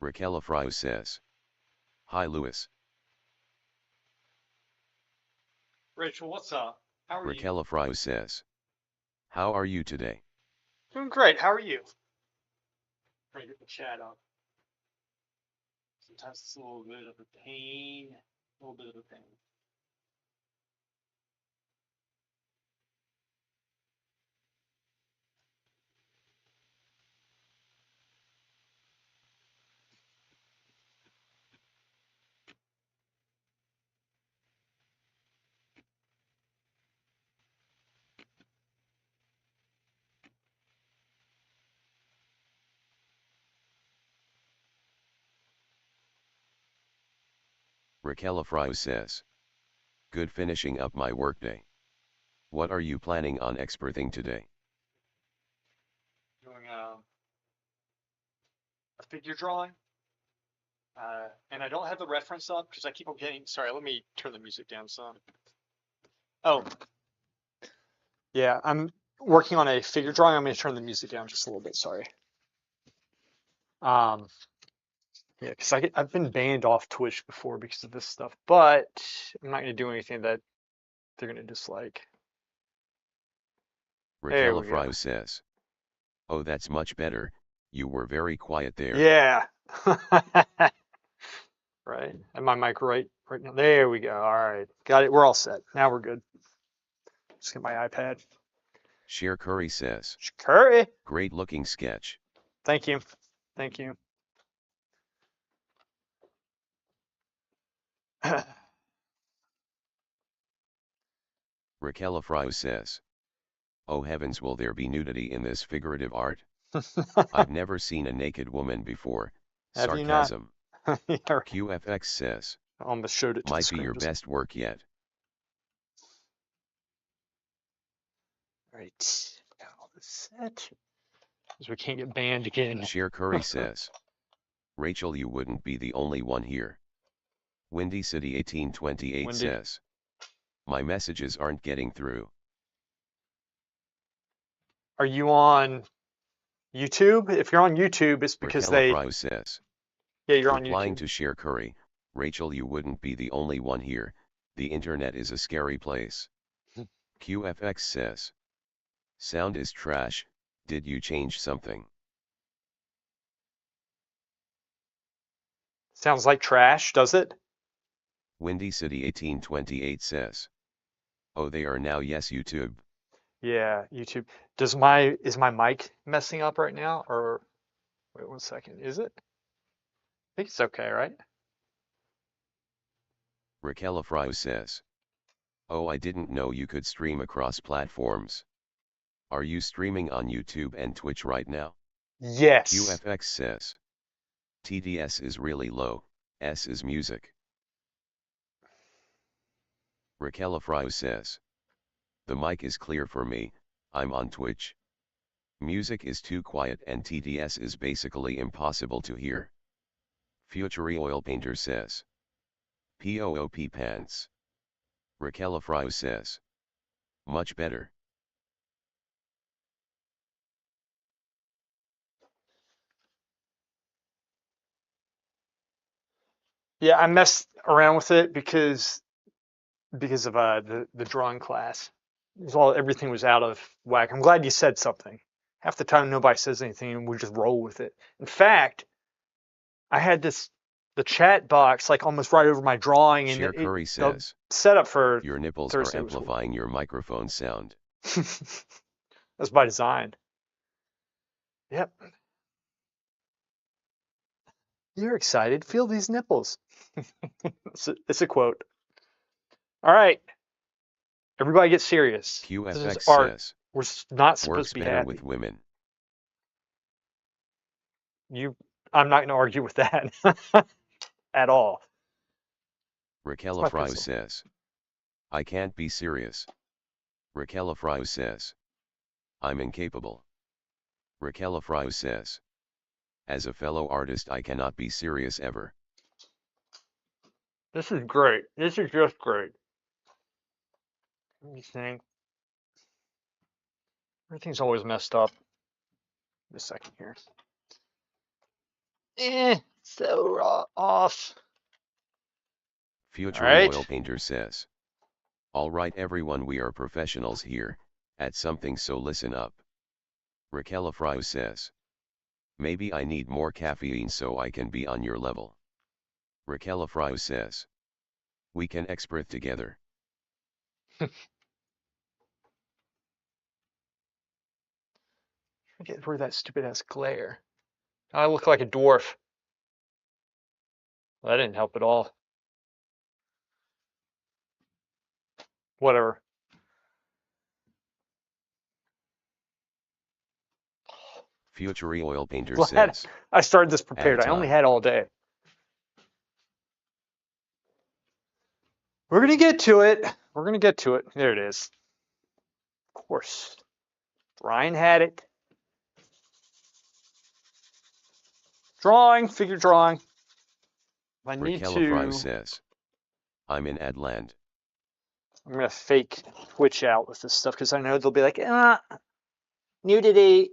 Raquel Afrau says. Hi Louis. Rachel, what's up? How are you? Raquel Afrau says. How are you today? Doing great. How are you? Trying to get the chat up. Sometimes it's a little bit of a pain. A little bit of a pain. Raquel Afrau says. Good finishing up my workday. What are you planning on experthing today? Doing a figure drawing. And I don't have the reference up because I keep on getting. Sorry, let me turn the music down some. Oh, yeah, I'm working on a figure drawing. I'm going to turn the music down just a little bit. Sorry. Yeah, because I've been banned off Twitch before because of this stuff, but I'm not going to do anything that they're going to dislike. There Raquel we go. Afrau says. Oh, that's much better. You were very quiet there. Yeah. Right. And my mic right now. There we go. All right. Got it. We're all set. Now we're good. Just get my iPad. Sheer Curry says. Curry. Great looking sketch. Thank you. Thank you. Raquel Afrau says. Oh heavens, will there be nudity in this figurative art? I've never seen a naked woman before. Have you not? Sarcasm. Yeah, right. QFX says. I almost showed it to the Might be screen. your best work yet. Right. Got all this set. Because we can't get banned again. Sheer Curry says. Rachel, you wouldn't be the only one here. Windy City 1828 Windy. says. My messages aren't getting through. Are you on YouTube? If you're on YouTube, it's because Raquel Afrau says. Yeah, you're on Replying YouTube. to Sheer Curry. Rachel, you wouldn't be the only one here. The internet is a scary place. QFX says. Sound is trash. Did you change something? Sounds like trash, does it? Windy City 1828 says. Oh, they are now. Yes, YouTube. Yeah, YouTube. Is my mic messing up right now? Or wait 1 second. Is it? I think it's okay, right? Raquel Afrau says. Oh, I didn't know you could stream across platforms. Are you streaming on YouTube and Twitch right now? Yes. QFX says. TDS is really low, S is music. Raquel Afrau says. The mic is clear for me, I'm on Twitch. Music is too quiet and TDS is basically impossible to hear. Future Oil Painter says. POOP pants. Raquel Afrau says. Much better. Yeah, I messed around with it because of the drawing class. Everything was out of whack. I'm glad you said something. Half the time nobody says anything and we just roll with it. In fact, I had the chat box like almost right over my drawing, and Sheer Curry the says. setup for Your nipples Thursday are was amplifying your microphone sound. That's by design. Yep. You're excited. Feel these nipples. It's a quote. All right. Everybody get serious. This is QFX art. says. We're not supposed Works to be better happy. with women. I'm not going to argue with that at all. Raquel It's my Afrau pencil. says. I can't be serious. Raquel Afrau says. I'm incapable. Raquel Afrau says. As a fellow artist, I cannot be serious ever. This is great. This is just great. Let me think. Everything's always messed up. Just a second here. So off. Future All Oil right. Painter says. Alright everyone, we are professionals here, at something, so listen up. Raquel Afrau says. Maybe I need more caffeine so I can be on your level. Raquel Afrau says. We can expreth together. Forget where that stupid ass glare. I look like a dwarf. Well, that didn't help at all. Whatever. Future Oil Painter Glad says. I started this Add prepared. I only time. had all day. We're gonna get to it. We're gonna get to it. There it is. Of course. Ryan had it. Drawing, figure drawing. I need Raquel Afrau to. says. I'm in Adland. I'm gonna fake Twitch out with this stuff because I know they'll be like, nudity.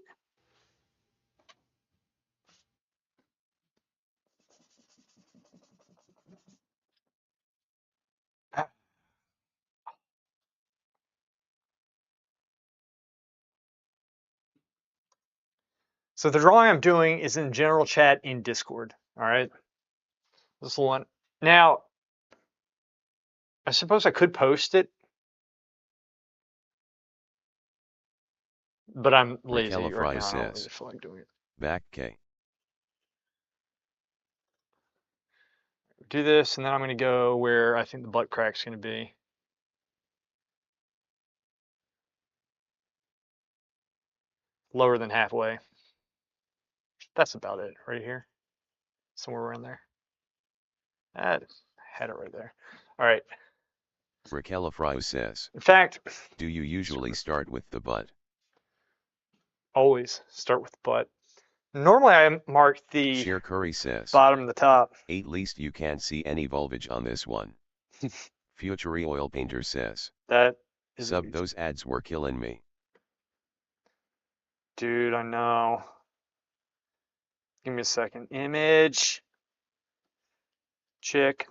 So the drawing I'm doing is in general chat in Discord. All right. This one. Now, I suppose I could post it, but I'm Raquel lazy right Afrau now. I don't really says. feel like doing it. Back K. Do this, and then I'm going to go where I think the butt crack's going to be. Lower than halfway. That's about it right here. Somewhere around there. I had it right there. All right. Raquel Afrau says. In fact, Do you usually start with the butt? always start with the butt. Normally I mark the Cher Curry says. bottom and the top. At least you can't see any vulvage on this one. Future Oil Painter says. That is Sub, those ads were killing me. Dude, I know. Give me a second. Image. Chick.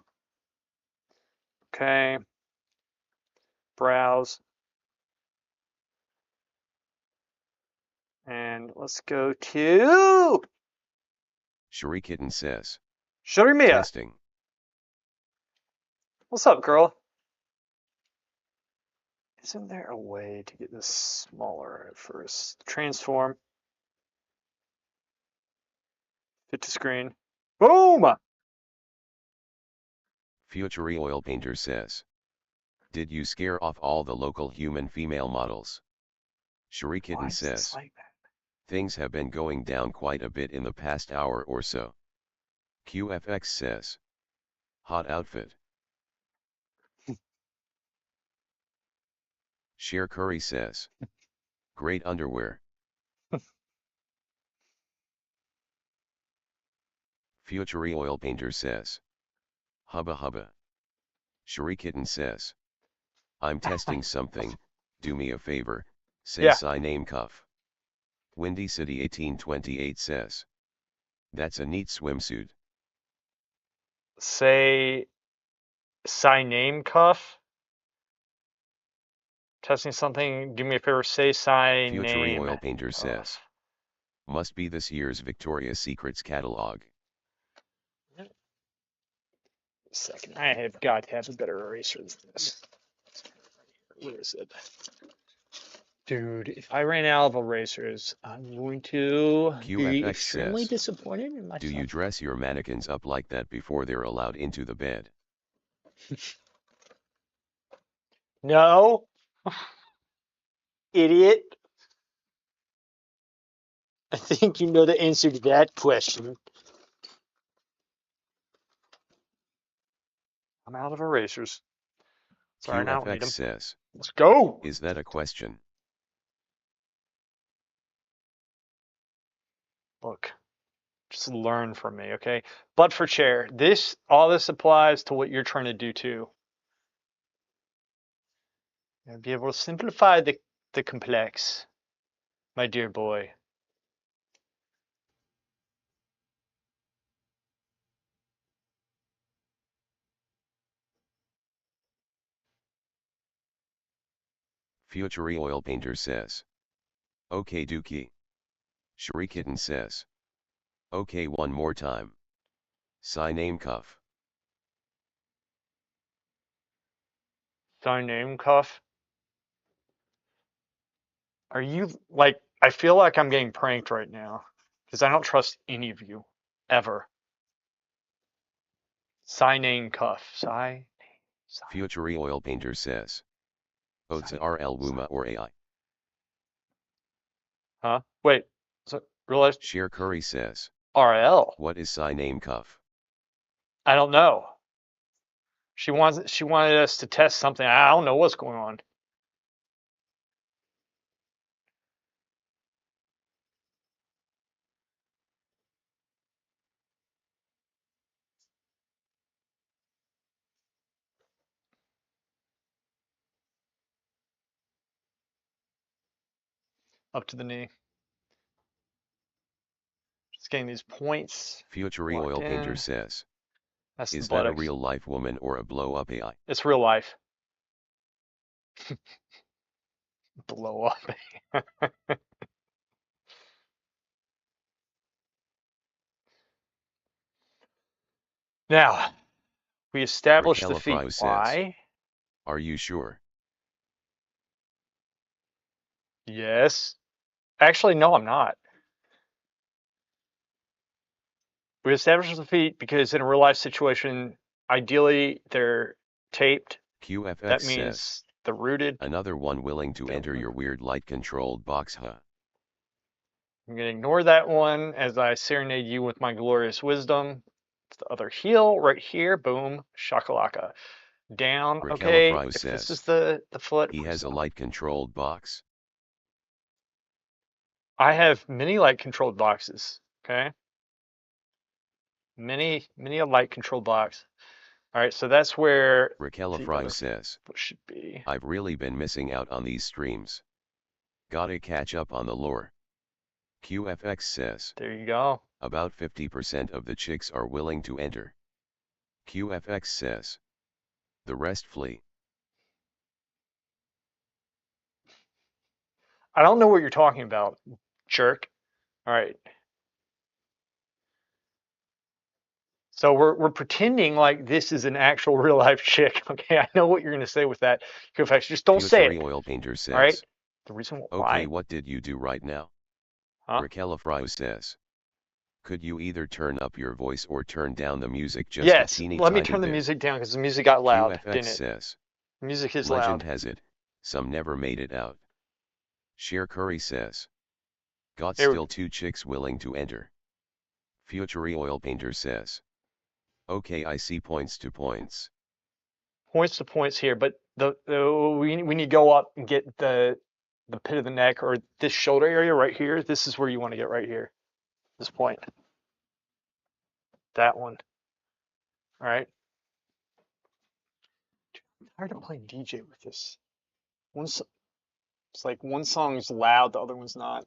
Okay. Browse. And let's go to Shuri Kitten says. Shuri Testing. What's up, girl? Isn't there a way to get this smaller at first? Transform. Fit to screen. Boom! Future Oil Painter says. Did you scare off all the local human female models? Shuri Kitten says. Like that? Things have been going down quite a bit in the past hour or so. QFX says. Hot outfit. Cher Curry says. Great underwear. Future Oil Painter says. Hubba hubba. Shuri Kitten says. I'm testing something, do me a favor, say Yeah. sign name cuff. Windy City 1828 says. That's a neat swimsuit. Say sign name cuff. Testing something. Do me a favor. Say sign Future name. Oil Painter says. Must be this year's Victoria's Secrets catalog. Second, I have got to have a better eraser than this. Where is it? Dude, if I ran out of erasers, I'm going to be QFX extremely says, disappointed in myself. do you dress your mannequins up like that before they're allowed into the bed? No. Idiot. I think you know the answer to that question. I'm out of erasers. Sorry, I don't need QFX them. says. Let's go. Is that a question? Look, just learn from me, okay? But for chair, all this applies to what you're trying to do too. And be able to simplify the complex, my dear boy. Future Oil Painter says. Okay Dookie. Shrikitten says. Okay one more time. Sign name cuff. Sign name cuff. Are you like? I feel like I'm getting pranked right now because I don't trust any of you ever. Sign name cuff. Sign. Future Oil Painter says. Otsa RL Wuma or AI. Huh? Wait. So realized Sheer Curry says. RL. What is sign name cuff? I don't know. She wanted us to test something. I don't know what's going on. Up to the knee. Just getting these points. Future locked Oil Painter in. says. That's Is the that a buttocks. real life woman or a blow up AI? It's real life. Blow up. Now, we established the feet. Raquel says. Why? Are you sure? Yes. Actually, no, I'm not. We established the feet because in a real life situation, ideally they're taped. QFX That says. means they're rooted. Another one willing to enter your weird light controlled box, huh? I'm going to ignore that one as I serenade you with my glorious wisdom. It's the other heel right here. Boom. Shakalaka. Down. Raquel Okay. Fry If says. this is the foot. He has a light controlled box. I have many light controlled boxes. Okay. Many a light controlled box. All right. So that's where Raquel Fry says. foot should be. I've really been missing out on these streams. Gotta catch up on the lore. QFX says. There you go. About 50% of the chicks are willing to enter. QFX says. The rest flee. I don't know what you're talking about, jerk. All right. So we're pretending like this is an actual real life chick. Okay, I know what you're gonna say with that. QFX, just don't say it. Oil Painter says. All right. The reason why. Okay, what did you do right now? Huh? Raquel Fry says. Could you either turn up your voice or turn down the music just yes, a teeny let me tiny turn the bit? music down because the music got loud, QFX didn't it? says. The music is Legend loud. has it, some never made it out. Sheer Curry says. Got Here still 2 chicks willing to enter. Future Oil Painter says. Okay, I see points to points. Points to points here, but we need to go up and get the pit of the neck or this shoulder area right here. This is where you want to get right here. This point. That one. All right. I'm tired of playing DJ with this. It's like one song is loud, the other one's not.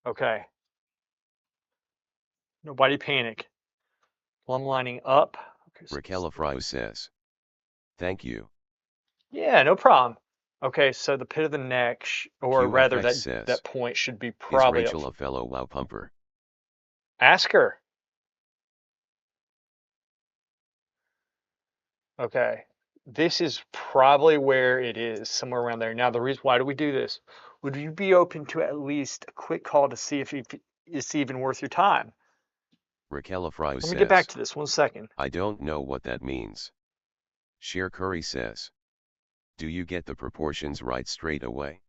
Okay. Nobody panic. Plumb lining up. Okay, so Raquel Fry says. Thank you. yeah, no problem. Okay, so the pit of the neck, or QFX rather says, that point should be Is probably Rachel a fellow wow pumper? Ask her. Okay. This is probably where it is, somewhere around there. Now, the reason why do we do this? Would you be open to at least a quick call to see if it's even worth your time? Raquel Fry says. Let me get back to this 1 second. I don't know what that means. Sheer Curry says. Do you get the proportions right straight away?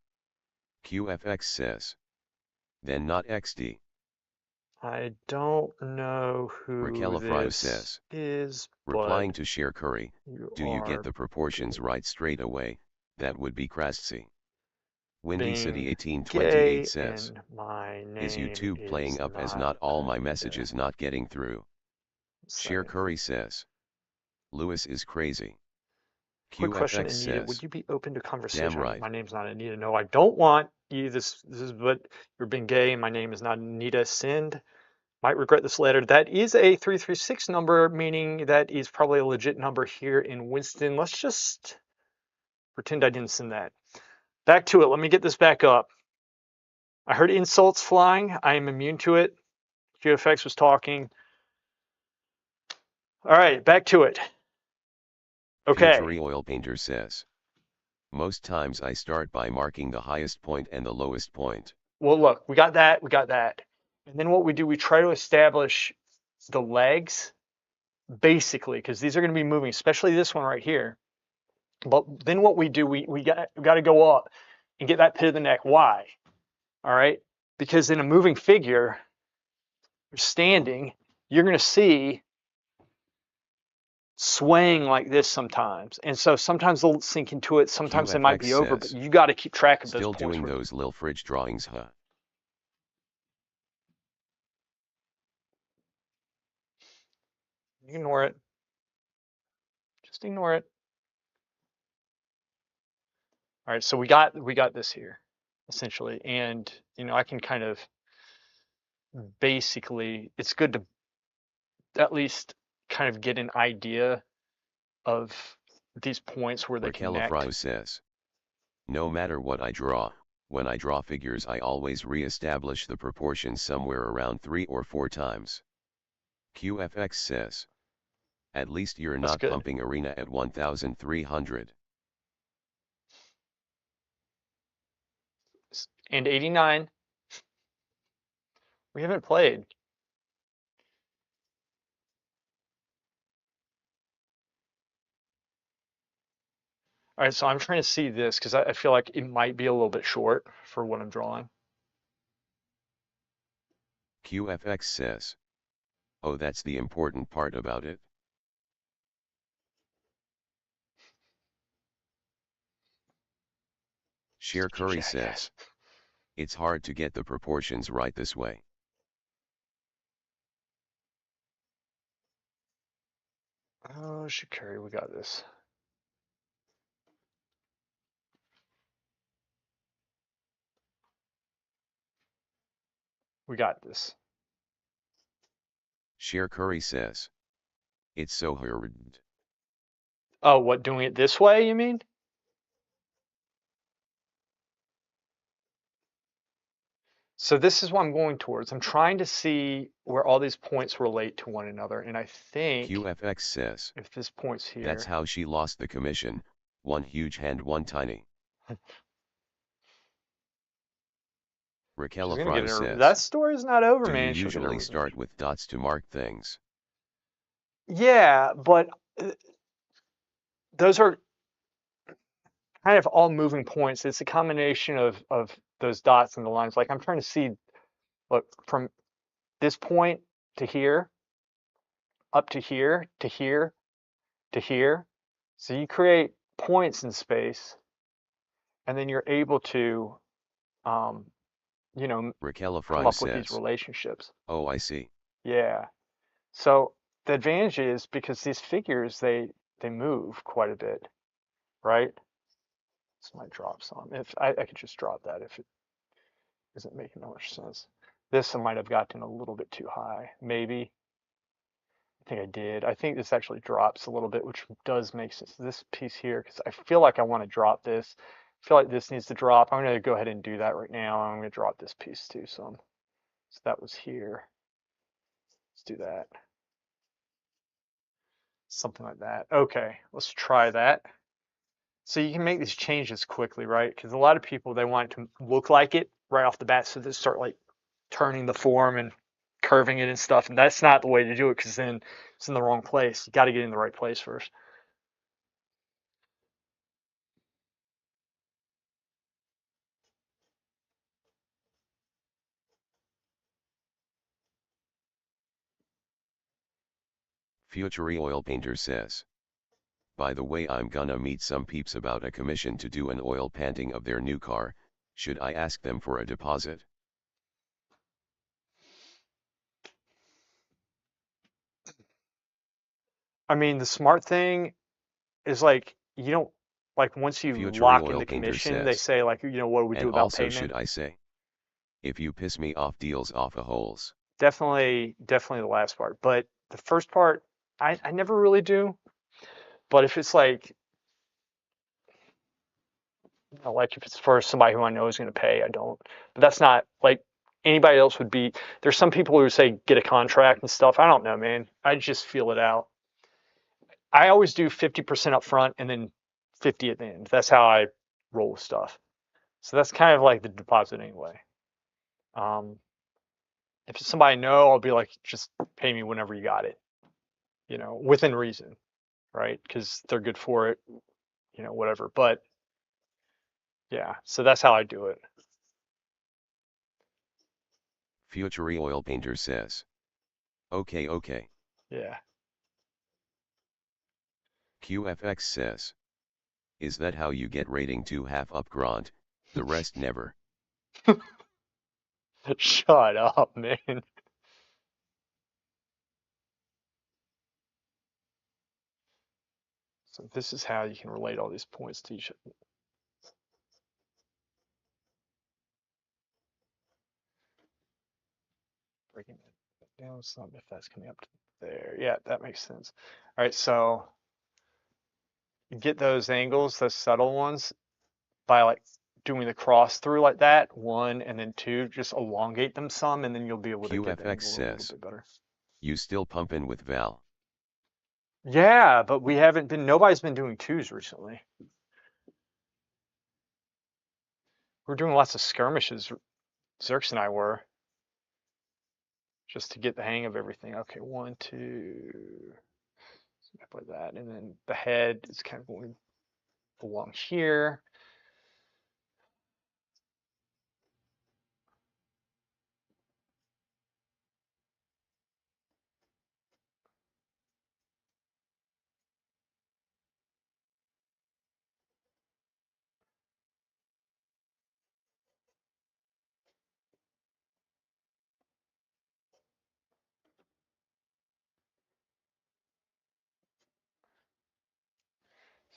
QFX says. Then not XD. I don't know who Raquel this says. is, Replying to Sheer Curry. Do you get are the proportions right straight away? That would be Crastsy. Windy City being 1828 gay says. and my name Is YouTube playing up as not not all my there. messages not getting through? Sheer Curry says. Lewis is crazy. Quick question, QFX Anita. says. Would you be open to conversation? Damn right. My name's not Anita. No, I don't want you. This is what you're being gay. And my name is not Anita. Send. Might regret this later. That is a 336 number, meaning that is probably a legit number here in Winston. Let's just pretend I didn't send that. Back to it. Let me get this back up. I heard insults flying. I am immune to it. GeoFX was talking. All right, back to it. Okay. Future Oil Painter says. Most times I start by marking the highest point and the lowest point. Well, look, we got that. We got that. And then what we do, we try to establish the legs, basically, because these are going to be moving, especially this one right here. But then what we do, we got to go up and get that pit of the neck. Why? All right. Because in a moving figure, you're standing, you're going to see swaying like this sometimes. And so sometimes they'll sink into it. Sometimes they might QFX be over, but says. you got to keep track of those Still points. doing those lil fridge drawings, huh? Ignore it. Just ignore it. All right, so we got this here, essentially. And, you know, I can kind of basically, it's good to at least kind of get an idea of these points where they connect. Rakelafrio says. No matter what I draw, when I draw figures I always re-establish the proportions somewhere around 3 or 4 times. QFX says. At least you're That's not good. pumping arena at 1,300. And 89, we haven't played. All right, so I'm trying to see this because I feel like it might be a little bit short for what I'm drawing. QFX says. Oh, that's the important part about it. Sheer Curry says. It's hard to get the proportions right this way. Oh, Shikari, we got this. We got this. Sheer Curry says. It's so hard. Oh, what, doing it this way, you mean? So this is what I'm going towards. I'm trying to see where all these points relate to one another. And I think QFX says. if this point's here. That's how she lost the commission. One huge hand, one tiny. Rakelafrio says. That story's not over, Do man. you usually start with dots to mark things? Yeah, but those are kind of all moving points. It's a combination of those dots and the lines. Like I'm trying to see, look, from this point to here, up to here, to here, to here. So you create points in space, and then you're able to, you know, come up with these relationships. Oh, I see. Yeah. So the advantage is because these figures, they move quite a bit, right? This might drop some. If I could just drop that if it isn't making that much sense. This I might have gotten a little bit too high, maybe. I think I did. I think this actually drops a little bit, which does make sense. This piece here, because I feel like I want to drop this. I feel like this needs to drop. I'm going to go ahead and do that right now. I'm going to drop this piece too. So that was here. Let's do that. Something like that. Okay, let's try that. So you can make these changes quickly, right? Because a lot of people, they want it to look like it right off the bat. So they start like turning the form and curving it and stuff. And that's not the way to do it because then it's in the wrong place. You got to get in the right place first. Future Oil Painter says. By the way, I'm gonna meet some peeps about a commission to do an oil painting of their new car. Should I ask them for a deposit? I mean, the smart thing is like, you don't, like once you Future lock Oil in the Painter commission, they says. say like, you know, what do we do And about also, payment? should I say? If you piss me off, deals off a holes. Definitely the last part. But the first part, I never really do. But if it's like, Like if it's for somebody who I know is going to pay, I don't. But that's not like anybody else would be. There's some people who say get a contract and stuff. I don't know, man. I just feel it out. I always do 50% up front and then 50 at the end. That's how I roll with stuff. So that's kind of like the deposit anyway. Um, if it's somebody I know, I'll be like, just pay me whenever you got it, within reason, right? Because they're good for it, whatever. But yeah, so that's how I do it. Future Oil Painter says. Okay, okay. Yeah. QFX says. Is that how you get rating 2 half up Grant, the rest never? Shut up, man. So this is how you can relate all these points to each other. Breaking it down some if that's coming up to there. Yeah, that makes sense. All right, so you get those angles, those subtle ones, by like doing the cross through like that, 1 and then 2, just elongate them some, and then you'll be able to get the QFX angle a little says. bit better. You still pumping with Val? Yeah, but nobody's been doing 2s recently. We're doing lots of skirmishes, Zerx and I were, just to get the hang of everything. Okay, 1, 2, like that, and then the head is kind of going along here.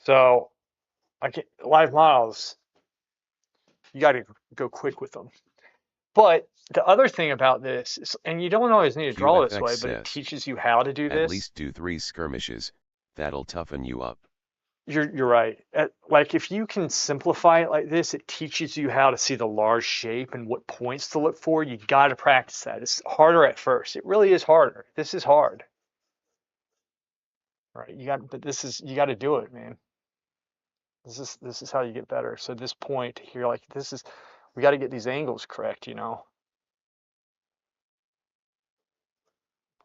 So I get live models, you got to go quick with them. But the other thing about this is, and you don't always need to draw this QFX way, but it says. teaches you how to do At this. least do 3 skirmishes, that'll toughen you up. You're right. Like if you can simplify it like this, it teaches you how to see the large shape and what points to look for. You got to practice that. It's harder at first. It really is harder. This is hard. Right? You got to do it, man. This is how you get better. So this point here, like we got to get these angles correct, Point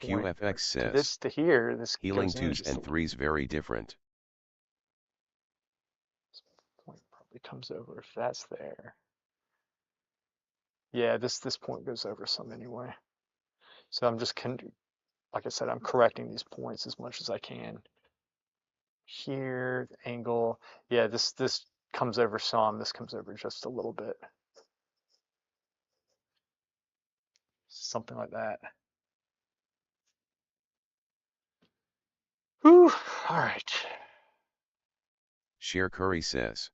QFX to says. this to here, this Healing goes in 2s just a and little. 3s very different. This point probably comes over if that's there. Yeah, this point goes over some anyway. So I'm just like I said, I'm correcting these points as much as I can. Here, the angle. Yeah, this comes over some. This comes over just a little bit. Something like that. Whew. All right. Cher Curry says.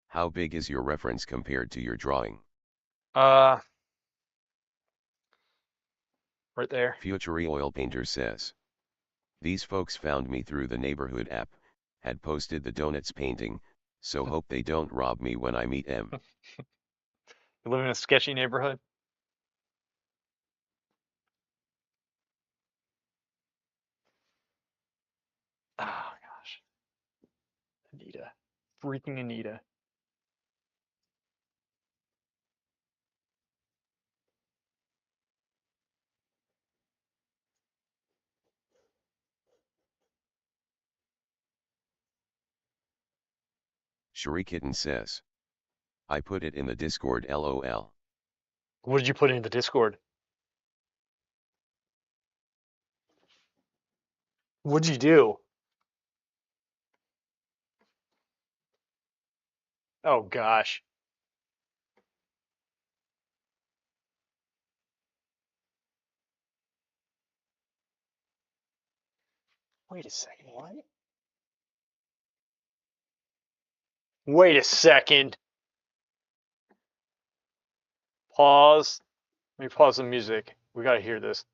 How big is your reference compared to your drawing? Right there. Future Oil Painter says. These folks found me through the neighborhood app, had posted the donuts painting, so hope they don't rob me when I meet them. You live in a sketchy neighborhood? Oh gosh. Anita. Freaking Anita. Shuri Kitten says. I put it in the Discord LOL. What did you put in the Discord? What'd you do? Oh gosh. Wait a second, what? Wait a second. Pause. Let me pause the music. We gotta hear this.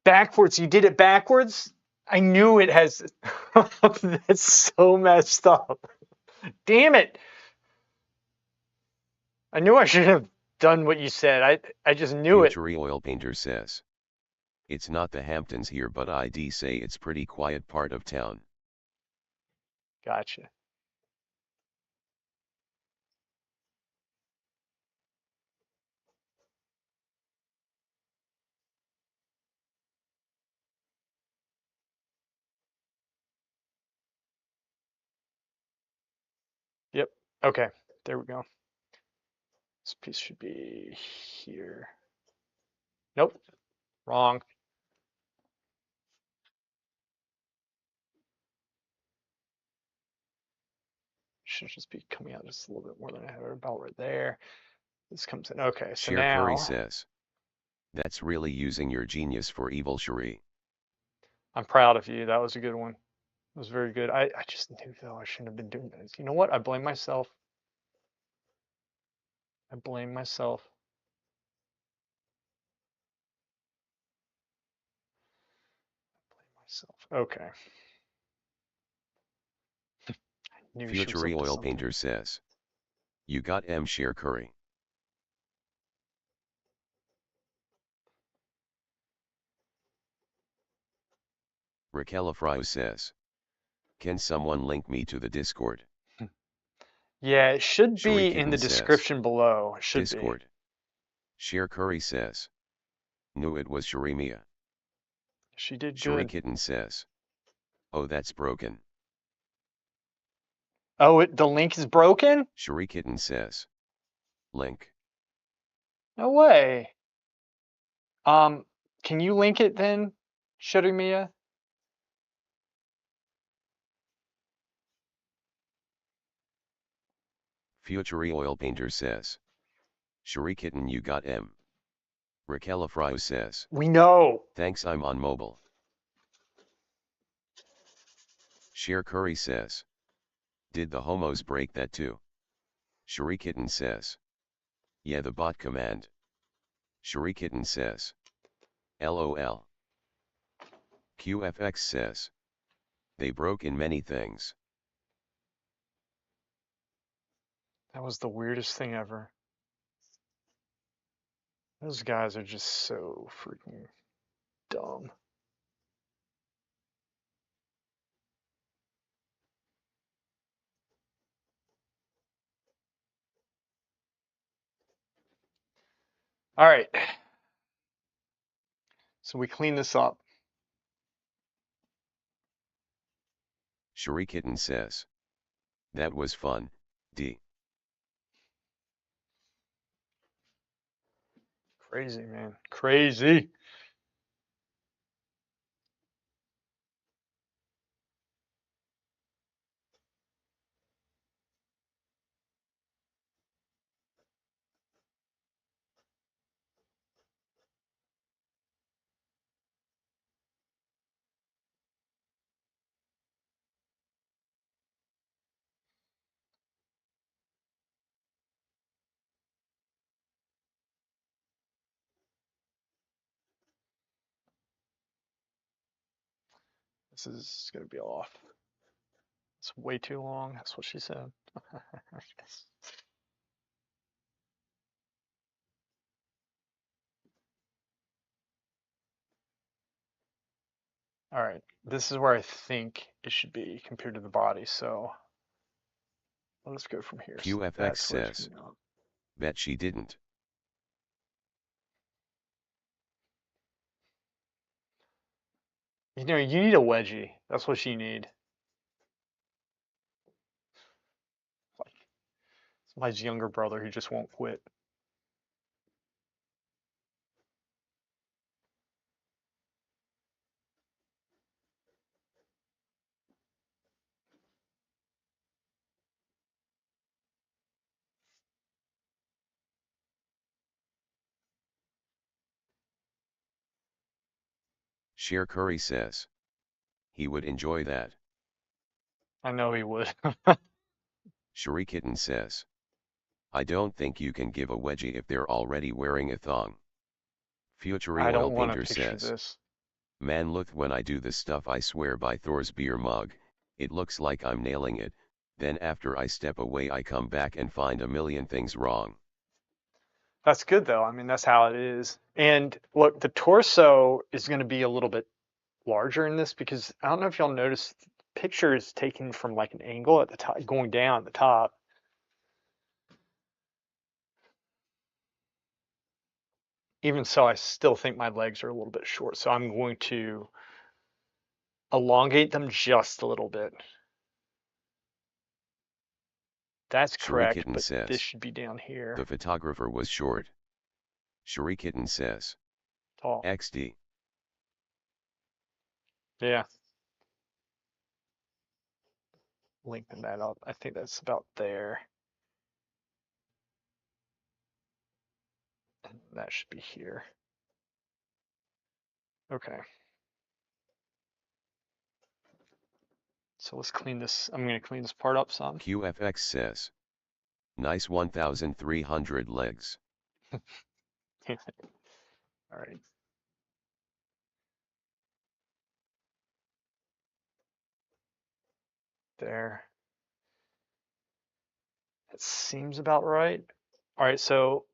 Backwards. You did it backwards? I knew it has. That's so messed up. Damn it. I knew I should have done what you said. I just knew it. Future Oil Painter says. It's not the Hamptons here, but I'd say it's pretty quiet part of town. Gotcha. Yep. Okay. There we go. This piece should be here. Nope. Wrong. Should just be coming out just a little bit more than I have about right there. This comes in. Okay. So Cher Curry now says. That's really using your genius for evil, Cherie. I'm proud of you. That was a good one. It was very good. I just knew though I shouldn't have been doing this. You know what? I blame myself. I blame myself. Okay. I knew she was Future up to Oil something. Painter says. You got Cher Curry. Raquel Frio says. Can someone link me to the Discord? Yeah, it should Cherie be in Kitten the says. description below. It should Discord. Cher Curry says. Knew it was Cherie Mia. be. She did Cherie good. Kitten says. Oh, that's broken. Oh, the link is broken? Cherie Kitten says. Link. No way. Can you link it then, Shurimiya? Future Oil Painter says. Cherie Kitten, you got M. Raquel Frio says. We know. Thanks, I'm on mobile. Cher Curry says. Did the homos break that too? Cherie Kitten says. Yeah, the bot command. Cherie Kitten says. LOL. QFX says. They broke in many things. That was the weirdest thing ever. Those guys are just so freaking dumb. All right. So we clean this up. Cherie Kitten says. That was fun, D. Crazy, man. Crazy. This is going to be off. It's way too long. That's what she said. All right. This is where I think it should be compared to the body. So let's go from here. So QFX that's where it's says. coming up. Bet she didn't. You know, you need a wedgie. That's what you need. Like somebody's younger brother who just won't quit. Cher Curry says. He would enjoy that. I know he would. Cherie Kitten says. I don't think you can give a wedgie if they're already wearing a thong. Future I Oil don't want to Painter picture says. this. Man, look, when I do this stuff, I swear by Thor's beer mug, it looks like I'm nailing it. Then after I step away, I come back and find a million things wrong. That's good though. I mean, that's how it is. And look, the torso is going to be a little bit larger in this because I don't know if y'all noticed, the picture is taken from like an angle at the top, going down at the top. Even so, I still think my legs are a little bit short, so I'm going to elongate them just a little bit. That's correct, Shurikitten but this says, should be down here. the photographer was short. Shurikitten says, Tall. XD. Yeah. Lengthen that up. I think that's about there. And that should be here. Okay. So let's clean this. I'm going to clean this part up some. QFX says, nice 1,300 legs. All right. There. That seems about right. All right, so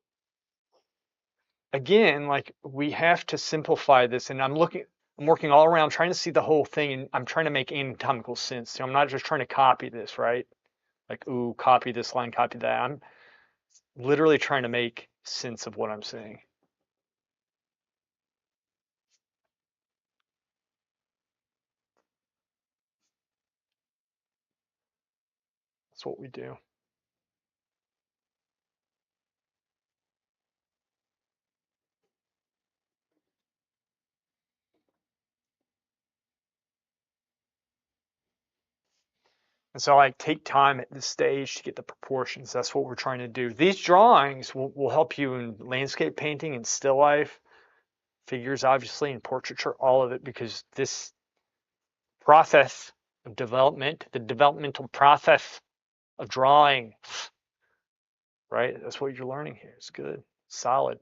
again, like we have to simplify this, and I'm working all around trying to see the whole thing, and I'm trying to make anatomical sense. So I'm not just trying to copy this, right? Like, ooh, copy this line, copy that. I'm literally trying to make sense of what I'm saying. That's what we do. And so I take time at this stage to get the proportions. That's what we're trying to do. These drawings will help you in landscape painting and still life, figures, obviously, and portraiture, all of it, because this process of development, the developmental process of drawing, right? That's what you're learning here. It's good, solid.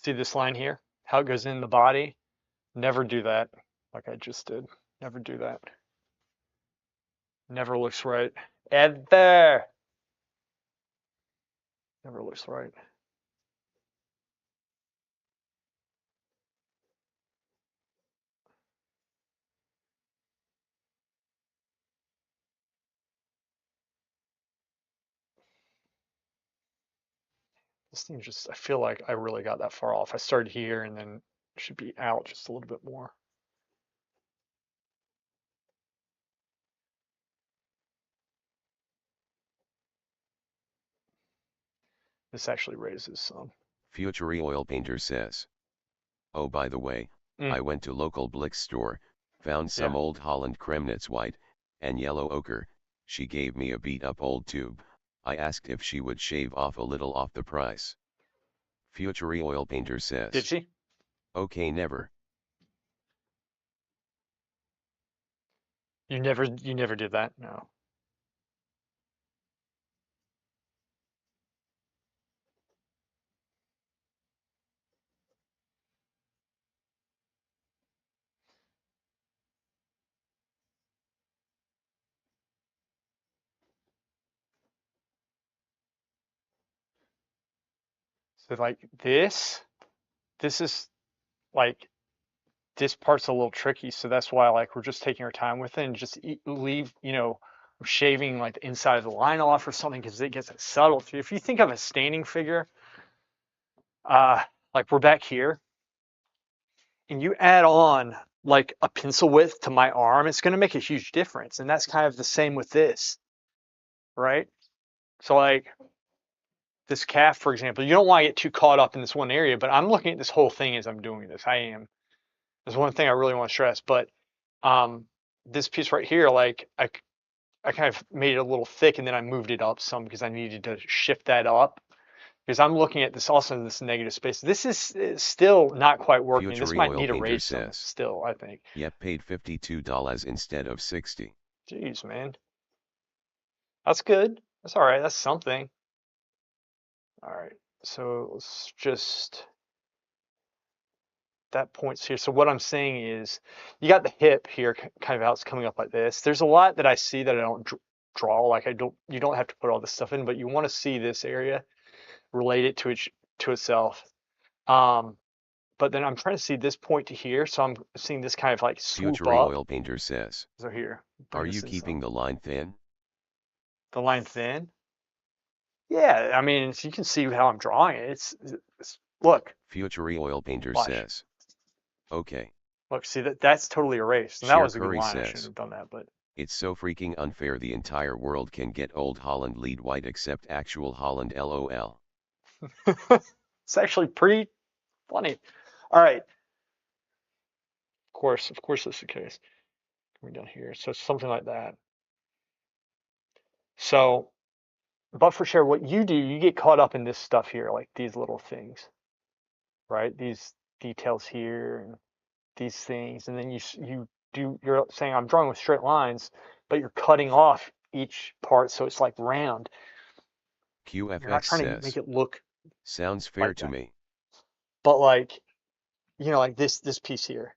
See this line here? How it goes in the body? Never do that like I just did. Never do that. Never looks right. Ever. Never looks right. This thing just, I feel like I really got that far off. I started here and then should be out just a little bit more. This actually raises some. Future Oil Painter says, oh, by the way, I went to local Blick store, found some Yeah. old Holland Kremnitz white, and yellow ochre. She gave me a beat up old tube. I asked if she would shave off a little off the price. Future Oil Painter Did says, she? okay, never. You never did that? No. So like this is like this part's a little tricky, so that's why like we're just taking our time with it and just leave, shaving like the inside of the line off or something because it gets subtle. If you think of a standing figure, uh, like we're back here, and you add on like a pencil width to my arm, it's going to make a huge difference, and that's kind of the same with this, right? So like this calf, for example, you don't want to get too caught up in this one area, but I'm looking at this whole thing as I'm doing this. I am. There's one thing I really want to stress, but This piece right here, like I kind of made it a little thick and then I moved it up some because I needed to shift that up. Because I'm looking at this also in this negative space. This is still not quite working. This Future might Oil need a Painter raise some says. still, I think. Yep, paid $52 instead of 60. Jeez, man. That's good. That's all right. That's something. All right. So let's just that points here. So what I'm saying is you got the hip here kind of how it's coming up like this. There's a lot that I see that I don't draw. Like you don't have to put all this stuff in, but you want to see this area, relate it to itself. But then I'm trying to see this point to here. So I'm seeing this kind of like swoop Future up. Oil Painter says. So here, Are bring you this in some. keeping the line thin? The line thin. Yeah, I mean, you can see how I'm drawing it. It's look, Future Oil Painter watch. says. Okay. Look, see that's totally erased. And that Sheer was a good Curry line. I shouldn't says. have done that, but It's so freaking unfair the entire world can get Old Holland lead white except actual Holland LOL. it's actually pretty funny. All right. Of course that's the case. Coming down here. So something like that. So, but for sure, what you do, you get caught up in this stuff here, like these little things, right? These details here and these things, and then you're saying I'm drawing with straight lines, but you're cutting off each part so it's like round. You're not QFX trying to make says. it look Sounds fair like to that. me. But like, like this piece here.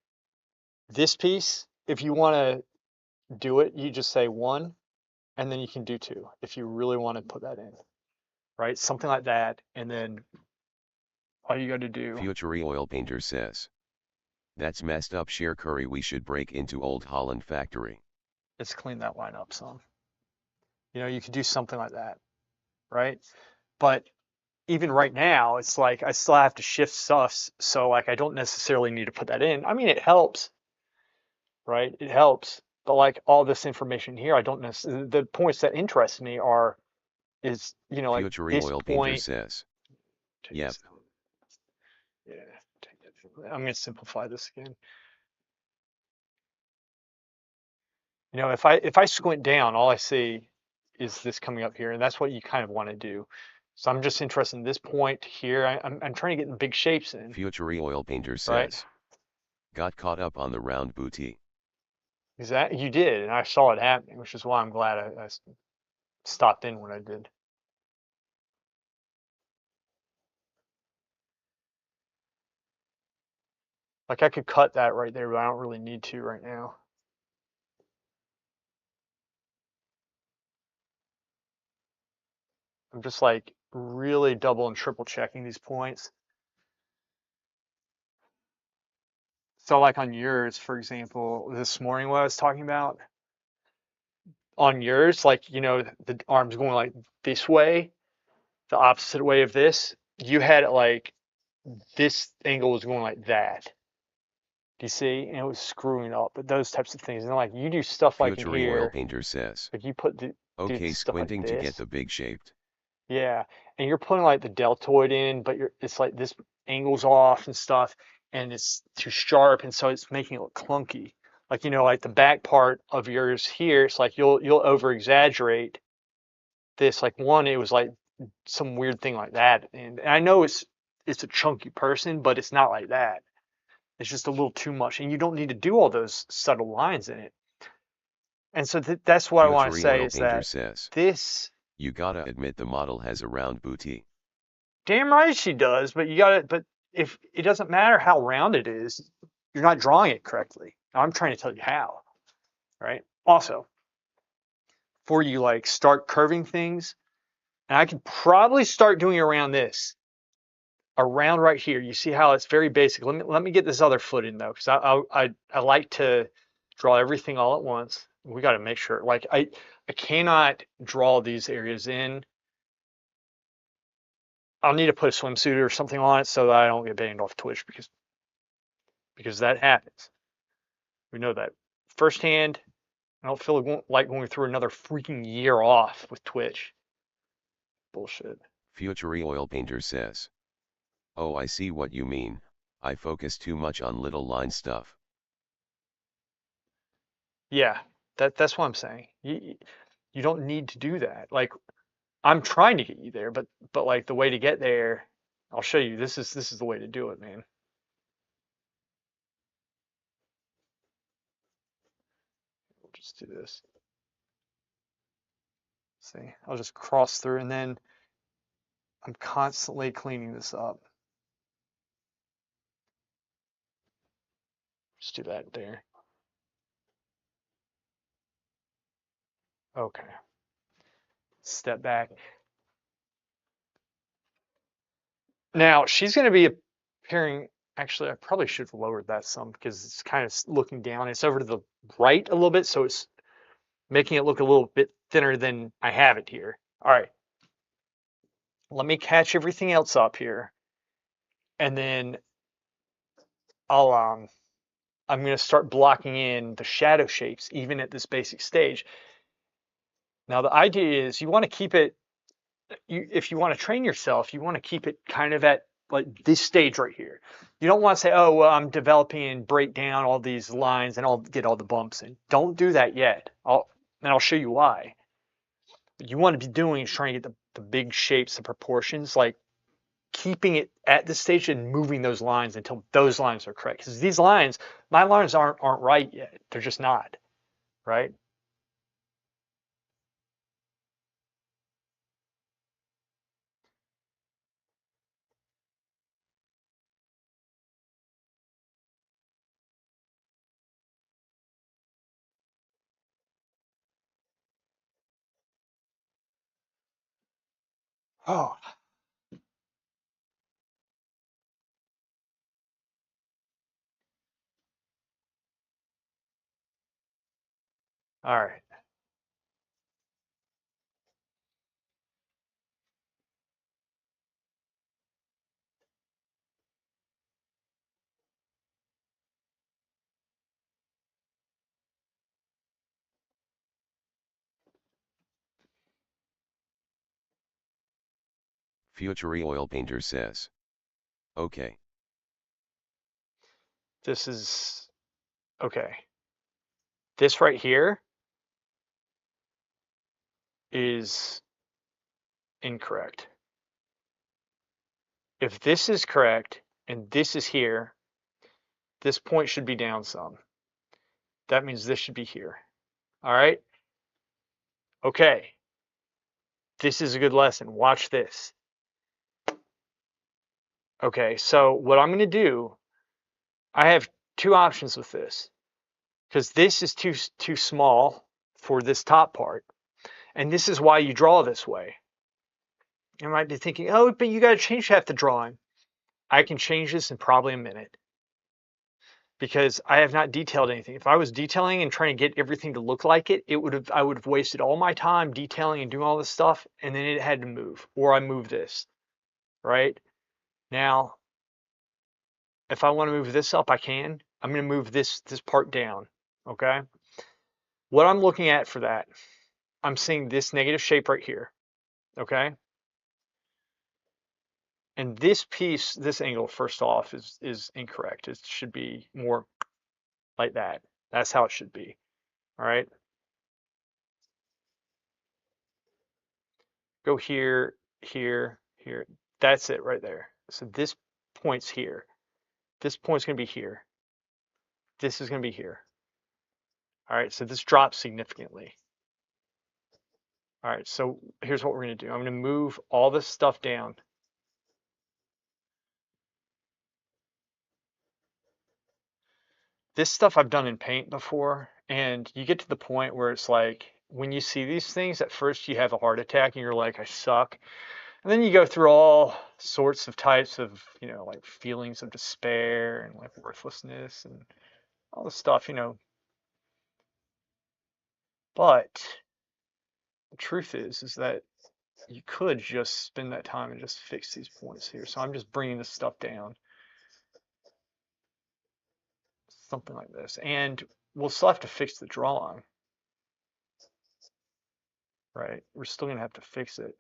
This piece, if you want to do it, you just say one, and then you can do two if you really want to put that in, right? Something like that, and then all you got to do Future Oil Painter says. That's messed up Sheer Curry, we should break into Old Holland factory. is clean that line up some. You could do something like that, right? But even right now, it's like I still have to shift stuff, so like I don't necessarily need to put that in. I mean, it helps, right? It helps, but like all this information here, I don't necessarily. The points that interest me is like Future this Oil Painter point. says. Take Yep. this out. Yeah, take that. I'm gonna simplify this again. If I squint down, all I see is this coming up here, and that's what you kind of want to do. So I'm just interested in this point here. I'm trying to get the big shapes in, Future Oil Painter right? says. Got caught up on the round booty. Exactly, you did, and I saw it happening, which is why I'm glad I stopped in when I did. Like I could cut that right there, but I don't really need to right now. I'm just like really double and triple checking these points. So like on yours, for example, this morning what I was talking about, on yours, like, the arm's going like this way, the opposite way of this. You had it like this angle was going like that. Do you see? And it was screwing up, but those types of things. And like you do stuff like in Future Oil here, Painter says. like you do Okay, stuff like squinting to get this. the big shaped. Yeah. And you're putting like the deltoid in, but it's like this angle's off and stuff, and it's too sharp, and so it's making it look clunky. Like, like the back part of yours here, it's like you'll over exaggerate this. Like one, it was like some weird thing like that. And I know it's a chunky person, but it's not like that. It's just a little too much, and you don't need to do all those subtle lines in it. And so that's what I want to Future say Oil is Painter that says. this, You gotta admit the model has a round booty. damn right she does, but but if it doesn't matter how round it is, you're not drawing it correctly. I'm trying to tell you how, right? Also, before you like start curving things, and I could probably start doing around this. Around right here, you see how it's very basic. Let me get this other foot in though, because I like to draw everything all at once. We got to make sure. Like I cannot draw these areas in. I'll need to put a swimsuit or something on it so that I don't get banned off Twitch because that happens. We know that firsthand. I don't feel like going through another freaking year off with Twitch. Bullshit. Future Oil Painter says. Oh, I see what you mean. I focus too much on little line stuff. Yeah, that's what I'm saying. You don't need to do that. Like I'm trying to get you there, but like the way to get there, I'll show you. This is the way to do it, man. We'll just do this. See, I'll just cross through, and then I'm constantly cleaning this up. Just do that there. Okay. Step back. Now she's going to be appearing. Actually, I probably should have lowered that some because it's kind of looking down. It's over to the right a little bit, so it's making it look a little bit thinner than I have it here. All right. Let me catch everything else up here, and then I'll I'm going to start blocking in the shadow shapes even at this basic stage. Now the idea is you want to keep it if you want to train yourself, you want to keep it kind of at like this stage right here. You don't want to say, oh, well, I'm developing and break down all these lines and I'll get all the bumps in. Don't do that yet. I'll show you why. What you want to be doing is trying to get the big shapes, the proportions, like keeping it at this stage and moving those lines until those lines are correct. Because these lines, my lines aren't right yet. They're just not, right? Oh, all right. Future oil painter says. Okay. This is okay. This right here is incorrect. If this is correct and this is here, this point should be down some. That means this should be here. All right. Okay. This is a good lesson. Watch this. Okay. So what I'm going to do, I have two options with this because this is too small for this top part. And this is why you draw this way. You might be thinking, oh, but you got to change half the drawing. I can change this in probably a minute because I have not detailed anything. If I was detailing and trying to get everything to look like it, I would have wasted all my time detailing and doing all this stuff, and then it had to move, or I move this, right? Now, if I want to move this up, I can. I'm going to move this part down, okay? What I'm looking at for that, I'm seeing this negative shape right here, okay? And this piece, this angle, first off, is incorrect. It should be more like that. That's how it should be, all right? Go here, here, here. That's it right there. So this point's here. This point's going to be here. This is going to be here. All right, so this drops significantly. All right, so here's what we're going to do. I'm going to move all this stuff down. This stuff I've done in paint before, and you get to the point where it's like, when you see these things, at first you have a heart attack and you're like, I suck. And then you go through all sorts of types of, like feelings of despair and like worthlessness and all this stuff. But the truth is that you could just spend that time and just fix these points here. So I'm just bringing this stuff down, something like this. And we'll still have to fix the drawing, right? We're still gonna have to fix it.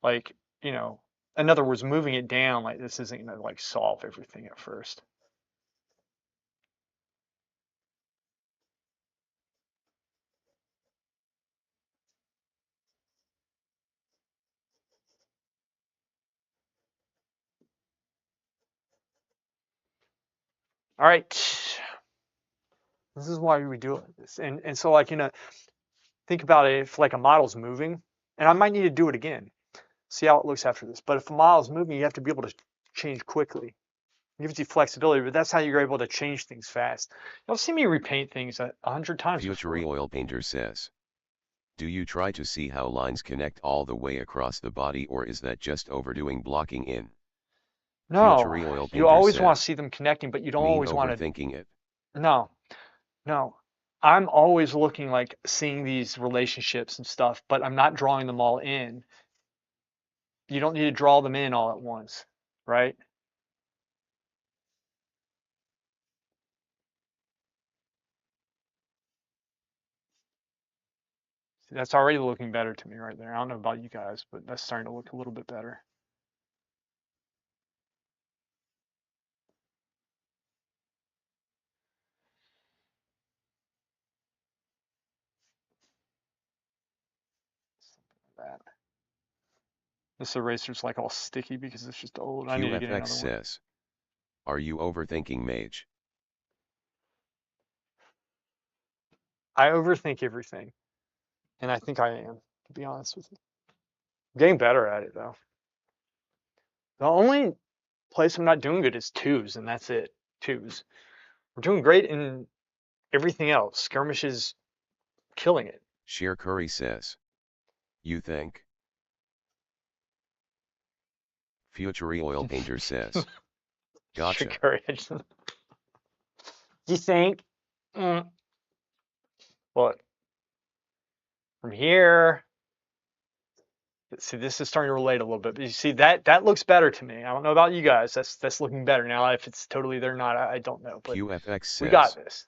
Like you know, in other words, moving it down like this isn't gonna like solve everything at first. All right, this is why we do it like this. And so like, think about it if like a model's moving, and I might need to do it again, see how it looks after this. But if a model's moving, you have to be able to change quickly. It gives you flexibility, but that's how you're able to change things fast. You'll see me repaint things 100 times Future before. Oil Painter says, do you try to see how lines connect all the way across the body, or is that just overdoing blocking in? No, Future Oil you Painter always want to says, see them connecting, but you don't mean always want to. overthinking it. No, no. I'm always looking like seeing these relationships and stuff, but I'm not drawing them all in. You don't need to draw them in all at once, right? See, that's already looking better to me right there. I don't know about you guys, but that's starting to look a little bit better. Something like that. This eraser's like all sticky because it's just old. I need to get QFX another one. says, are you overthinking Mage? I overthink everything, and I think I am, to be honest with you. I'm getting better at it though. The only place I'm not doing good is twos, and that's it. Twos. We're doing great in everything else. Skirmish is killing it. Sheer Curry says, you think? Future Oil Painter says, gotcha. Courage. You think? Mm. Look, from here. See, this is starting to relate a little bit. But you see, that looks better to me. I don't know about you guys. That's looking better now. If it's totally there or not, I don't know. But QFX we got says, this.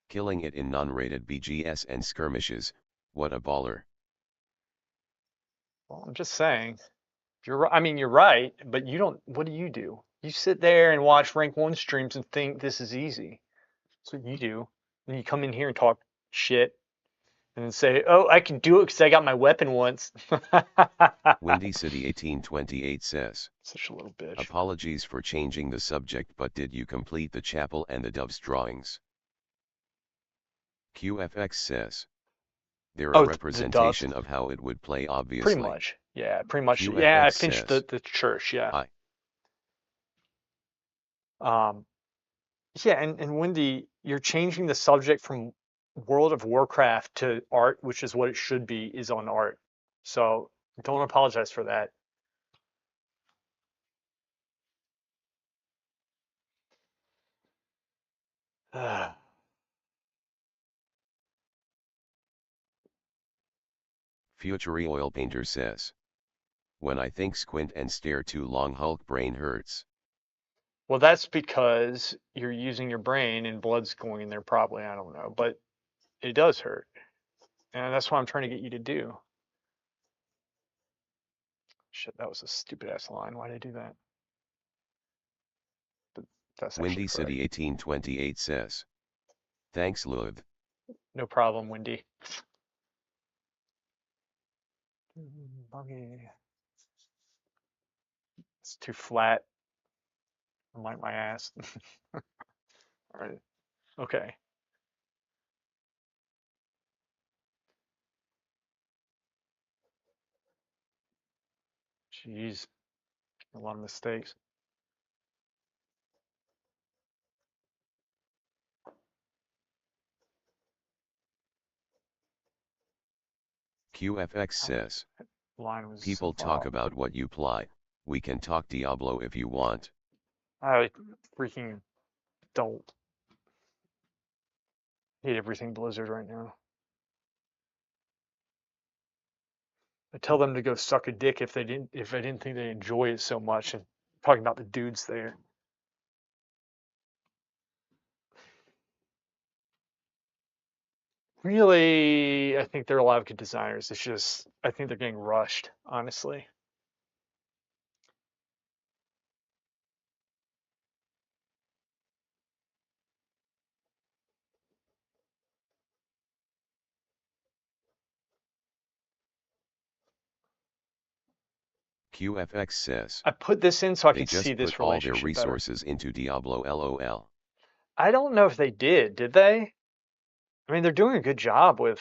killing it in non-rated BGS and skirmishes, what a baller. Well, I'm just saying. I mean, you're right, but you don't. What do? You sit there and watch rank one streams and think this is easy. That's what you do. And you come in here and talk shit and then say, "Oh, I can do it because I got my weapon once." Windy City 1828 says, Such a little bitch. apologies for changing the subject, but did you complete the chapel and the doves drawings? QFX says, they're a Oh, the doves. representation of how it would play, Pretty obviously. much. Yeah, pretty much. Yeah, I QFX finished says, the church. Yeah. I. Um, yeah, and Wendy, you're changing the subject from World of Warcraft to art, which is what it should be, is on art. So don't apologize for that. Future Oil Painter says, when I think squint and stare too long, Hulk brain hurts. Well, that's because you're using your brain and blood's going in there probably. I don't know, but it does hurt. And that's what I'm trying to get you to do. Shit, that was a stupid ass line. Why did I do that? But that's actually Windy correct. City 1828 says, thanks Luth. No problem, Wendy. Buggy. It's too flat. Like my ass. All right. Okay. Jeez. A lot of mistakes. QFX says, Line was so people far talk off. about what you ply. We can talk Diablo if you want. I freaking don't hate everything Blizzard right now. I tell them to go suck a dick if I didn't think they enjoy it so much. And talking about the dudes there. Really, I think they're a lot of good designers. It's just I think they're getting rushed, honestly. QFX says, I put this in so I they could see just put this all their relationship better. resources into Diablo LOL. I don't know if they did they? I mean, they're doing a good job with,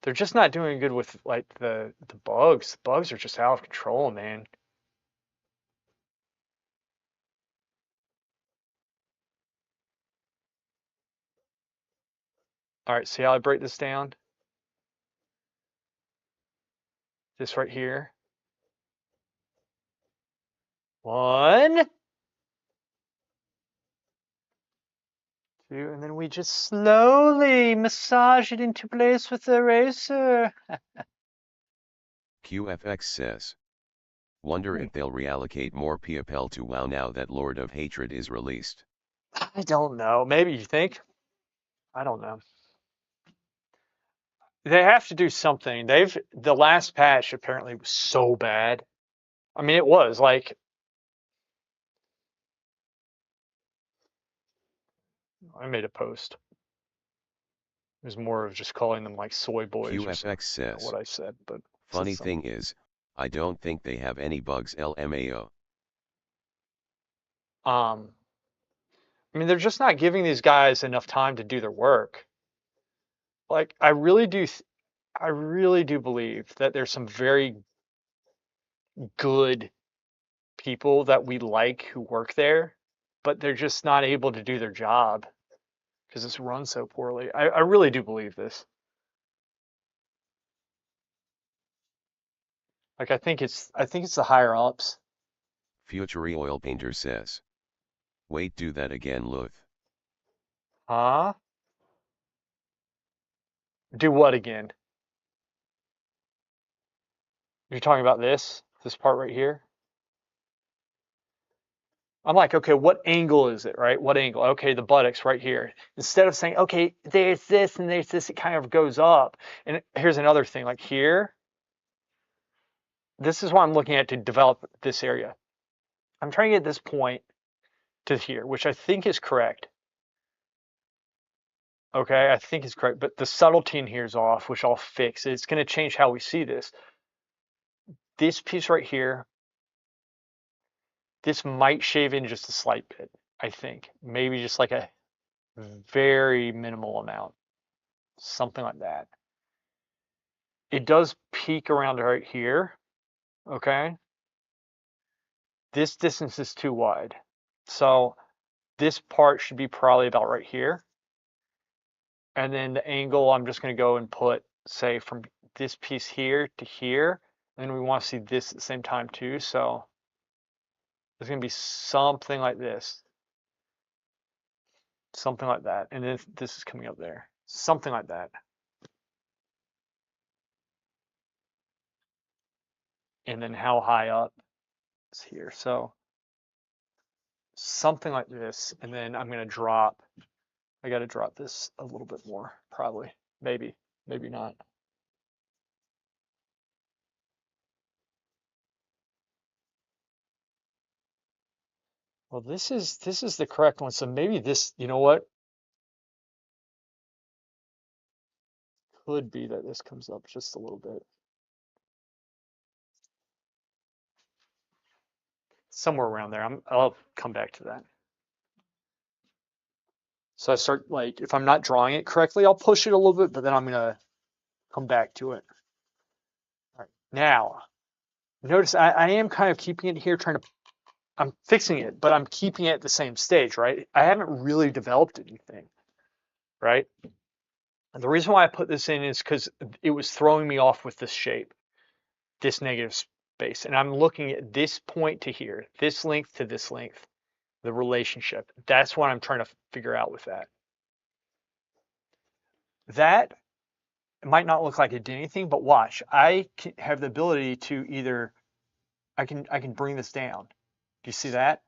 they're just not doing good with like the bugs. The bugs are just out of control, man. All right, see how I break this down? This right here. 1, 2, and then we just slowly massage it into place with the eraser. QFX says, wonder if they'll reallocate more PFL to WoW now that Lord of Hatred is released. I don't know. Maybe you think? I don't know. They have to do something. The last patch apparently was so bad. I mean, it was like, I made a post. It was more of just calling them like soy boys or something. QFX says, What I said, but funny thing is, I don't think they have any bugs LMAO. I mean, they're just not giving these guys enough time to do their work. Like, I really do believe that there's some very good people that we like who work there, but they're just not able to do their job because it's run so poorly. I really do believe this. Like, I think it's the higher ups. Future Oil Painter says, wait, do that again, Luth. Huh? Do what again? You're talking about this part right here? I'm like, okay, what angle is it, right? What angle? Okay, the buttocks right here. Instead of saying, okay, there's this and there's this, it kind of goes up. And here's another thing, like here, this is what I'm looking at to develop this area. I'm trying to get this point to here, which I think is correct. Okay, I think it's correct, but the subtlety in here is off, which I'll fix. It's going to change how we see this. This piece right here, this might shave in just a slight bit, I think. Maybe just like a very minimal amount, something like that. It does peak around right here, okay? This distance is too wide. So this part should be probably about right here. And then the angle, I'm just going to go and put, say, from this piece here to here. And then we want to see this at the same time too. So it's going to be something like this. Something like that. And then this is coming up there. Something like that. And then how high up is here. So something like this. And then I'm going to drop. I got to drop this a little bit more, probably. Maybe. Maybe not. Well, this is the correct one. So maybe this, you know what? Could be that this comes up just a little bit. Somewhere around there. I'll come back to that. So I start like, if I'm not drawing it correctly, I'll push it a little bit, but then I'm gonna come back to it. All right. Now, notice I am kind of keeping it here, I'm fixing it, but I'm keeping it at the same stage, right? I haven't really developed anything, right? And the reason why I put this in is because it was throwing me off with this shape, this negative space. And I'm looking at this point to here, this length to this length, the relationship. That's what I'm trying to figure out with that. That might not look like it did anything, but watch. I have the ability to either, I can bring this down. Do you see that?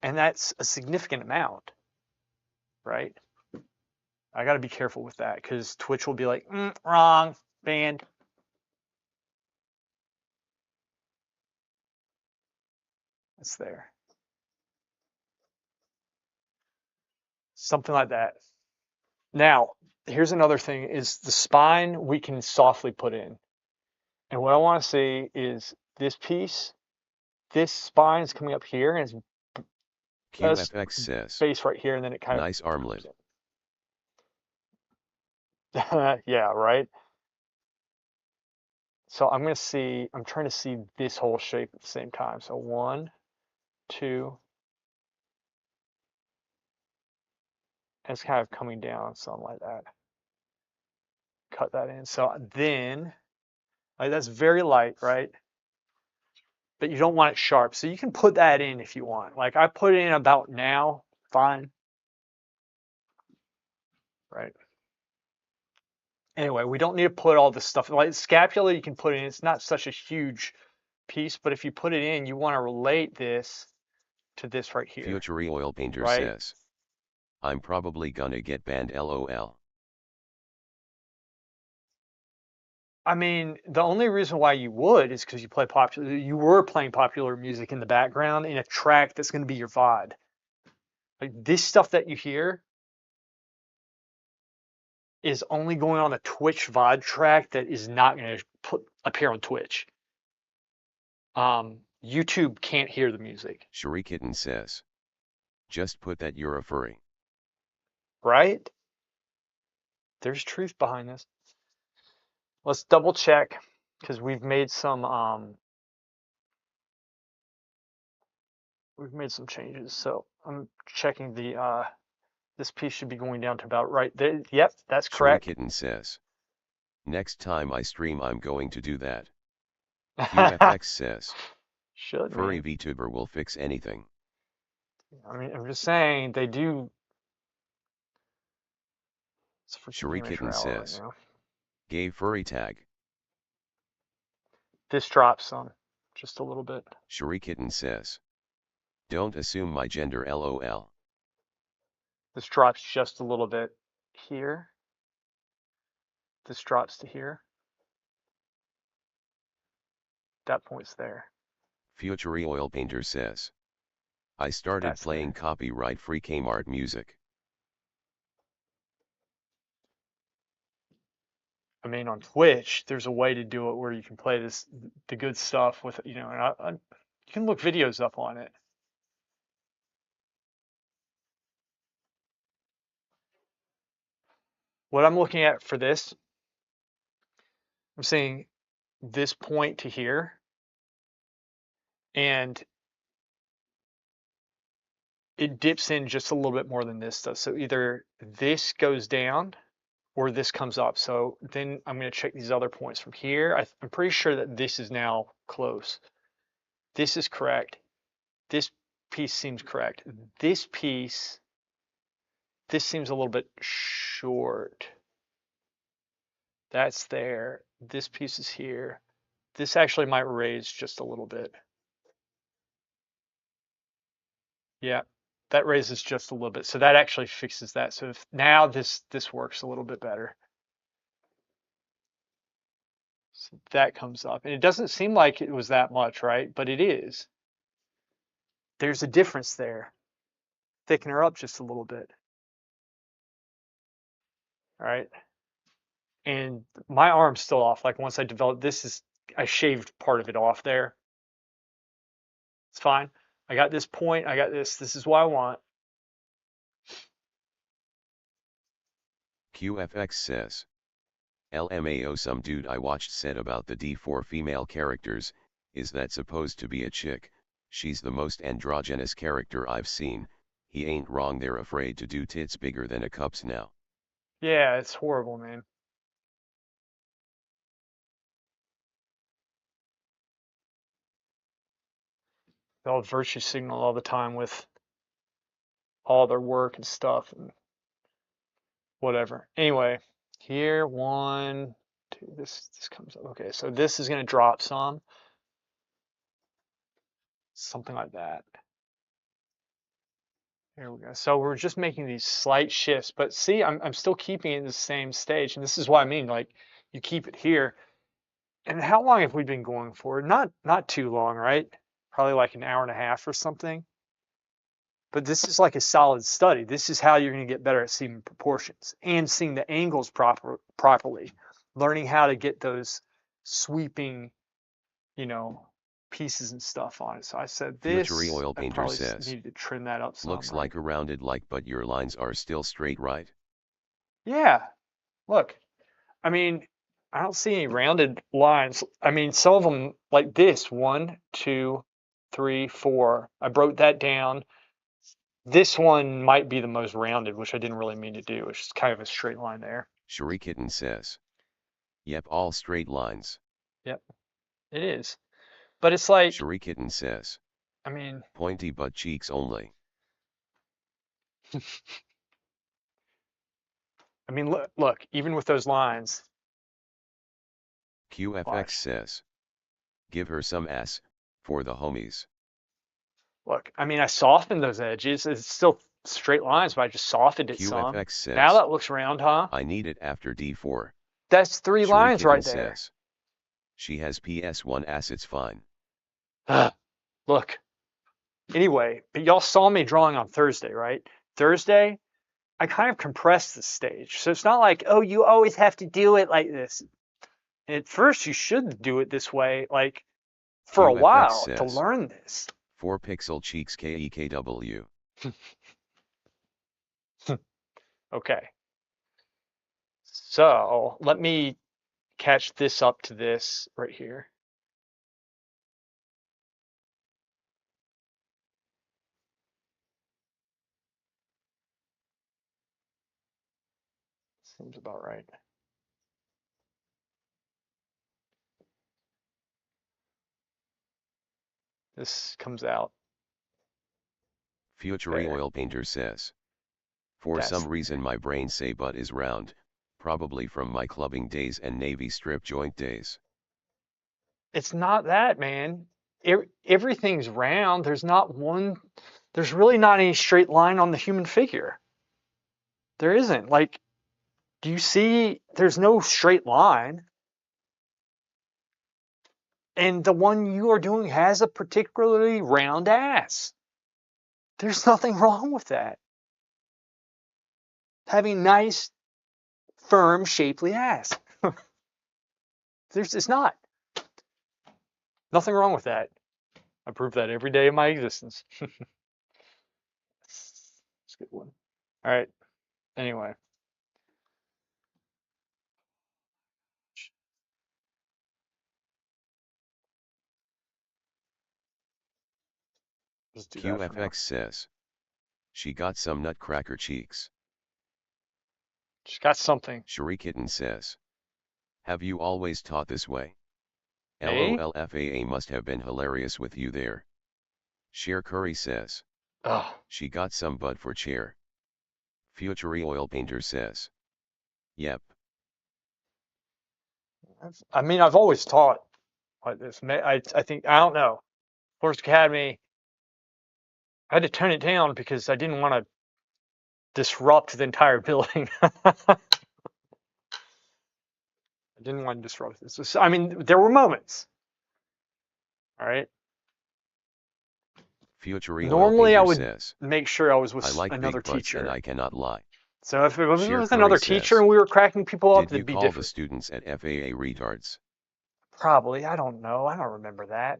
And that's a significant amount, right? I got to be careful with that because Twitch will be like, wrong, banned. It's there. Something like that. Now, here's another thing is the spine we can softly put in. And what I want to see is this piece, this spine is coming up here, and it's QFX says, base right here, and then it kind nice armlet. of, yeah, right. So I'm trying to see this whole shape at the same time. So 1, 2, and it's kind of coming down, something like that. Cut that in. So then, like, that's very light, right? But you don't want it sharp. So you can put that in if you want. Like I put it in about now, fine. Right. Anyway, we don't need to put all this stuff. Like scapula you can put in. It's not such a huge piece, but if you put it in, you want to relate this to this right here. Future Oil Painter right? says, I'm probably gonna get banned LOL. I mean, the only reason why you would is because you were playing popular music in the background in a track that's going to be your VOD. Like this stuff that you hear is only going on a Twitch VOD track that is not going to appear on Twitch. YouTube can't hear the music. Shuri Kitten says, just put that you're a furry. Right? There's truth behind this. Let's double check because we've made some changes. So I'm checking the this piece should be going down to about right there. Yep, that's correct. Shuri Kitten says, next time I stream I'm going to do that. QFX says, furry man. VTuber will fix anything. I mean, I'm just saying they do. Shuri Kitten says, right now. gay furry tag. This drops some, just a little bit. Shuri Kitten says, don't assume my gender LOL. This drops just a little bit here. This drops to here. That point's there. Future Oil Painter says, I started playing copyright-free Kmart music. I mean, on Twitch, there's a way to do it where you can play the good stuff with, you know, and you can look videos up on it. What I'm looking at for this, I'm seeing this point to here, and it dips in just a little bit more than this does. So either this goes down or this comes up. So then I'm going to check these other points from here. I'm pretty sure that this is now close. This is correct. This piece seems correct. This piece, this seems a little bit short. That's there. This piece is here. This actually might raise just a little bit. Yeah, that raises just a little bit. So that actually fixes that. So if now this works a little bit better. So that comes up. And it doesn't seem like it was that much, right? But it is. There's a difference there. Thicken her up just a little bit. All right. And my arm's still off. Like once I developed I shaved part of it off there. It's fine. I got this point. I got this. This is what I want. QFX says, LMAO some dude I watched said about the D4 female characters, is that supposed to be a chick? She's the most androgynous character I've seen. He ain't wrong, they're afraid to do tits bigger than a cup's now. Yeah, it's horrible, man. They'll virtue signal all the time with all their work and stuff and whatever. Anyway, here, 1, 2, this comes up. Okay, so this is going to drop some. Something like that. Here we go. So we're just making these slight shifts, but see, I'm still keeping it in the same stage. And this is what I mean, like you keep it here. And how long have we been going for? Not too long, right? Probably like an hour and a half or something. But this is like a solid study. This is how you're going to get better at seeing proportions and seeing the angles properly. Learning how to get those sweeping, you know, pieces and stuff on it. So I said Future this, Oil I Painter probably says, needed to trim that up some, looks right? like a rounded like, but your lines are still straight, right? Yeah, look, I mean, I don't see any rounded lines. I mean, some of them like this, 1, 2, 3, 4. I broke that down. This one might be the most rounded, which I didn't really mean to do. It's just kind of a straight line there. Shurikitten says, yep, all straight lines. Yep, it is. But it's like, Shurikitten says, I mean, pointy butt cheeks only. look, even with those lines, QFX watch. says, give her some ass, for the homies. Look, I mean, I softened those edges. It's still straight lines, but I just softened it some. QFX Now says, that looks round, huh? I need it after D4. That's 3 lines Shurikitten right there. says, she has PS1 ass, it's fine. Look. Anyway, but y'all saw me drawing on Thursday, right? Thursday, I kind of compressed the stage. So it's not like, oh, you always have to do it like this. And at first, you should do it this way, like for a QFX while to says, learn this. 4 pixel cheeks KEKW. Okay. So let me catch this up to this right here. Seems about right. This comes out Future there. Oil Painter says, for That's some reason my brain say butt is round, probably from my clubbing days and Navy strip joint days. it's not that, man. Everything's round. There's not one. There's really not any straight line on the human figure. There isn't. Like, do you see? There's no straight line. And the one you are doing has a particularly round ass. There's nothing wrong with that. Having nice, firm, shapely ass. It's not. Nothing wrong with that. I prove that every day of my existence. Let's get one. All right. Anyway. Just do that for now. QFX says, she got some nutcracker cheeks. She's got something. Shurikitten says, have you always taught this way? Hey? LOL FAA must have been hilarious with you there. Cher Curry says, Oh, she got some butt for chair. Future Oil Painter says, yep. I've always taught like this. I think, I don't know. Force Academy, I had to tone it down because I didn't want to disrupt the entire building. I didn't want to disrupt this. I mean, there were moments. All right. Future Oil Normally, I Painter would says, make sure I was I with like another big butts teacher. and I cannot lie. So if it was Cher with Curry another teacher says, and we were cracking people up, did you it'd be call the different. students at FAA retards? Probably. I don't know. I don't remember that.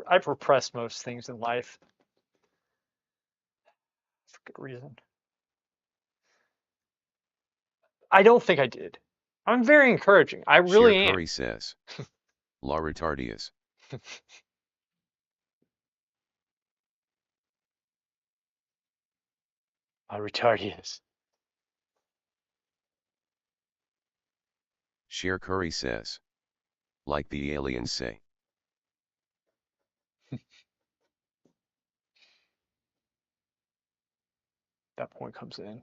I've repressed most things in life for good reason. I don't think I did. I'm very encouraging. I Cher really am. Curry says, La retardius. How retarded he is. Cher Curry says, like the aliens say. That point comes in.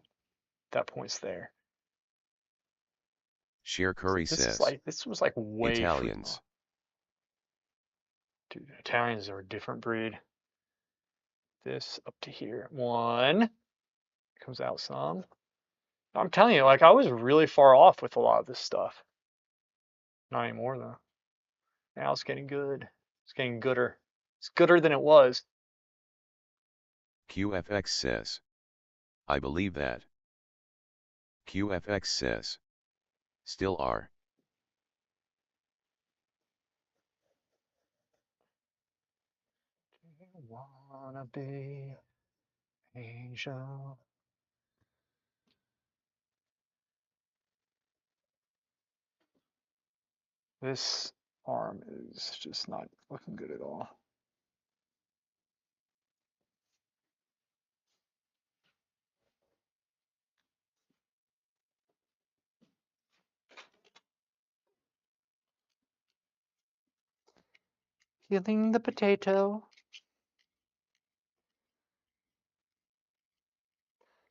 That point's there. Cher Curry says, This was like way Italians. Dude, Italians are a different breed. This up to here. One. Comes out some. I'm telling you, like I was really far off with a lot of this stuff. Not anymore though. Now it's getting good. It's getting gooder. It's gooder than it was. QFX says, I believe that. QFX says, still are. wanna be angel. This arm is just not looking good at all. Peeling the potato.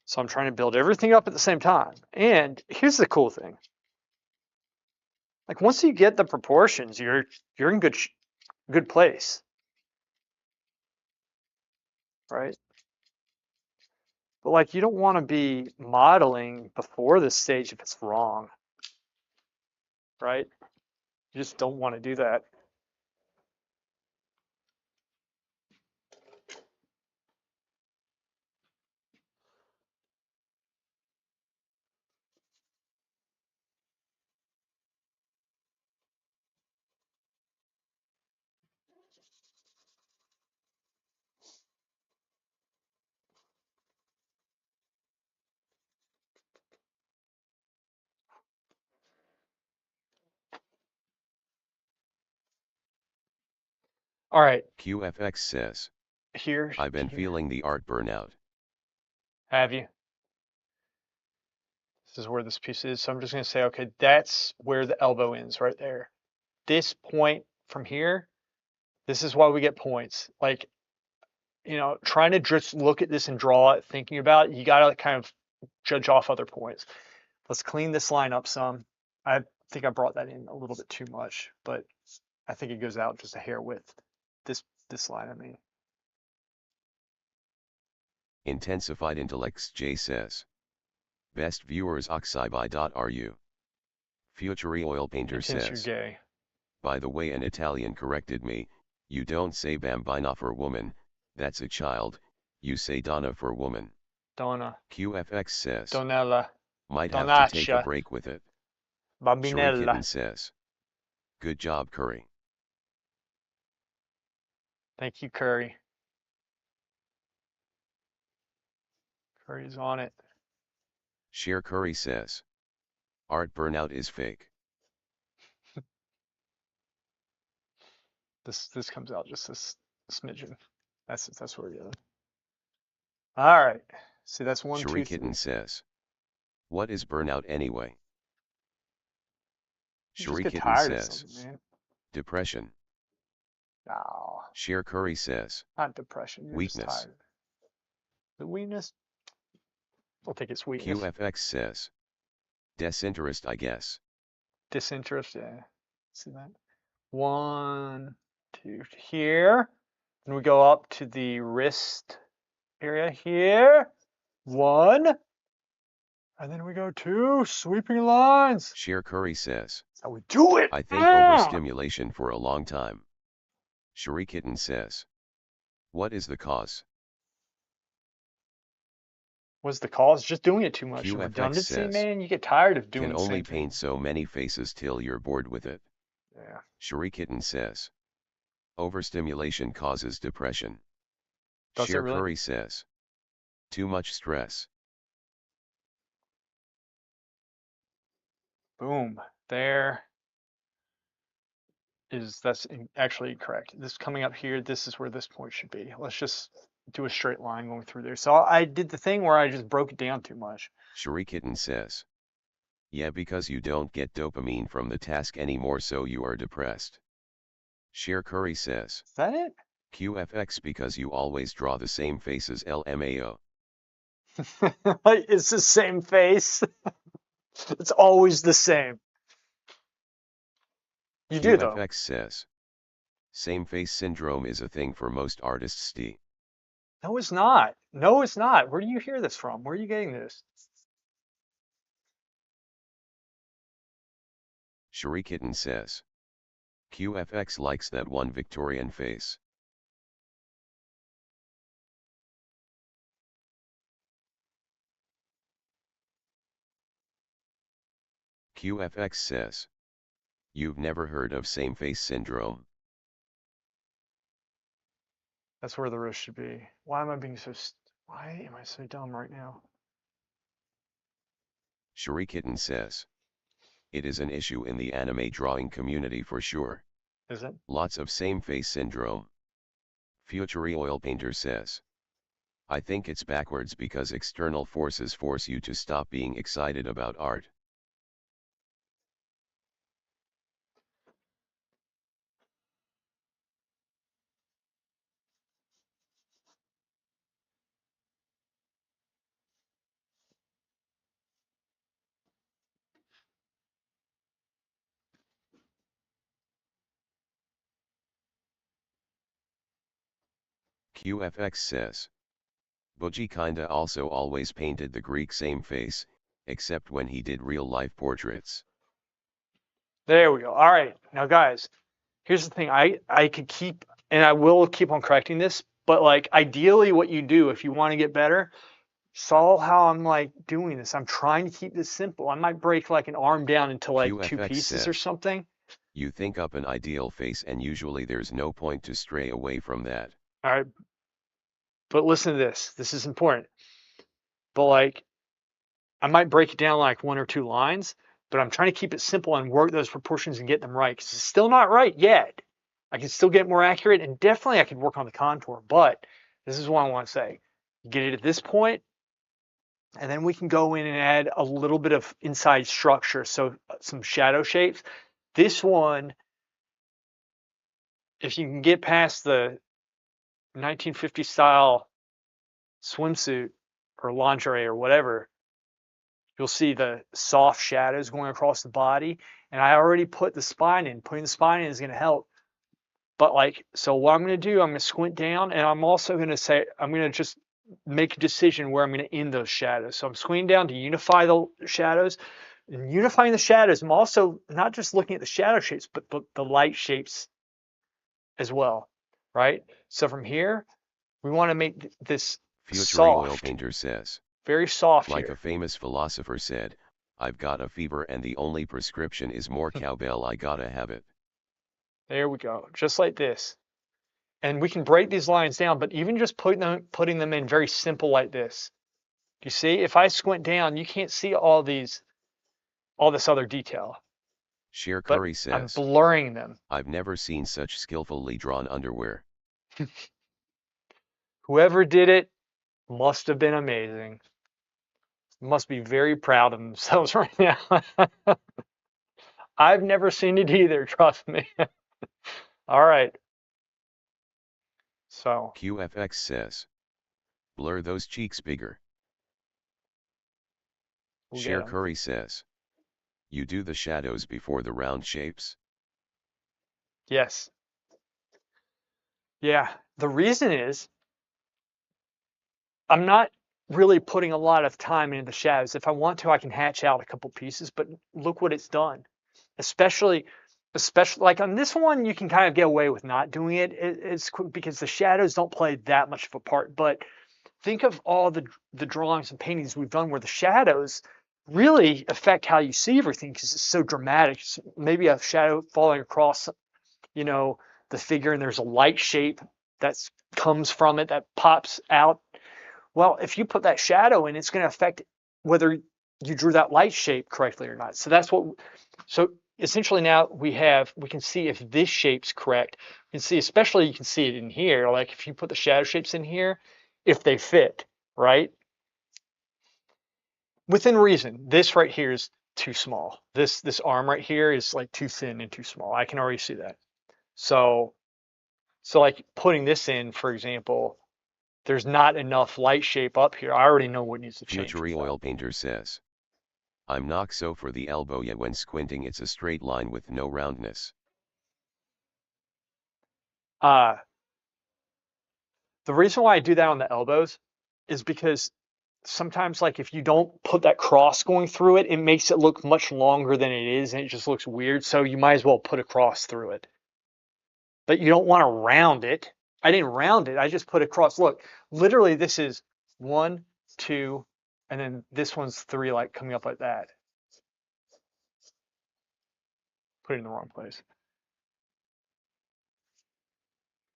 So I'm trying to build everything up at the same time. And here's the cool thing. Like once you get the proportions, you're in good place, right? But like you don't want to be modeling before this stage if it's wrong, right? You just don't want to do that. All right, QFX says, here. I've been feeling the art burnout. Have you? This is where this piece is. So I'm just going to say, okay, that's where the elbow ends right there. This point from here, this is why we get points. Like, you know, trying to just look at this and draw it, thinking about it, you got to kind of judge off other points. Let's clean this line up some. I think I brought that in a little bit too much, but I think it goes out just a hair width. This line, I mean. Intensified Intellects J says, best viewers oxyby.ru. Futuri Oil Painter Intense, you're says, gay. by the way, an Italian corrected me, you don't say bambina for woman, that's a child, you say donna for woman. Donna. QFX says, Donella. might have to take a Donaccia. break with it. Bambinella. Kitten says, good job Curry. Thank you, Curry. Curry's on it. Sheer Curry says, art burnout is fake. This comes out just this smidgen. That's where we go. All right. See, that's 1, 2, 3. Kitten says, what is burnout anyway? You just get Kitten tired of says, something, man. depression. No, Sheer Curry says, not depression. You're just weakness. tired. The weakness? I don't think it's weakness. QFX says, disinterest I guess. Disinterest, yeah. See that? 1, 2 here. And we go up to the wrist area here. 1. And then we go 2, sweeping lines. Sheer Curry says, That's how we do it. I think overstimulation for a long time. Kitten says, what is the cause? What's the cause? Just doing it too much. QFX Redundancy, says, man. You get tired of doing can the only same paint thing. so many faces till you're bored with it. Yeah. Kitten says, overstimulation causes depression. Does it really? Curry says, too much stress. Boom. There is, that's actually correct. This coming up here, this is where this point should be. Let's just do a straight line going through there. So I did the thing where I just broke it down too much. Kitten says, yeah, because you don't get dopamine from the task anymore, so you are depressed. Curry says, Is that it? QFX because you always draw the same faces LMAO. It's the same face. It's always the same. You do though. QFX says, same face syndrome is a thing for most artists. No, it's not. No, it's not. Where do you hear this from? Where are you getting this? Kitten says, QFX likes that one Victorian face. QFX says, you've never heard of same face syndrome? That's where the wrist should be. Why am I being so, why am I so dumb right now? Shurikitten says, it is an issue in the anime drawing community for sure. Is it? Lots of same face syndrome. Future Oil Painter says, I think it's backwards because external forces force you to stop being excited about art. QFX says, Buji kinda also always painted the Greek same face, except when he did real life portraits. There we go. All right. Now, guys, here's the thing. I could keep, and I will keep on correcting this, but like ideally what you do if you want to get better, saw how I'm like doing this. I'm trying to keep this simple. I might break like an arm down into like two QFX pieces or says, something. you think up an ideal face and usually there's no point to stray away from that. All right. But listen to this. This is important. But like I might break it down like one or two lines, but I'm trying to keep it simple and work those proportions and get them right because it's still not right yet. I can still get more accurate and definitely I can work on the contour. But this is what I want to say. Get it at this point, and then we can go in and add a little bit of inside structure. So some shadow shapes. This one, if you can get past the 1950 style swimsuit or lingerie or whatever, you'll see the soft shadows going across the body. And I already put the spine in. Putting the spine in is going to help. But like, so what I'm going to do, I'm going to squint down and I'm also going to say, I'm going to just make a decision where I'm going to end those shadows. So I'm squinting down to unify the shadows. And unifying the shadows, I'm also not just looking at the shadow shapes, but the light shapes as well, right? So from here, we want to make this Future Oil soft, Painter says, very soft like here. a famous philosopher said, I've got a fever and the only prescription is more cowbell, I gotta have it. There we go, just like this. And we can break these lines down, but even just putting them in very simple like this. You see, if I squint down, you can't see all this other detail. Sheer But Curry I'm says, blurring them. I've never seen such skillfully drawn underwear. Whoever did it must have been amazing. Must be very proud of themselves right now. I've never seen it either, trust me. All right. So QFX says, blur those cheeks bigger. we'll get Sheer them. Curry says, you do the shadows before the round shapes? Yes. Yeah. The reason is I'm not really putting a lot of time into the shadows. If I want to, I can hatch out a couple pieces, but look what it's done. Especially like on this one, you can kind of get away with not doing it. It's because the shadows don't play that much of a part. But think of all the drawings and paintings we've done where the shadows really affect how you see everything because it's so dramatic. It's maybe a shadow falling across, you know, the figure, and there's a light shape that comes from it that pops out. Well, if you put that shadow in, it's going to affect whether you drew that light shape correctly or not. So that's what. So essentially now we can see if this shape's correct. You can see, especially you can see it in here. Like if you put the shadow shapes in here, if they fit, right? Within reason. This right here is too small. This arm right here is like too thin and too small. I can already see that. So like putting this in, for example, there's not enough light shape up here. I already know what needs to change Future with that. Oil Painter says, I'm not so for the elbow yet. When squinting it's a straight line with no roundness. Uh, the reason why I do that on the elbows is because sometimes like if you don't put that cross going through it, it makes it look much longer than it is and it just looks weird. So you might as well put a cross through it. But you don't want to round it. I didn't round it. I just put a cross. Look, literally this is 1, 2, and then this one's 3, like coming up like that. Put it in the wrong place.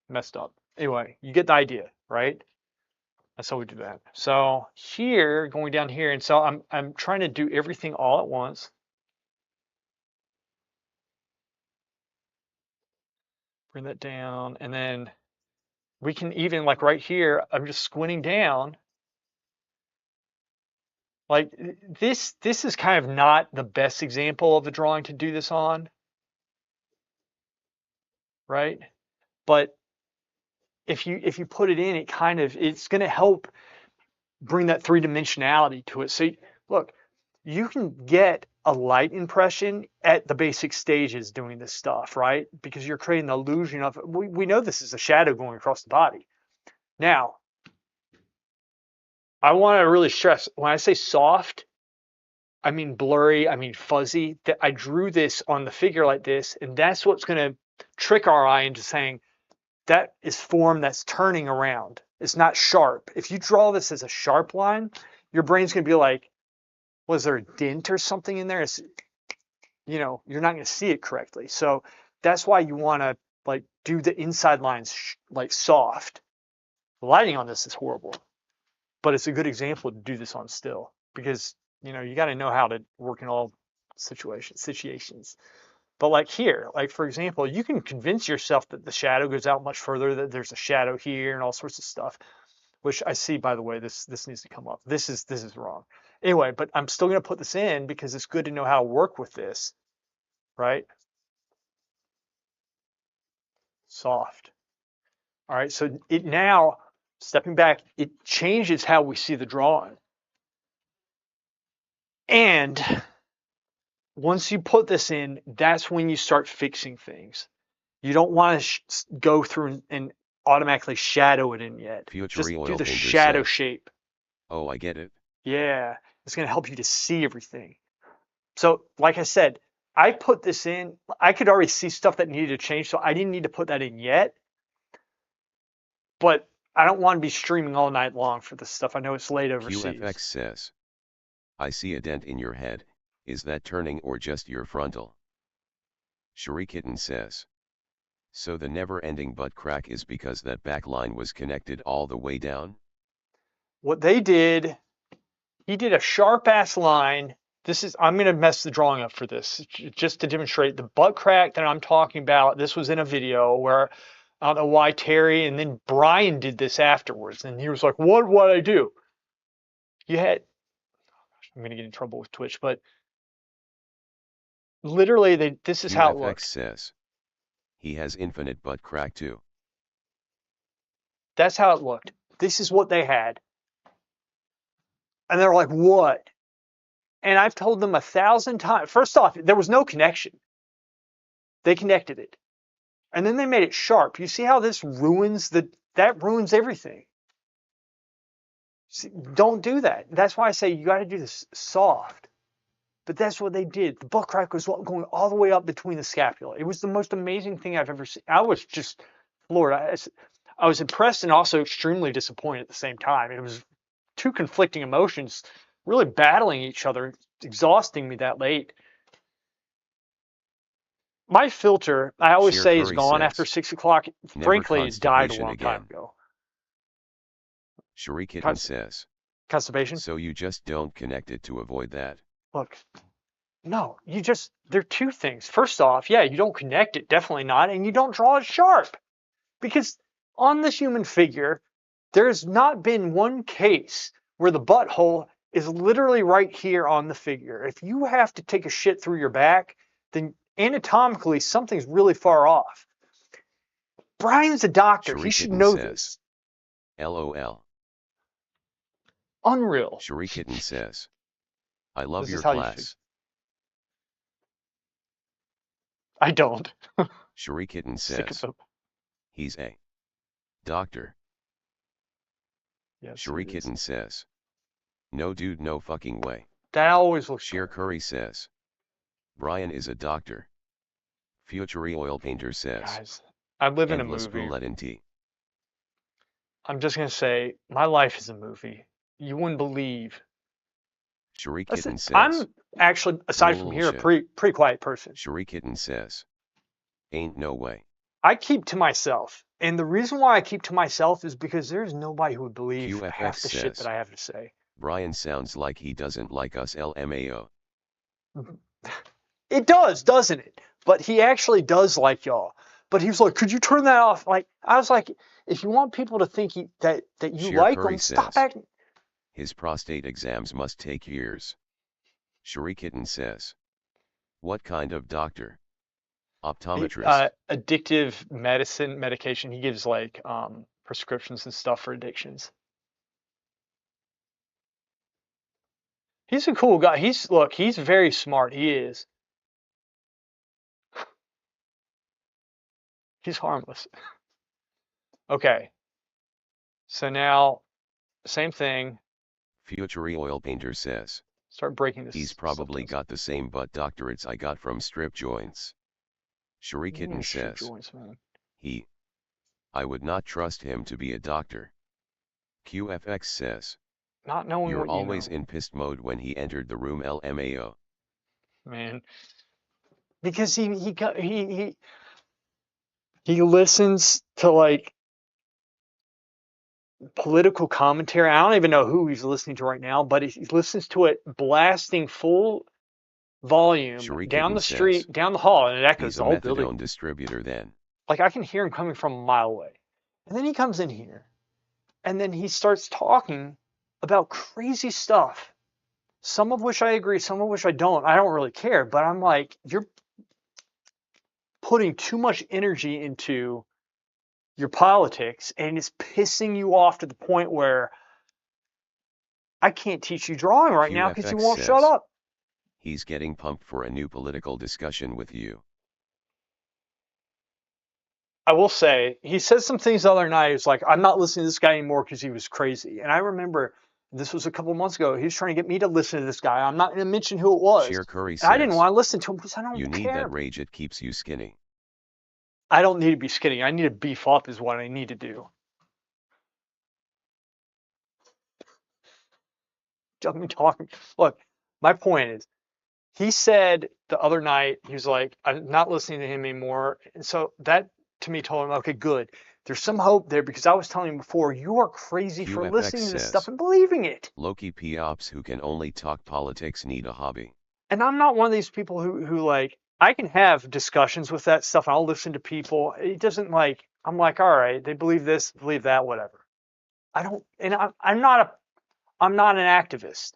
Messed up. Anyway, you get the idea, right? That's how we do that. So here, going down here, and so I'm trying to do everything all at once. Bring that down, and then we can even, like right here, I'm just squinting down. Like this is kind of not the best example of a drawing to do this on, right? But if you put it in, it's going to help bring that three-dimensionality to it. So look, you can get a light impression at the basic stages doing this stuff, right? Because you're creating the illusion of, we know this is a shadow going across the body. Now, I want to really stress, when I say soft, I mean blurry, I mean fuzzy, that I drew this on the figure like this, and that's what's going to trick our eye into saying that is form that's turning around. It's not sharp. If you draw this as a sharp line, your brain's going to be like, was there a dent or something in there? It's, you're not going to see it correctly. So that's why you want to like do the inside lines like soft. The lighting on this is horrible, but it's a good example to do this on still, because you got to know how to work in all situations. But like here, like for example, you can convince yourself that the shadow goes out much further, that there's a shadow here and all sorts of stuff, which I see, by the way, this needs to come up. This is wrong. Anyway, but I'm still going to put this in because it's good to know how to work with this, right? Soft. All right, so it now, stepping back, it changes how we see the drawing. And once you put this in, that's when you start fixing things. You don't want to go through and automatically shadow it in yet. Just do the shadow shape. Oh, I get it. Yeah, it's going to help you to see everything. So, like I said, I put this in. I could already see stuff that needed to change, so I didn't need to put that in yet. But I don't want to be streaming all night long for this stuff. I know it's late overseas. QFX says, I see a dent in your head. Is that turning or just your frontal? Shrikitten says, so the never-ending butt crack is because that back line was connected all the way down? What they did, he did a sharp-ass line. I'm going to mess the drawing up for this, just to demonstrate the butt crack that I'm talking about. This was in a video where, I don't know why Terry and then Brian did this afterwards. And he was like, what'd I do? You had, I'm going to get in trouble with Twitch, but literally, this is how it looks. Says, he has infinite butt crack too. That's how it looked. This is what they had. And they're like, what? And I've told them 1,000 times. First off, there was no connection. They connected it. And then they made it sharp. You see how this ruins that ruins everything. See, don't do that. That's why I say you got to do this soft. But that's what they did. The butt crack was going all the way up between the scapula. It was the most amazing thing I've ever seen. I was just floored. I was impressed and also extremely disappointed at the same time. It was two conflicting emotions really battling each other, exhausting me that late. My filter, I always say, is gone after 6 o'clock. Frankly, it died a long time ago. Shrikitten says, constipation? So you just don't connect it to avoid that? Look, no, there are two things. First off, yeah, you don't connect it, definitely not, and you don't draw it sharp. Because on this human figure, there's not been one case where the butthole is literally right here on the figure. If you have to take a shit through your back, then anatomically something's really far off. Brian's a doctor. He should know this. LOL. Unreal. Shrikitten says, I love your class. I don't. Shrikitten says, he's a doctor. Yes, Shrikitten says, no dude, no fucking way. That always looks Sheer Curry says, Brian is a doctor. Future Oil Painter says, guys, I live in a movie. I'm just going to say, my life is a movie. You wouldn't believe. Shrikitten says, I'm actually, aside from here, a pretty quiet person. Shrikitten says, ain't no way. I keep to myself. And the reason why I keep to myself is because there's nobody who would believe QFX half the shit that says, I have to say. Brian sounds like he doesn't like us LMAO. It does, doesn't it? But he actually does like y'all. But he was like, could you turn that off? Like, I was like, if you want people to think that you Sheer like Curry them, stop says, acting. his prostate exams must take years. Sherikitten says, what kind of doctor? Optometrist. Addictive medication. He gives like prescriptions and stuff for addictions. He's a cool guy. He's very smart. He is. He's harmless. Okay. So now, same thing. Future Oil Painter says, Start breaking this he's stuff probably down. got the same butt doctorates I got from strip joints. Sherikitten says, Joints, man. I would not trust him to be a doctor. QFX says, Not knowing you're what you always know, in pissed mode when he entered the room LMAO. man. Because he listens to like political commentary. I don't even know who he's listening to right now, but he listens to it blasting full volume down Sherikitten the says, street, down the hall, and it echoes he's the a whole building. methadone distributor then. Like I can hear him coming from a mile away. And then he comes in here, and then he starts talking about crazy stuff. Some of which I agree, some of which I don't. I don't really care, but I'm like, you're putting too much energy into your politics, and it's pissing you off to the point where I can't teach you drawing right now because you QFX won't shut says, up. he's getting pumped for a new political discussion with you. I will say, he said some things the other night. It's like, I'm not listening to this guy anymore because he was crazy. And I remember this was a couple months ago. He was trying to get me to listen to this guy. I'm not going to mention who it was. Sheer Curry And I didn't says, want to listen to him because I don't you need that care. rage, it keeps you skinny. I don't need to be skinny. I need to beef up is what I need to do. I'm talking. Look, my point is, he said the other night, he was like, I'm not listening to him anymore. And so that to me told him, okay, good. There's some hope there because I was telling him before, you are crazy for QFX listening to this stuff says, and believing it. Loki P-ops who can only talk politics need a hobby. And I'm not one of these people who like, I can have discussions with that stuff. I'll listen to people. It doesn't like, I'm like, all right, they believe this, believe that, whatever. I don't, and I'm not an activist.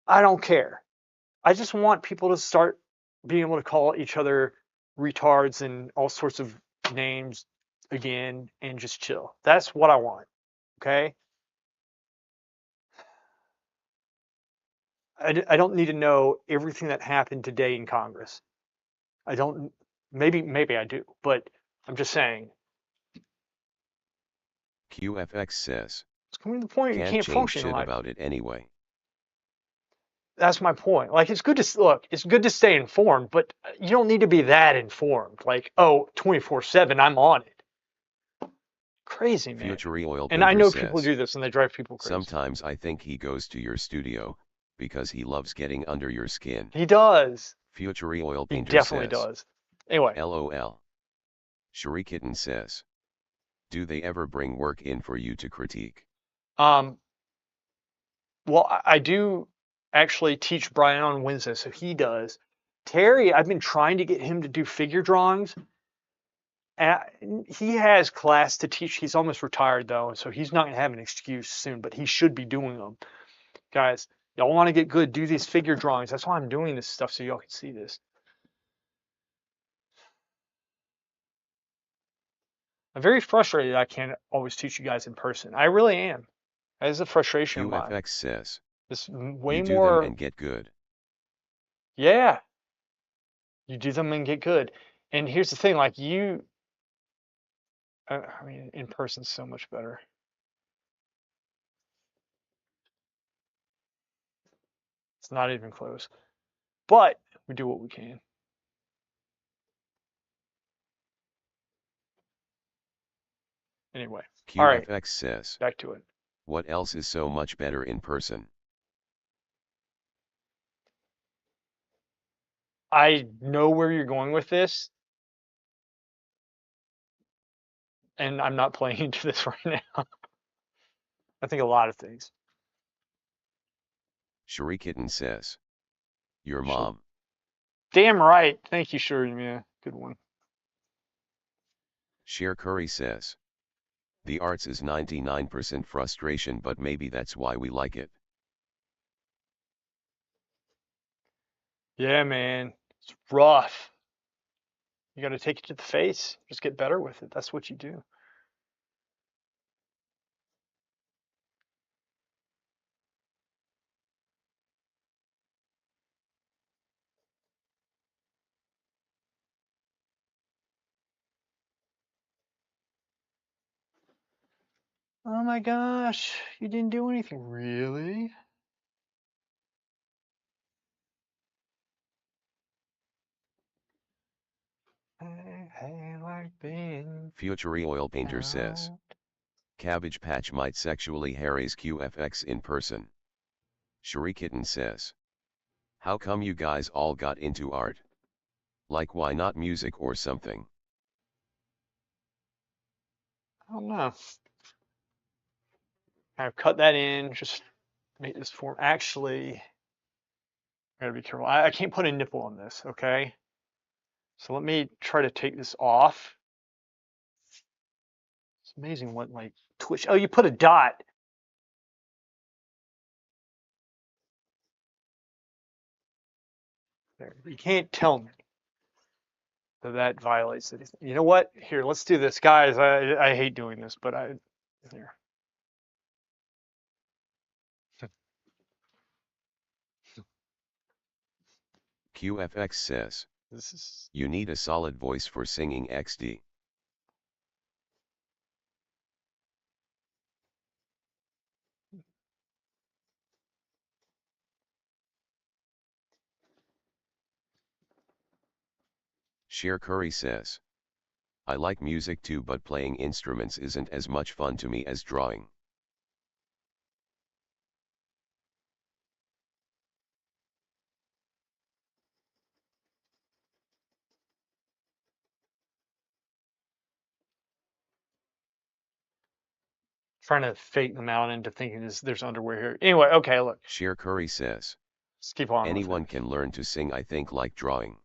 I don't care. I just want people to start being able to call each other retards and all sorts of names again and just chill. That's what I want. Okay. I don't need to know everything that happened today in Congress. I don't, maybe I do, but I'm just saying, QFX says, it's coming to the point you can't can't change function in shit life. about it anyway. That's my point. Like, it's good to look, it's good to stay informed, but you don't need to be that informed. Like, oh, 24/7, I'm on it. Crazy, man. Future Oil And I Painter know people says, do this and they drive people crazy. sometimes I think he goes to your studio because he loves getting under your skin. He does. Future Oil He Painter definitely says, does. Anyway, LOL. Sherikitten says, do they ever bring work in for you to critique? um, well, I do actually teach Brian on Wednesday, so he does. Terry, I've been trying to get him to do figure drawings. He has class to teach. He's almost retired though, so he's not gonna have an excuse soon, but he should be doing them. Guys, y'all want to get good, do these figure drawings. That's why I'm doing this stuff so y'all can see this. I'm very frustrated I can't always teach you guys in person. I really am. That is a frustration of mine. QFX says, It's way you do them more, and get good. yeah, you do them and get good. And here's the thing, like I mean, in person's so much better. It's not even close. But we do what we can. Anyway, all right, QFX says, back to it. what else is so much better in person? I know where you're going with this. and I'm not playing into this right now. I think a lot of things. Sherry Kitten says, your Sure. mom. Damn right. Thank you, Sherry. Yeah, good one. Cher Curry says, the arts is 99% frustration, but maybe that's why we like it. Yeah, man. It's rough. You got to take it to the face. Just get better with it. That's what you do. Oh my gosh, you didn't do anything. Really? I like being Future Oil Painter says, out. Cabbage Patch might sexually harass QFX in person. Sherry Kitten says, how come you guys all got into art? Like, why not music or something? I don't know. I've cut that in, just make this form. Actually, I gotta be careful. I can't put a nipple on this, okay? So let me try to take this off. It's amazing what like Twitch. Oh, you put a dot. There. You can't tell me that that violates anything. You know what? Here, let's do this, guys. I hate doing this, but there. QFX says, This is you need a solid voice for singing XD. Cher Curry says, I like music too, but playing instruments isn't as much fun to me as drawing. trying to fake them out into thinking there's underwear here. Anyway, okay, look. Cher Curry says, Let's keep on with it. anyone can learn to sing, I think, like drawing.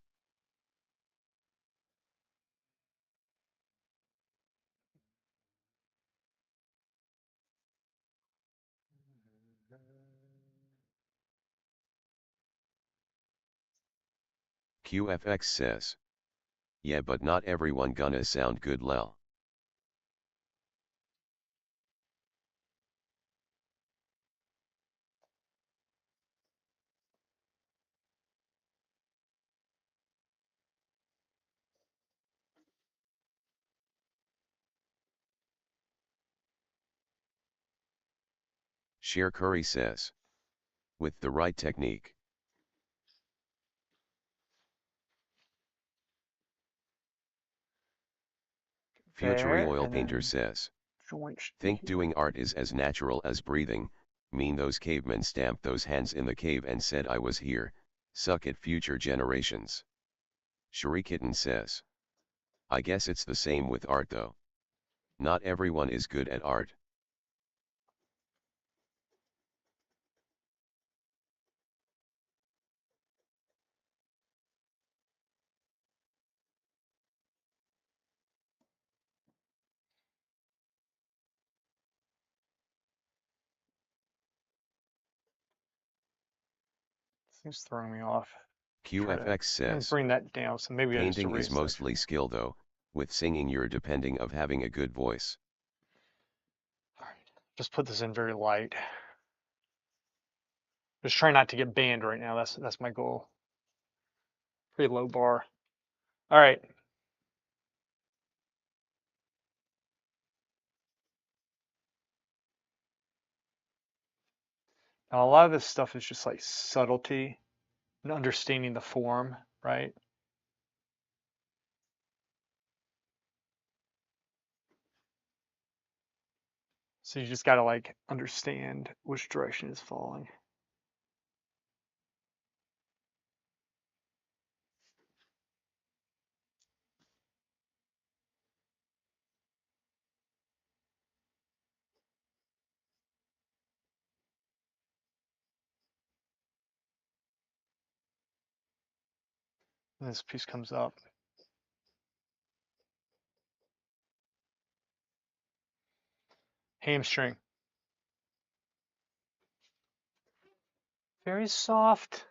QFX says, yeah, but not everyone gonna sound good, lel. Cher Curry says, with the right technique. Future There, Oil and Painter then says, joint should be think here. doing art is as natural as breathing. Mean those cavemen stamped those hands in the cave and said I was here, suck it future generations. Sherry Kitten says, I guess it's the same with art though. Not everyone is good at art. This is throwing me off. Try to QFX says, bring that down. So maybe I just painting is erase that. mostly skill though, with singing you're depending of having a good voice. All right, just put this in very light. Just try not to get banned right now. That's my goal. Pretty low bar. All right. Now, a lot of this stuff is just like subtlety and understanding the form, right? So you just got to like understand which direction is falling. And this piece comes up. Hamstring. Very soft.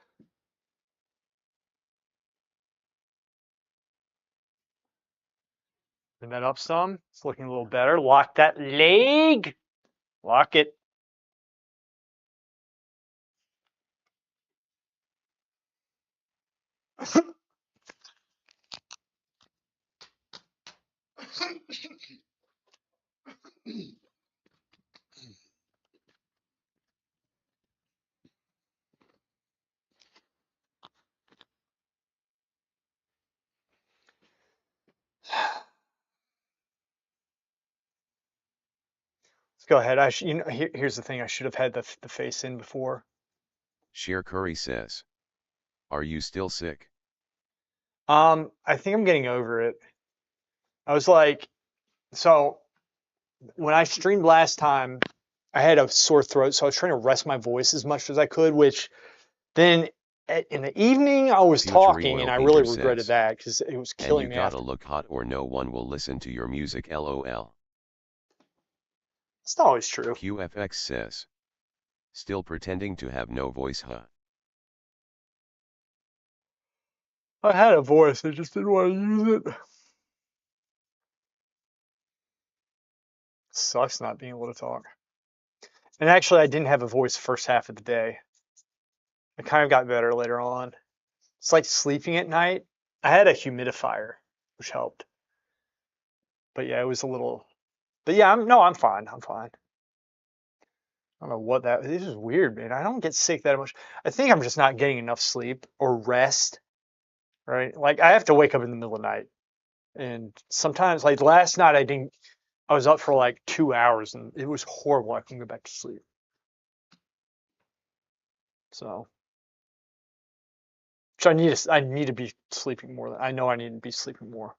Bring that up some. It's looking a little better. Lock that leg. Lock it. Let's go ahead. Here's the thing. I should have had the face in before. Sheer Curry says, are you still sick? I think I'm getting over it. I was like, so when I streamed last time, I had a sore throat, so I was trying to rest my voice as much as I could, which then in the evening I was Futury talking Oil and I really Painter regretted says, that because it was and killing you me gotta after. look hot or no one will listen to your music lol. It's not always true. QFX says, still pretending to have no voice huh? I had a voice, I just didn't want to use it. Sucks not being able to talk. And actually, I didn't have a voice the first half of the day. I kind of got better later on. It's like sleeping at night. I had a humidifier, which helped. But yeah, it was a little. But yeah, I'm fine. I'm fine. I don't know what that. This is weird, man. I don't get sick that much. I think I'm just not getting enough sleep or rest. Right? Like I have to wake up in the middle of the night, and sometimes, like last night, I didn't. I was up for like 2 hours, and it was horrible. I couldn't go back to sleep. So, which I need to be sleeping more. I know I need to be sleeping more.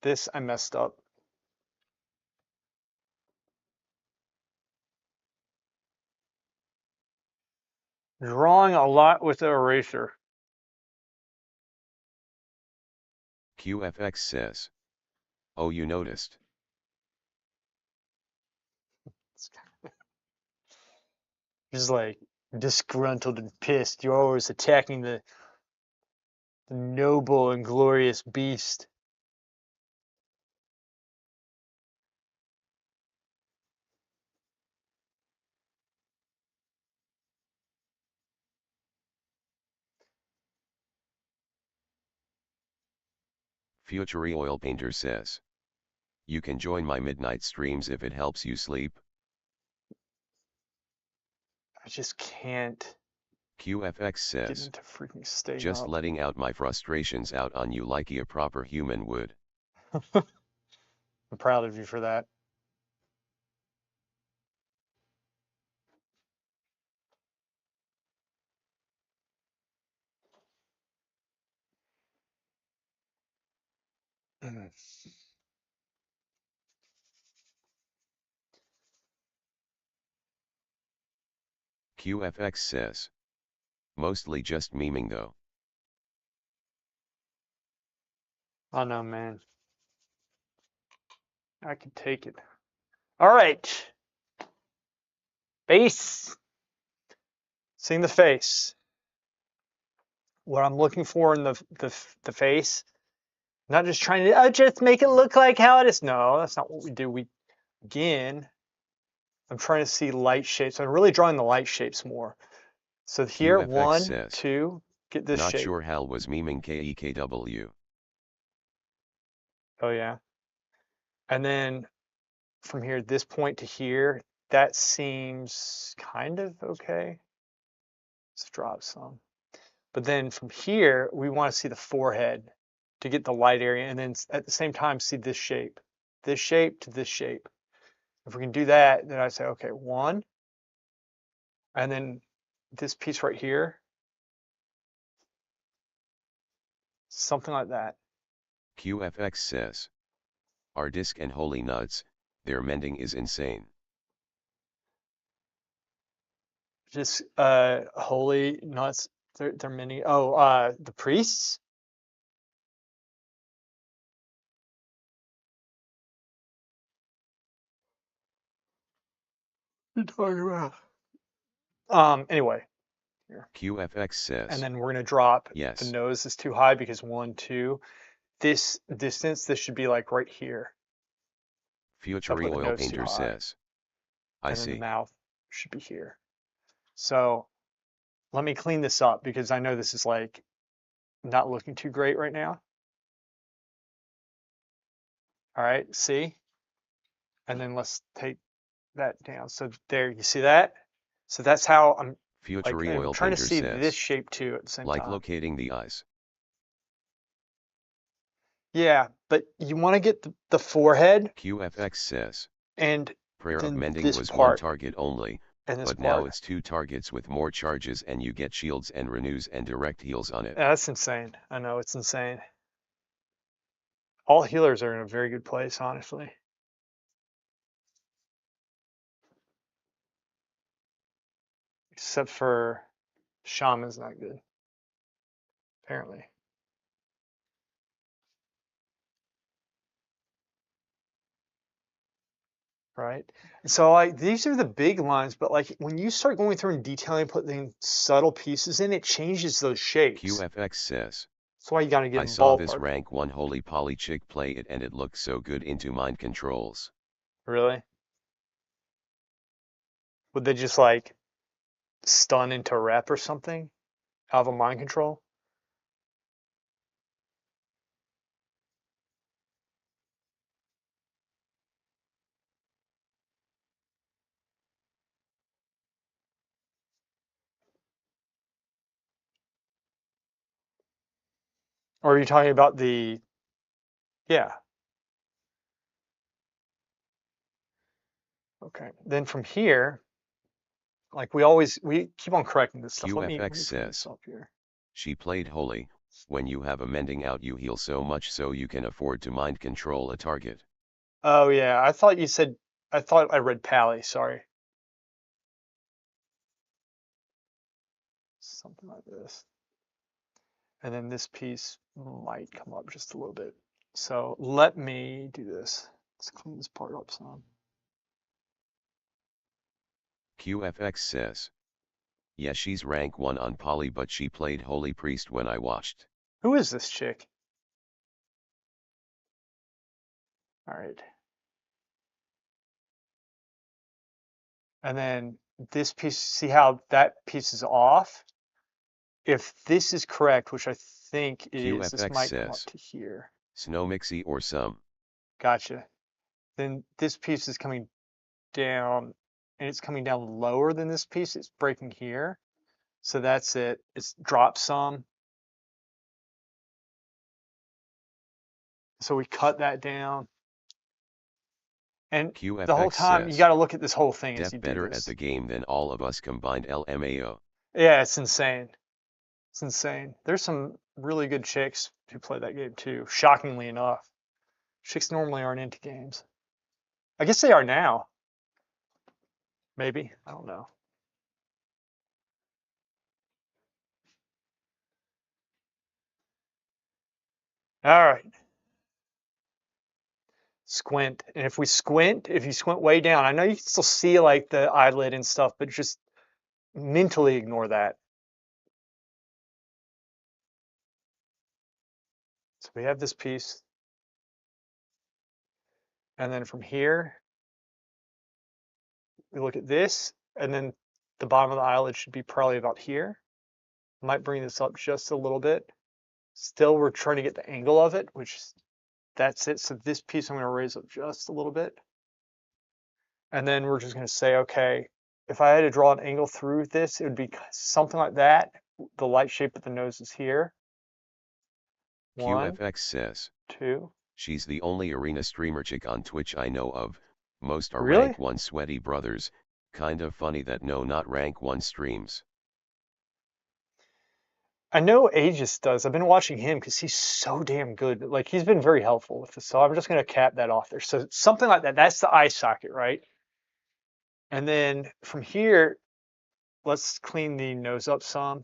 This I messed up. Drawing a lot with the eraser. QFX says, oh you noticed. Just like disgruntled and pissed. You're always attacking the noble and glorious beast. Futury Oil Painter says, you can join my midnight streams if it helps you sleep. I just can't QFX get says, into freaking staying just up. letting out my frustrations out on you like a proper human would. I'm proud of you for that. QFX says, mostly just memeing though. I know, man. I can take it. All right. Face. Seeing the face. What I'm looking for in the face. Not just trying to just make it look like how it is. No, that's not what we do. Again, I'm trying to see light shapes. I'm really drawing the light shapes more. So here, QFX 1, says, 2, get this not shape. sure Hal was memeing KEKW. Oh yeah. And then from here, this point to here, that seems kind of okay. Let's drop some. But then from here, we want to see the forehead to get the light area, and then at the same time, see this shape to this shape. If we can do that, then I say, okay, 1, and then this piece right here, something like that. QFX says, our disc and holy nuts, their mending is insane. Just holy nuts. They're many. Oh, the priests. What are you talking about? Anyway, here. QFX And says, then we're gonna drop the yes. nose is too high because 1, 2. This distance, this should be like right here. So I Futury put the Oil nose too Painter high, says, I and then the see. mouth should be here. So let me clean this up because I know this is like not looking too great right now. All right, see? And then let's take that down. So there, you see that? So that's how I'm like, Futury I'm Oil trying to Painter see this says, shape too at the same like time. locating the eyes. Yeah, but you want to get the forehead QFX says, and prayer of then mending this was one part target only, and this but now part. it's 2 targets with more charges and you get shields and renews and direct heals on it. Yeah, that's insane. I know it's insane. All healers are in a very good place, honestly. Except for Shaman's not good, apparently. Right? And so like these are the big lines, but like when you start going through and detailing, putting subtle pieces in, it changes those shapes. QFX says, That's why you got to get I in saw this ballpark. rank 1 holy poly chick play it and it looked so good into mind controls. Really? Would they just like stun into rep or something out of a mind control? Or are you talking about the, yeah, okay. Then from here, like we keep on correcting this stuff. Let QFX me clean this says, up here. she played holy, when you have a mending out you heal so much so you can afford to mind control a target. Oh yeah, I thought you said, I thought I read Pally, sorry. Something like this. And then this piece might come up just a little bit. So let me do this. Let's clean this part up some. QFX says, yeah she's rank 1 on poly but she played holy priest when I watched. Who is this chick? All right. And then this piece, see how that piece is off? If this is correct, which I think it is, this QFX might come up says, to here. Snow Mixie or some. Gotcha. Then this piece is coming down and it's coming down lower than this piece. It's breaking here. So that's it. It's dropped some. So we cut that down. And the whole QFX time you says, got to look at this whole thing as Def you do better at this. the game than all of us combined LMAO. Yeah, it's insane. It's insane. There's some really good chicks who play that game too, shockingly enough. Chicks normally aren't into games. I guess they are now. Maybe. I don't know. All right. Squint. And if we squint, if you squint way down, I know you can still see like the eyelid and stuff, but just mentally ignore that. So we have this piece. And then from here, we look at this, and then the bottom of the eyelid should be probably about here. Might bring this up just a little bit. Still, we're trying to get the angle of it, which that's it. So this piece I'm going to raise up just a little bit. And then we're just going to say, okay, if I had to draw an angle through this, it would be something like that. The light shape of the nose is here. 1, QFX says, 2. she's the only arena streamer chick on Twitch I know of, most are Really? rank 1 sweaty brothers, kind of funny that no not rank 1 streams. I know Aegis does. I've been watching him because he's so damn good. Like he's been very helpful with this. So I'm just going to cap that off there. So something like that. That's the eye socket, right? And then from here, let's clean the nose up some.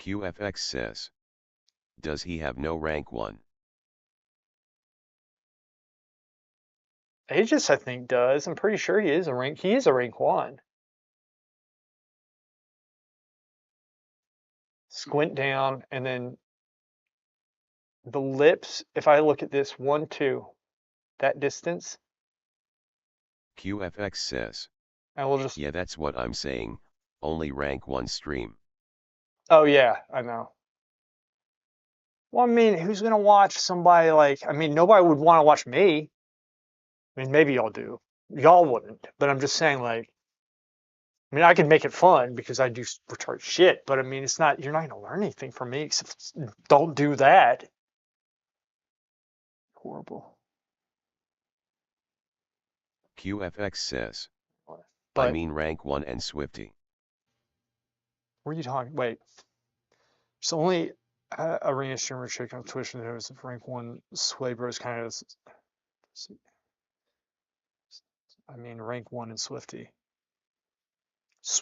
QFX says, does he have no rank 1? Aegis, I think, does. I'm pretty sure he is a rank 1. Squint down, and then the lips, if I look at this 1, 2, that distance, QFX says, and we'll just, yeah, that's what I'm saying, only rank 1 stream. oh yeah, I know. Well, I mean, who's gonna watch somebody like, I mean, nobody would want to watch me. I mean, maybe y'all do. Y'all wouldn't, but I'm just saying, like, I mean, I could make it fun because I do retard shit, but I mean, it's not, you're not gonna learn anything from me except don't do that. Horrible. QFX says, I But mean rank 1 and Swifty. what are you talking? Wait, it's only arena streamer chick on Twitch and knows if rank 1 Sway Bros kind of. I mean, rank 1 and Swifty.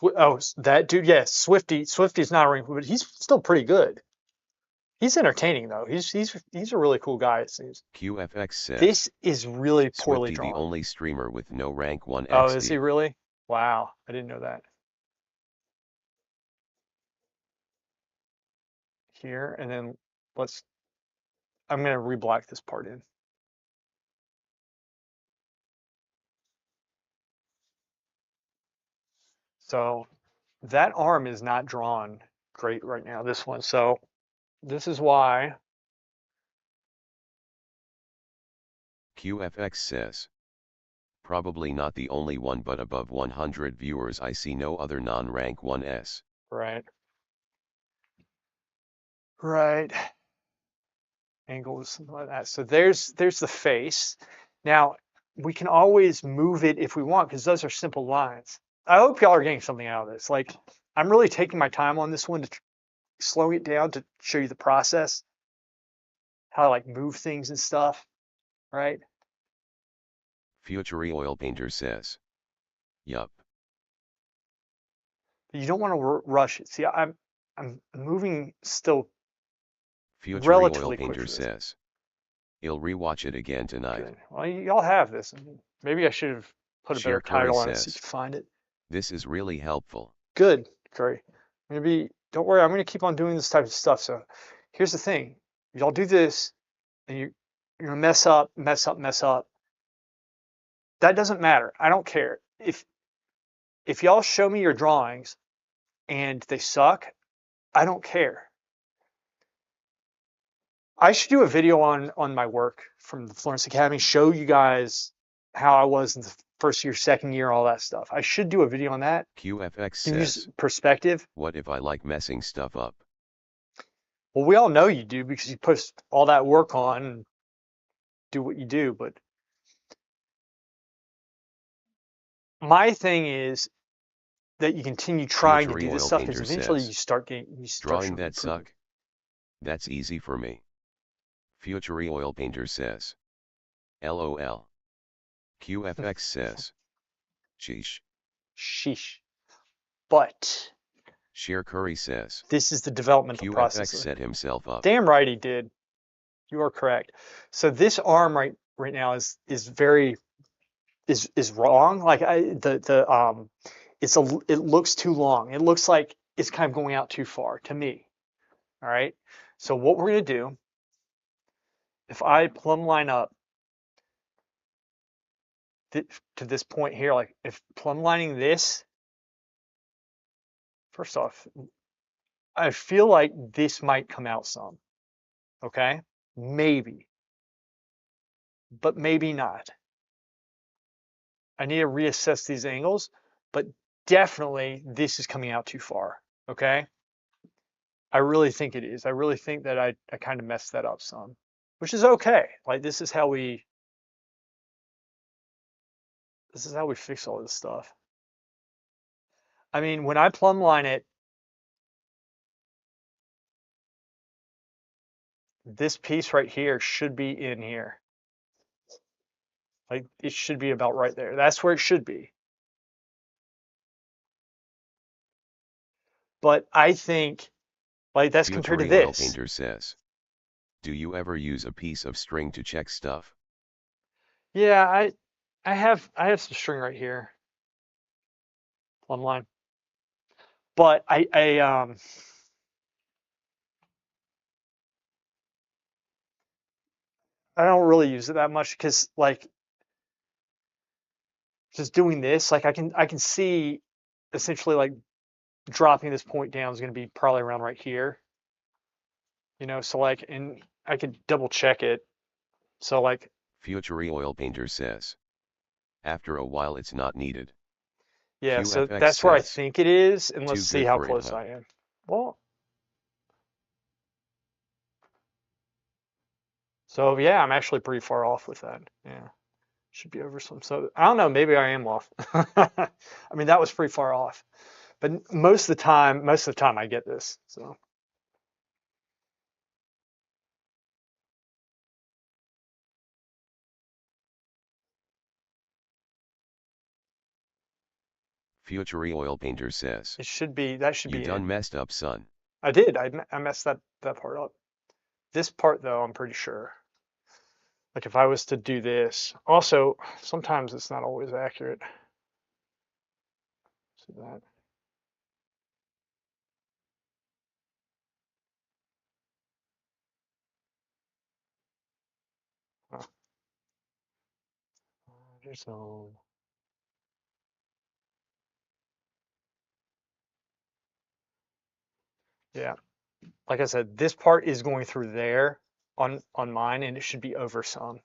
Oh, that dude, yes, Swifty. Swifty's not a rank, but he's still pretty good. He's entertaining though. He's a really cool guy. It seems. QFX says, This is really poorly Swifty drawn. the only streamer with no rank 1 Oh, XD. is he really? Wow, I didn't know that. Here, and then I'm gonna re-black this part in. So that arm is not drawn great right now, this one. So this is why. QFX says, probably not the only one, but above 100 viewers I see no other non-rank 1s. Right. Right. Angles, something like that. So there's the face. Now we can always move it if we want because those are simple lines. I hope y'all are getting something out of this. Like, I'm really taking my time on this one to slow it down to show you the process, how to like move things and stuff, right? Future Oil Painter says, yup. But you don't want to rush it. See, I'm moving still Future relatively Oil quick Painter for this. says, he'll rewatch it again tonight. Good. Well, y'all have this. Maybe I should have put a better Sheer Curry title on it so you says, can find it. this is really helpful. Good, Curry. Maybe don't worry. I'm going to keep on doing this type of stuff. So here's the thing: y'all do this, and you're gonna mess up, mess up, mess up. That doesn't matter. I don't care. If y'all show me your drawings and they suck, I don't care. I should do a video on my work from the Florence Academy, show you guys how I was in the first year, second year, all that stuff. I should do a video on that. QFX Give you says, perspective. what if I like messing stuff up? Well, we all know you do because you put all that work on and do what you do. But my thing is that you continue trying to Future do this Oil stuff because Painter eventually says, you start showing drawing that improvement. suck? That's easy for me. Future Oil Painter says, LOL. QFX says, sheesh. Sheesh. But Sheer Curry says, this is the developmental QFX process. set himself up. Damn right he did. You are correct. So this arm right now is very wrong. Like it looks too long. It looks like it's kind of going out too far to me. All right. So what we're gonna do, if I plumb line up to this point here, like if plumb lining this, first off, I feel like this might come out some. Okay, maybe, but maybe not. I need to reassess these angles, but definitely this is coming out too far. Okay. I really think it is. I really think that I kind of messed that up some, which is okay. Like this is how we fix all this stuff. I mean, when I plumb line it, this piece right here should be in here. Like it should be about right there. That's where it should be. But I think like that's compared to Futury Oil this. Painter says, do you ever use a piece of string to check stuff? Yeah, I have some string right here online, but I don't really use it that much because like just doing this, like I can see essentially like dropping this point down is going to be probably around right here, so like, and I could double check it. So like, Futury Oil Painter says, after a while it's not needed. yeah, so QFX that's where I says, think it is, and let's too see good how for it, close huh? I am. Well, so yeah, I'm actually pretty far off with that. Yeah, should be over some. So I don't know, maybe I am off. I mean, that was pretty far off, but most of the time I get this. So Futury Oil Painter says, that should you be done in. messed up, son. I did. I messed that part up. This part though, I'm pretty sure. Like if I was to do this, also sometimes it's not always accurate. See that? Oh, so yeah, like I said, this part is going through there on mine, and it should be over some.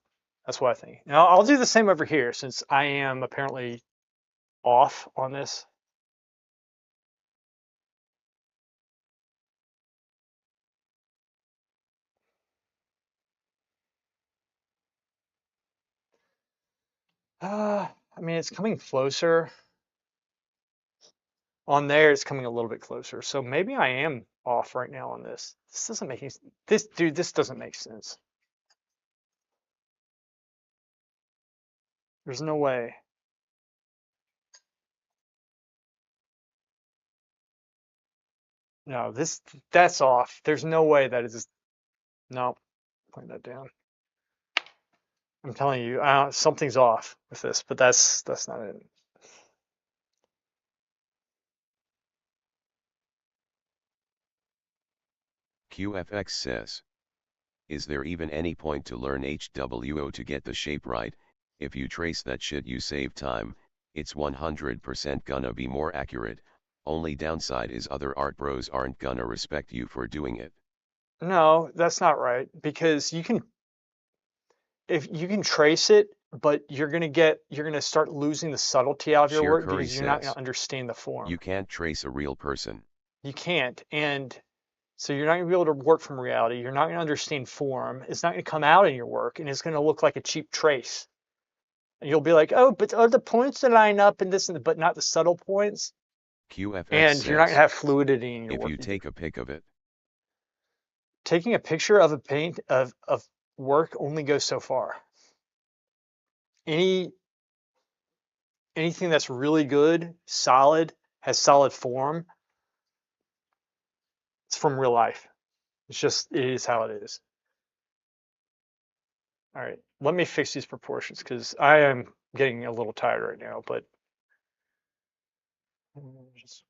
That's what I think. Now I'll do the same over here since I am apparently off on this. I mean, it's coming closer. On there, it's coming a little bit closer. So maybe I am off right now on this. This doesn't make any, this doesn't make sense. There's no way. No, that's off. There's no way that is, no, point that down. I'm telling you, something's off with this, but that's not it. QFX says, is there even any point to learn HWO to get the shape right? If you trace that shit you save time, it's 100% gonna be more accurate. Only downside is other art bros aren't gonna respect you for doing it. No, that's not right because if you can trace it, but you're gonna start losing the subtlety out of your Sheer work Curry because you're not gonna says, understand the form. you can't trace a real person. You can't, and so you're not gonna be able to work from reality. You're not gonna understand form. It's not gonna come out in your work, and it's gonna look like a cheap trace. And you'll be like, oh, but are the points that line up and this and but not the subtle points. QFX And you're not gonna says, have fluidity in your if work you you do. take a pic of it, Taking a picture of a paint of work only goes so far. Any anything that's really good, solid, has solid form, it's from real life. It is how it is. All right, let me fix these proportions because I am getting a little tired right now, but just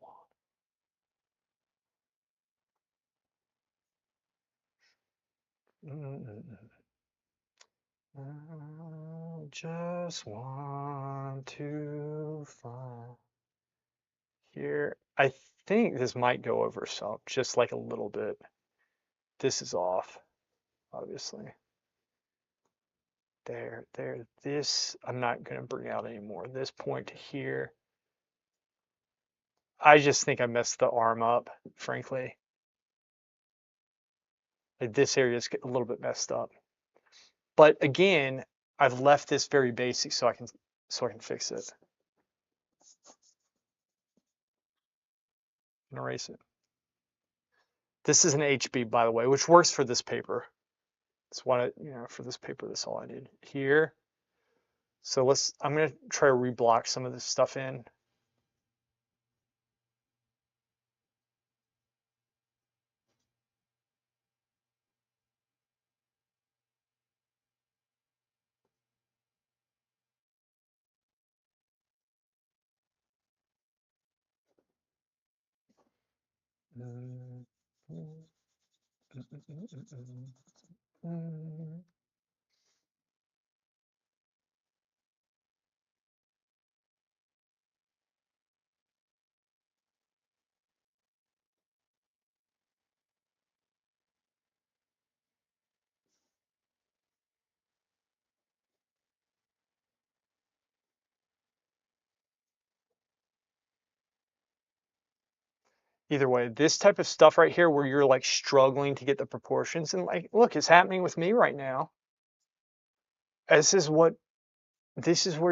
I just want to find here. I think this might go over some, just like a little bit. This is off, obviously. There. This I'm not going to bring out anymore. This point here, I just think I messed the arm up, frankly. Like this area is a little bit messed up. But again, I've left this very basic so I can fix it. And erase it. This is an HB, by the way, which works for this paper. That's what for this paper, that's all I need here. So I'm going to try to reblock some of this stuff in. Either way, this type of stuff right here where you're like struggling to get the proportions, and like, look, it's happening with me right now. This is where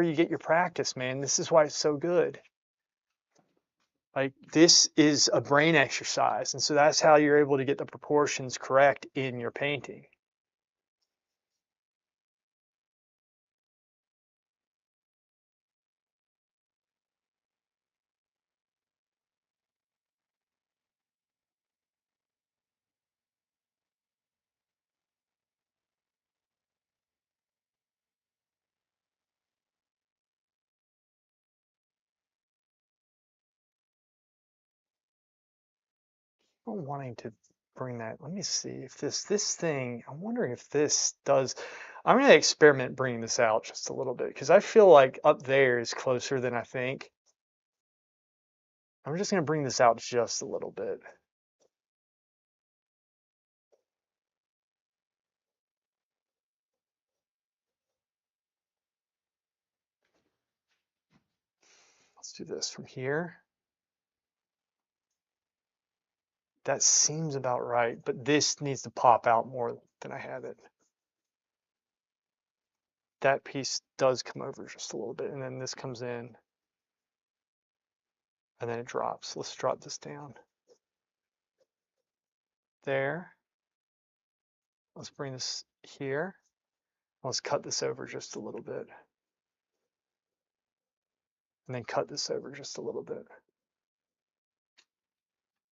you get your practice, man. This is why it's so good. Like, this is a brain exercise. And so that's how you're able to get the proportions correct in your painting. I'm wanting to bring that. Let me see if this thing, I'm wondering if this does. I'm going to experiment bringing this out just a little bit because I feel like up there is closer than I think. I'm just going to bring this out just a little bit. Let's do this from here. That seems about right, but this needs to pop out more than I have it. That piece does come over just a little bit, and then this comes in, and then it drops. Let's drop this down. There. Let's bring this here. Let's cut this over just a little bit. And then cut this over just a little bit.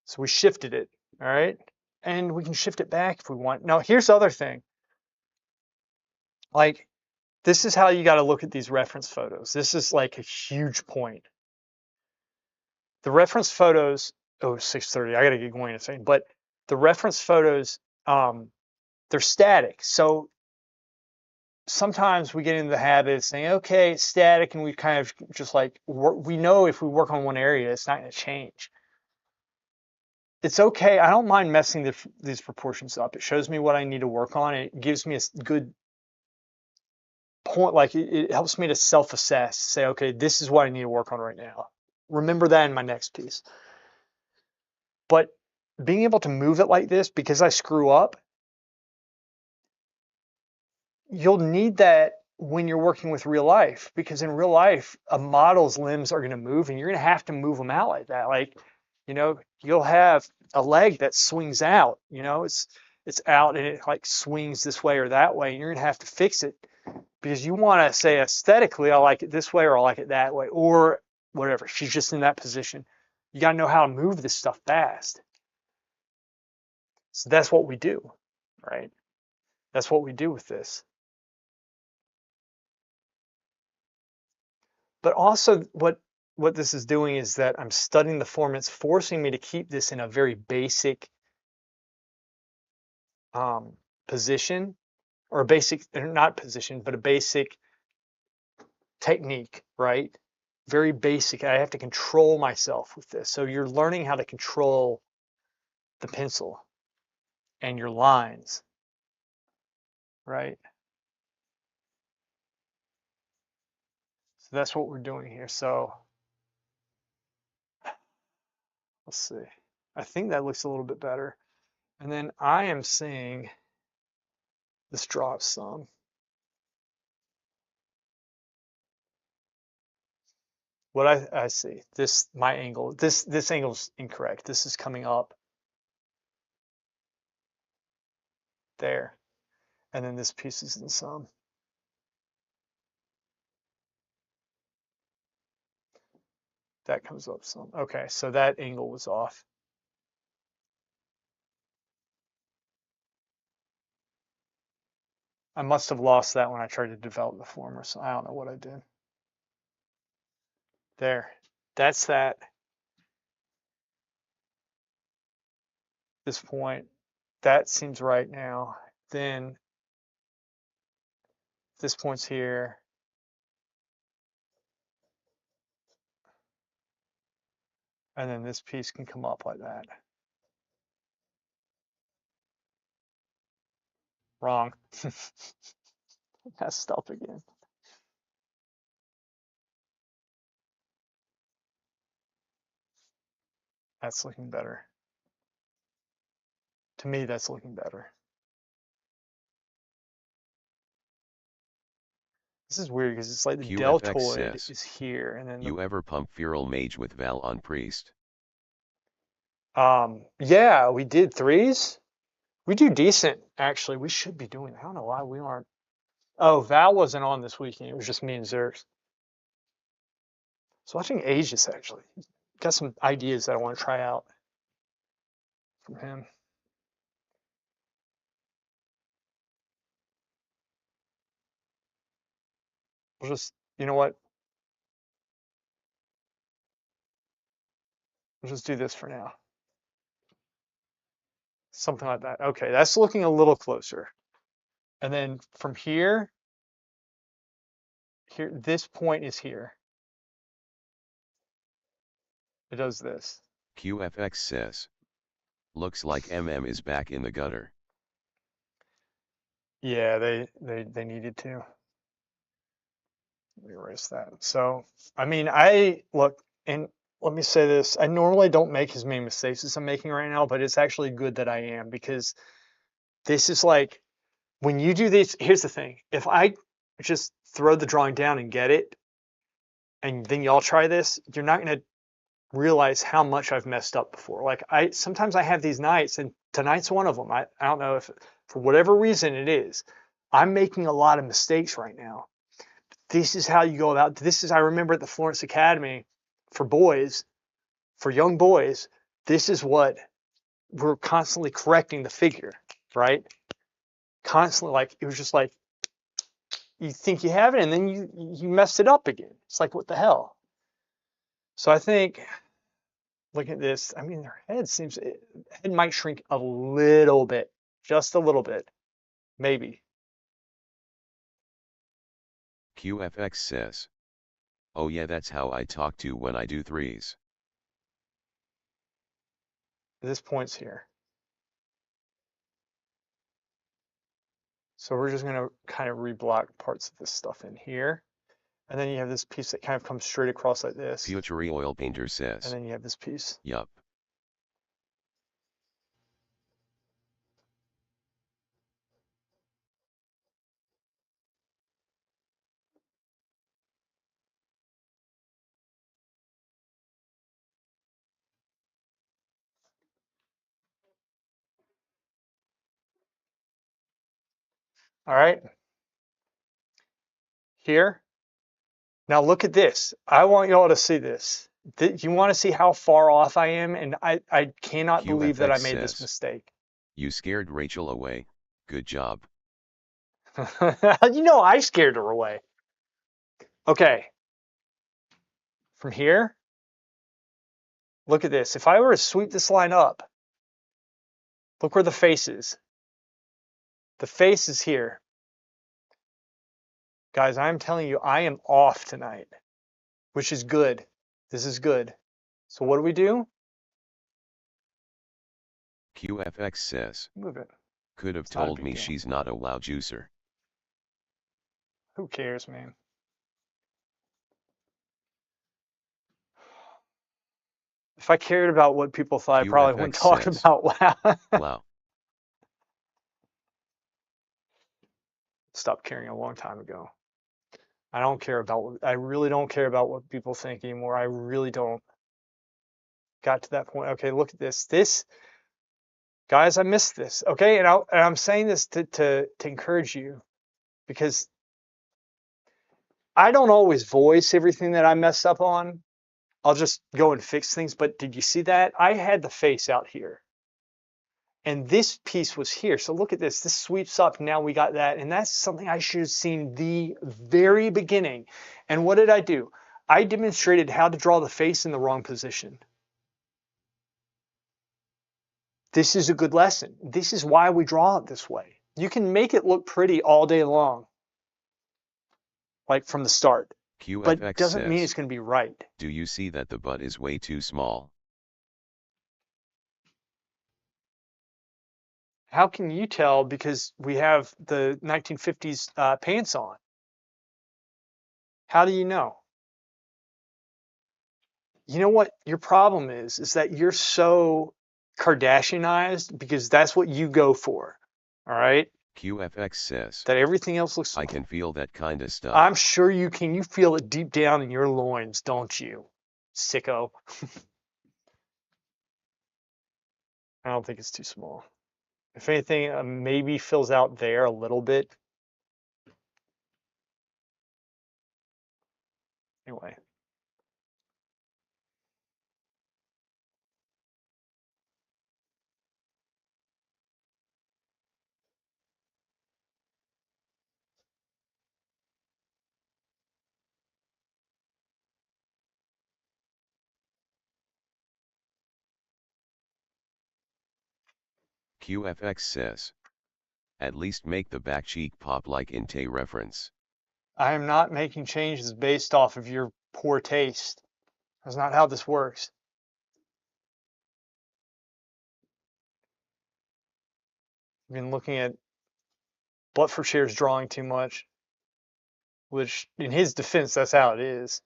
So we shifted it, all right? And we can shift it back if we want. Now, here's the other thing. Like, this is how you got to look at these reference photos. This is like a huge point. The reference photos, oh, 6:30, I got to get going in a second. But the reference photos, they're static. So sometimes we get into the habit of saying, okay, it's static, and we kind of just like, we know if we work on one area, it's not going to change. It's okay. I don't mind messing these proportions up. It shows me what I need to work on. It gives me a good point. Like, it helps me to self-assess, say, okay, this is what I need to work on right now. Remember that in my next piece. But being able to move it like this, because I screw up, you'll need that when you're working with real life, because in real life, a model's limbs are going to move, and you're going to have to move them out like that. Like, you'll have a leg that swings out, it's out and it like swings this way or that way, and you're going to have to fix it because you want to say aesthetically, I like it this way or I like it that way or whatever. She's just in that position. You got to know how to move this stuff fast. So that's what we do, right? That's what we do with this. But also what this is doing is that I'm studying the form. It's forcing me to keep this in a very basic position, or a basic, not position, but a basic technique, right? Very basic. I have to control myself with this. So you're learning how to control the pencil and your lines, right? So that's what we're doing here. So let's see. I think that looks a little bit better. And then I am seeing this drops some. What I see, my angle, this angle's incorrect. This is coming up there. And then this piece is in some. That comes up some. Okay, so that angle was off. I must have lost that when I tried to develop the form, or so I don't know what I did. There, that's that. this point. That seems right now. Then this point's here. And then this piece can come up like that. Wrong. Messed up again. That's looking better. To me, that's looking better. This is weird because it's like the QFX deltoid says, is here, and then you ever pump Feral Mage with Val on Priest? yeah, we did threes. We do decent, actually. We should be doing. I don't know why we aren't. Oh, Val wasn't on this weekend. It was just me and Xerx. So watching Aegis actually. Got some ideas that I want to try out from him. We'll just, you know what? We'll just do this for now. Something like that. Okay, that's looking a little closer. And then from here, this point is here. It does this. QFX says, looks like MM is back in the gutter. Yeah, they needed to. Let me erase that. So, I mean, look, and let me say this. I normally don't make as many mistakes as I'm making right now, but it's actually good that I am, because this is like, when you do this, here's the thing. If I just throw the drawing down and get it, and then y'all try this, you're not going to realize how much I've messed up before. Like, sometimes I have these nights, and tonight's one of them. I don't know if, for whatever reason it is, I'm making a lot of mistakes right now. This is how you go about. I remember at the Florence Academy for boys, for young boys, this is what we're constantly correcting the figure, right? Constantly, like, it was just like, you think you have it, and then you messed it up again. It's like, what the hell? So I think, look at this. I mean, their head might shrink a little bit, just a little bit, maybe. QFX says, oh yeah, that's how I talk to when I do threes. This point's here. So we're just going to kind of reblock parts of this stuff in here. And then you have this piece that kind of comes straight across like this. Future Oil Painter says, And then you have this piece. yup. All right. Here. Now look at this. I want y'all to see this. You want to see how far off I am? And I cannot believe that I made this mistake. You scared Rachel away. Good job. You know, I scared her away. Okay. From here, look at this. If I were to sweep this line up, look where the face is. The face is here. Guys, I'm telling you, I am off tonight, which is good. This is good. So what do? QFX says, Move it. could have told me she's not a WoW juicer. Who cares, man? If I cared about what people thought, I probably wouldn't talk about WoW. Wow. Stopped caring a long time ago. I really don't care about what people think anymore. I really don't. Got to that point. Okay, look at this. Guys, I missed this. Okay, and I'm saying this to encourage you, because I don't always voice everything that I mess up on. I'll just go and fix things. But did you see that? I had the face out here, and this piece was here. So look at this. This sweeps up. Now we got that. And that's something I should have seen the very beginning. And what did I do? I demonstrated how to draw the face in the wrong position. This is a good lesson. This is why we draw it this way. You can make it look pretty all day long, like from the start, but QFX doesn't mean says, it's going to be right. do you see that the butt is way too small? How can you tell? Because we have the 1950s pants on. How do you know? You know what your problem is that you're so Kardashianized because that's what you go for. All right? QFX says, That everything else looks. I can feel that kinda stuff. I'm sure you can. You feel it deep down in your loins, don't you? Sicko. I don't think it's too small. If anything, maybe fills out there a little bit. Anyway. QFX says, at least make the back cheek pop like in Tay reference. I am not making changes based off of your poor taste. That's not how this works. I've been looking at Buttershare's drawing too much, which in his defense, that's how it is.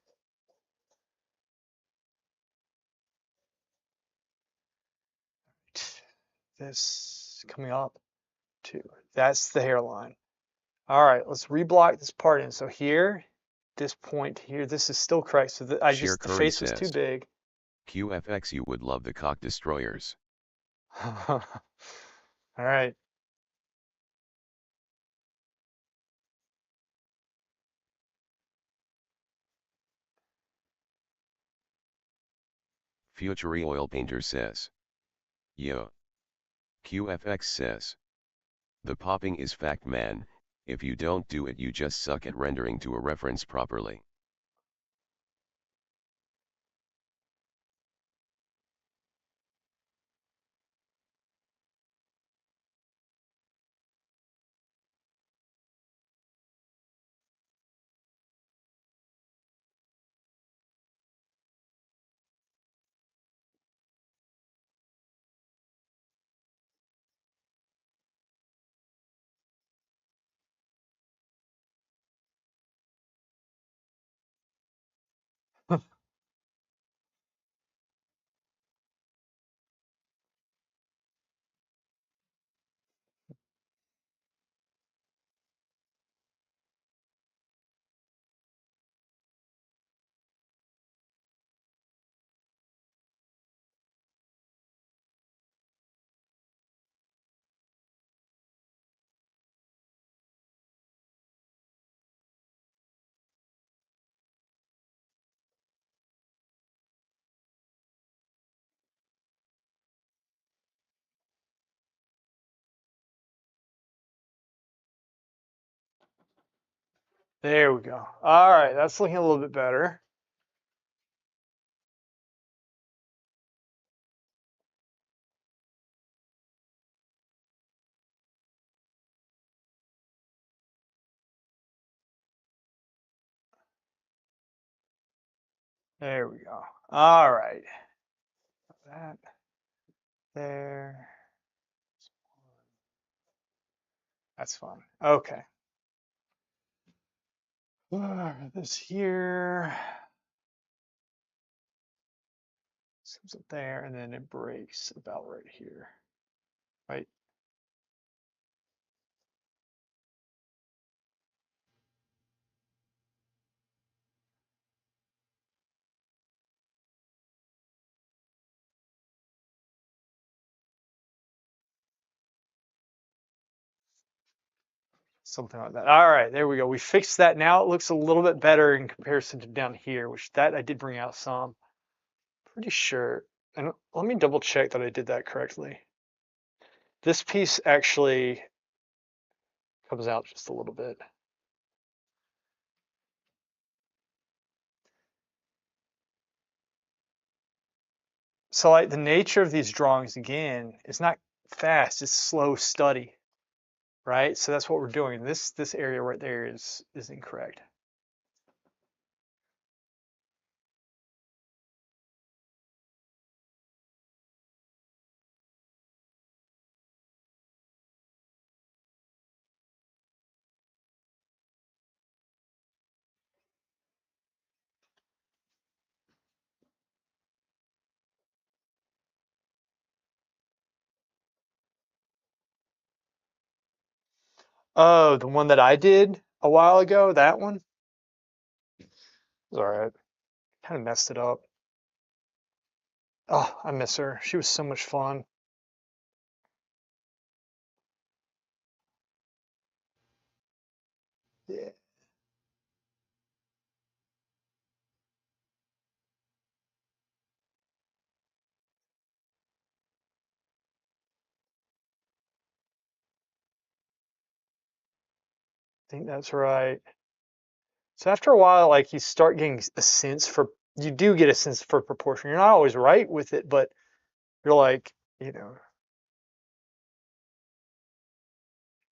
This coming up too. That's the hairline. All right, let's reblock this part in. So here, this point here, this is still correct. So the Sheer the Curry face was too says, big. QFX you would love the cock destroyers. All right. Future Oil Painter says, yo. QFX says, the popping is fact man, if you don't do it you just suck at rendering to a reference properly. There we go. All right, that's looking a little bit better. There we go. All right. That there. That's fine. Okay. This here. This comes up there, and then it breaks about right here. Right. Something like that. All right, there we go. We fixed that. Now it looks a little bit better in comparison to down here, which that I did bring out some. Pretty sure. And let me double check that I did that correctly. This piece actually comes out just a little bit. So like the nature of these drawings again is not fast, it's slow study, right? So that's what we're doing. This area right there is incorrect. Oh, the one that I did a while ago, that one? It's all right. Kind of messed it up. Oh, I miss her. She was so much fun. Yeah, I think that's right. So after a while, like you start getting a sense for, you do get a sense for proportion. You're not always right with it, but you're like, you know,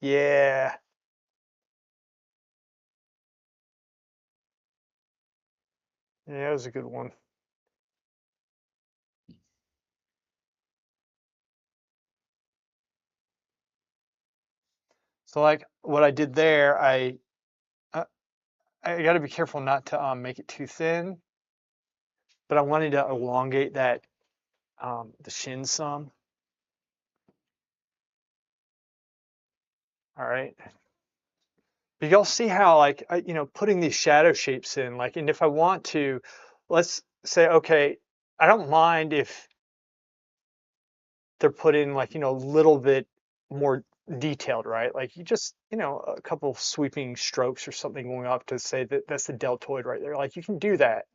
yeah, yeah, it was a good one. So like what I did there, I, I got to be careful not to make it too thin, but I wanted to elongate that the shin some. All right. But you'll see how like putting these shadow shapes in, like, and if I want to, let's say, okay, I don't mind if they're put in like, a little bit more detailed, right? Like you just, a couple sweeping strokes or something going up to say that that's the deltoid right there. Like you can do that,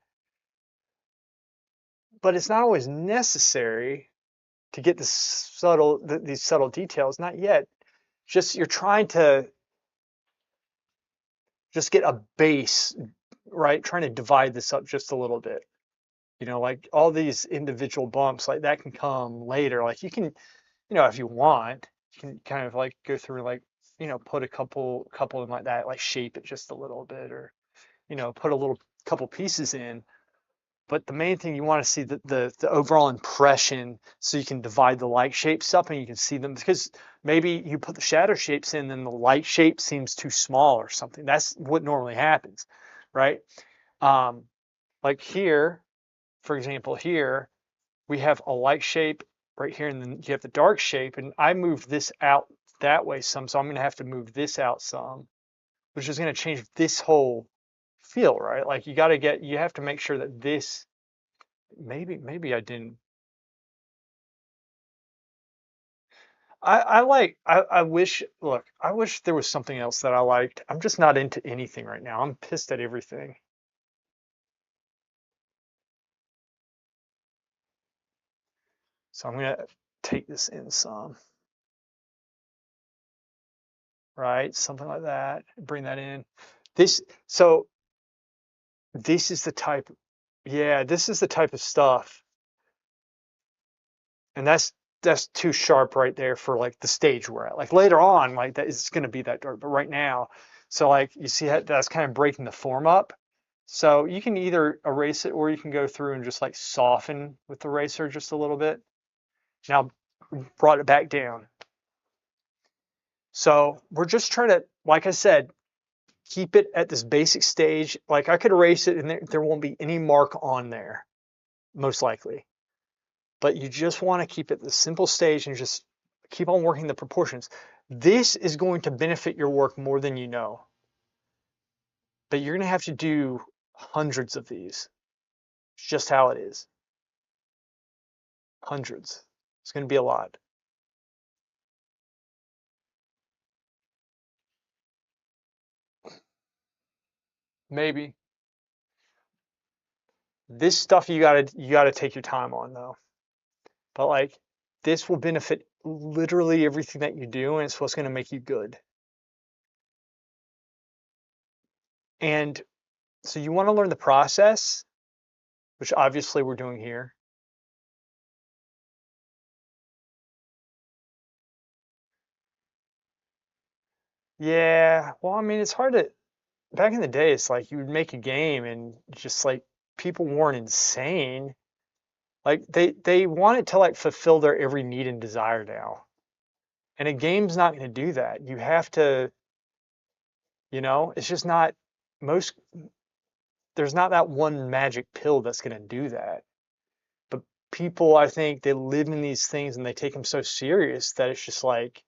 but it's not always necessary to get these subtle details. Not yet. Just you're trying to just get a base, right? Trying to divide this up just a little bit. Like all these individual bumps, like that can come later. Like you can, if you want, you can kind of like go through and like, put a couple in like that, like shape it just a little bit, or, put a little couple pieces in. But the main thing you want to see the overall impression so you can divide the light shapes up and you can see them, because maybe you put the shadow shapes in and the light shape seems too small or something. That's what normally happens, right? Um, like here, for example, here we have a light shape right here, and then you have the dark shape, and I moved this out that way some, so I'm going to have to move this out some, which is going to change this whole feel, right? Like you have to make sure that this, maybe I didn't. I wish, look, I wish there was something else that I liked. I'm just not into anything right now. I'm pissed at everything. So I'm going to take this in some, right? Something like that. Bring that in. So this is the type, yeah, this is the type of stuff. And that's too sharp right there for like the stage we're at. Like later on, like that it's going to be that dark, but right now, so like you see that's kind of breaking the form up. So you can either erase it or you can go through and just like soften with the eraser just a little bit. Now brought it back down. So we're just trying to, like I said, keep it at this basic stage. Like I could erase it and there won't be any mark on there, most likely. But you just want to keep it the simple stage and just keep on working the proportions. This is going to benefit your work more than you know, but you're going to have to do hundreds of these. It's just how it is. Hundreds. It's going to be a lot. Maybe. This stuff you gotta take your time on though. But like this will benefit literally everything that you do, and it's what's going to make you good. And so you want to learn the process, which obviously we're doing here. Yeah, well, I mean, it's hard to. Back in the day, it's like you would make a game and just like people weren't insane. Like they want it to like fulfill their every need and desire now. And a game's not going to do that. You have to, it's just not most there's not that one magic pill that's going to do that. But people, I think they live in these things and they take them so serious that it's just like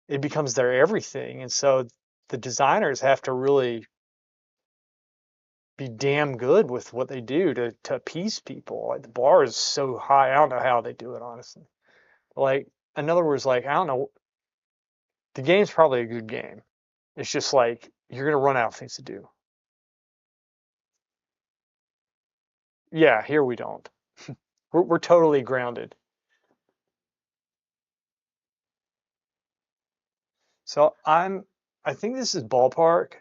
it becomes their everything. And so the designers have to really be damn good with what they do to appease people. Like the bar is so high. I don't know how they do it, honestly. Like, in other words, like, I don't know. The game's probably a good game. It's just like you're gonna run out of things to do. Yeah, here we don't. We're totally grounded. So I think this is ballpark.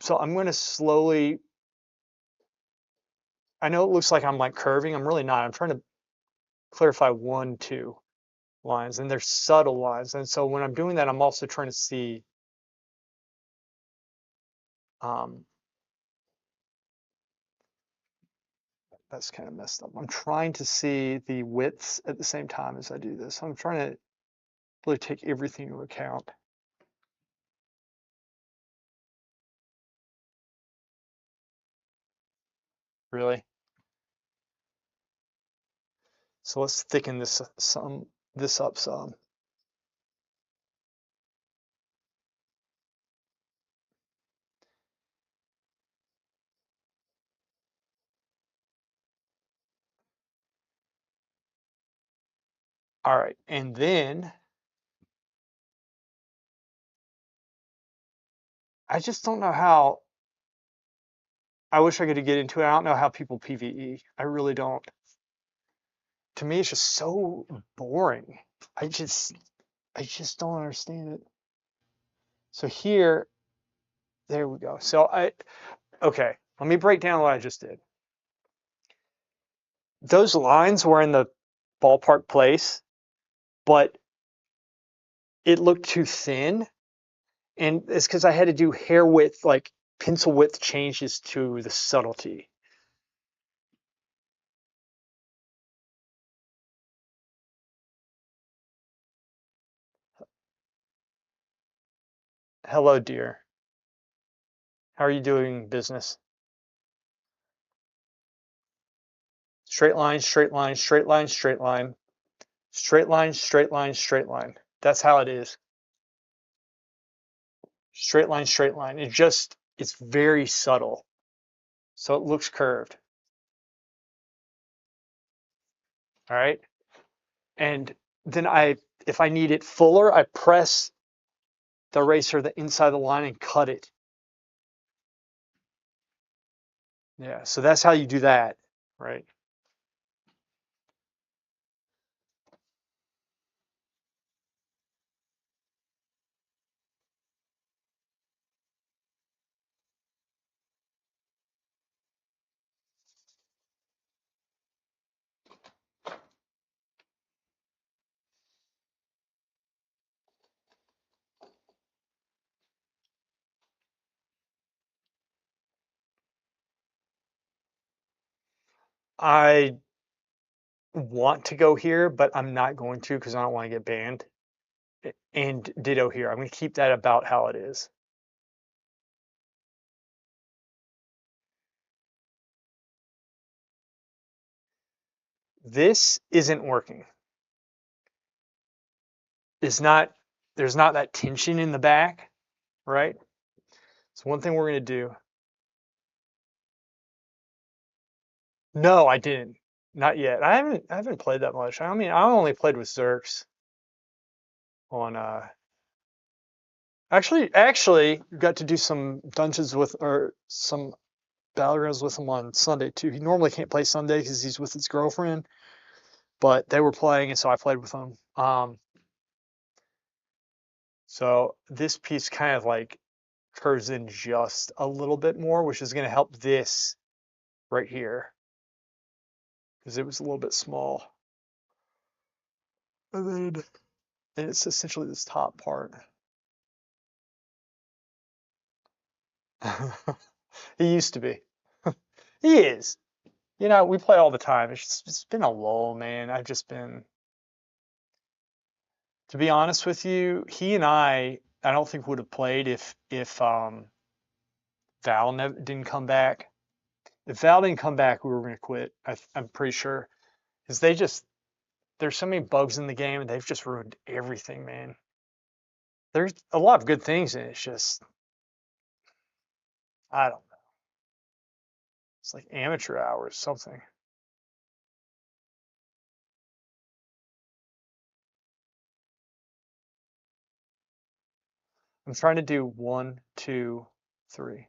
So I'm gonna slowly. I know it looks like I'm like curving. I'm really not. I'm trying to clarify one, two lines, and they're subtle lines. And so when I'm doing that, I'm also trying to see. Um, that's kind of messed up. I'm trying to see the widths at the same time as I do this. I'm trying to really take everything into account. Really. So let's thicken this up some. All right, and then I just don't know how. I wish I could get into it. I don't know how people PvE. I really don't. To me, it's just so boring. I just I just don't understand it. So here, there we go. Okay, let me break down what I just did. Those lines were in the ballpark place, but it looked too thin. And it's because I had to do hair width, like pencil width changes to the subtlety. Hello, dear. How are you doing business? Straight line, straight line, straight line, straight line, straight line, straight line, straight line. That's how it is. Straight line, straight line. It's very subtle. So it looks curved. All right. And then if I need it fuller, I press the eraser the inside of the line and cut it. Yeah. So that's how you do that. Right. I want to go here, but I'm not going to because I don't want to get banned. And ditto here. I'm going to keep that about how it is. This isn't working. It's not, there's not that tension in the back, right? So one thing we're going to do. No, I didn't. Not yet. I haven't played that much. I mean, I only played with Zerks on actually got to do some dungeons with or some battlegrounds with him on Sunday too. He normally can't play Sunday because he's with his girlfriend, but they were playing and so I played with them. So this piece kind of like curves in just a little bit more, which is going to help this right here because it was a little bit small. And then and it's essentially this top part. He used to be. He is. You know, we play all the time. It's been a lull, man. I've just been, to be honest with you, he and I don't think would have played if Val didn't come back. If Val didn't come back, we were going to quit. I'm pretty sure because there's so many bugs in the game and they've just ruined everything, man. There's a lot of good things in it. It's just I don't know. It's like amateur hours, something. I'm trying to do one, two, three.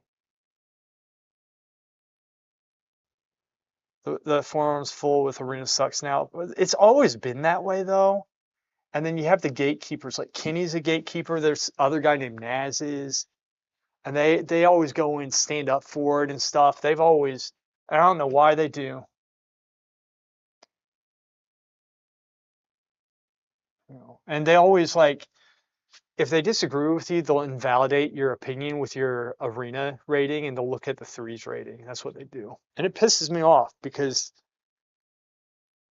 The forum's full with arena sucks now. It's always been that way though. And then you have the gatekeepers, like Kenny's a gatekeeper. There's other guy named Naz is, and they always go and stand up for it and stuff. They've always, I don't know why they do. You know, and they always like if they disagree with you, they'll invalidate your opinion with your arena rating and they'll look at the threes rating. That's what they do. And it pisses me off because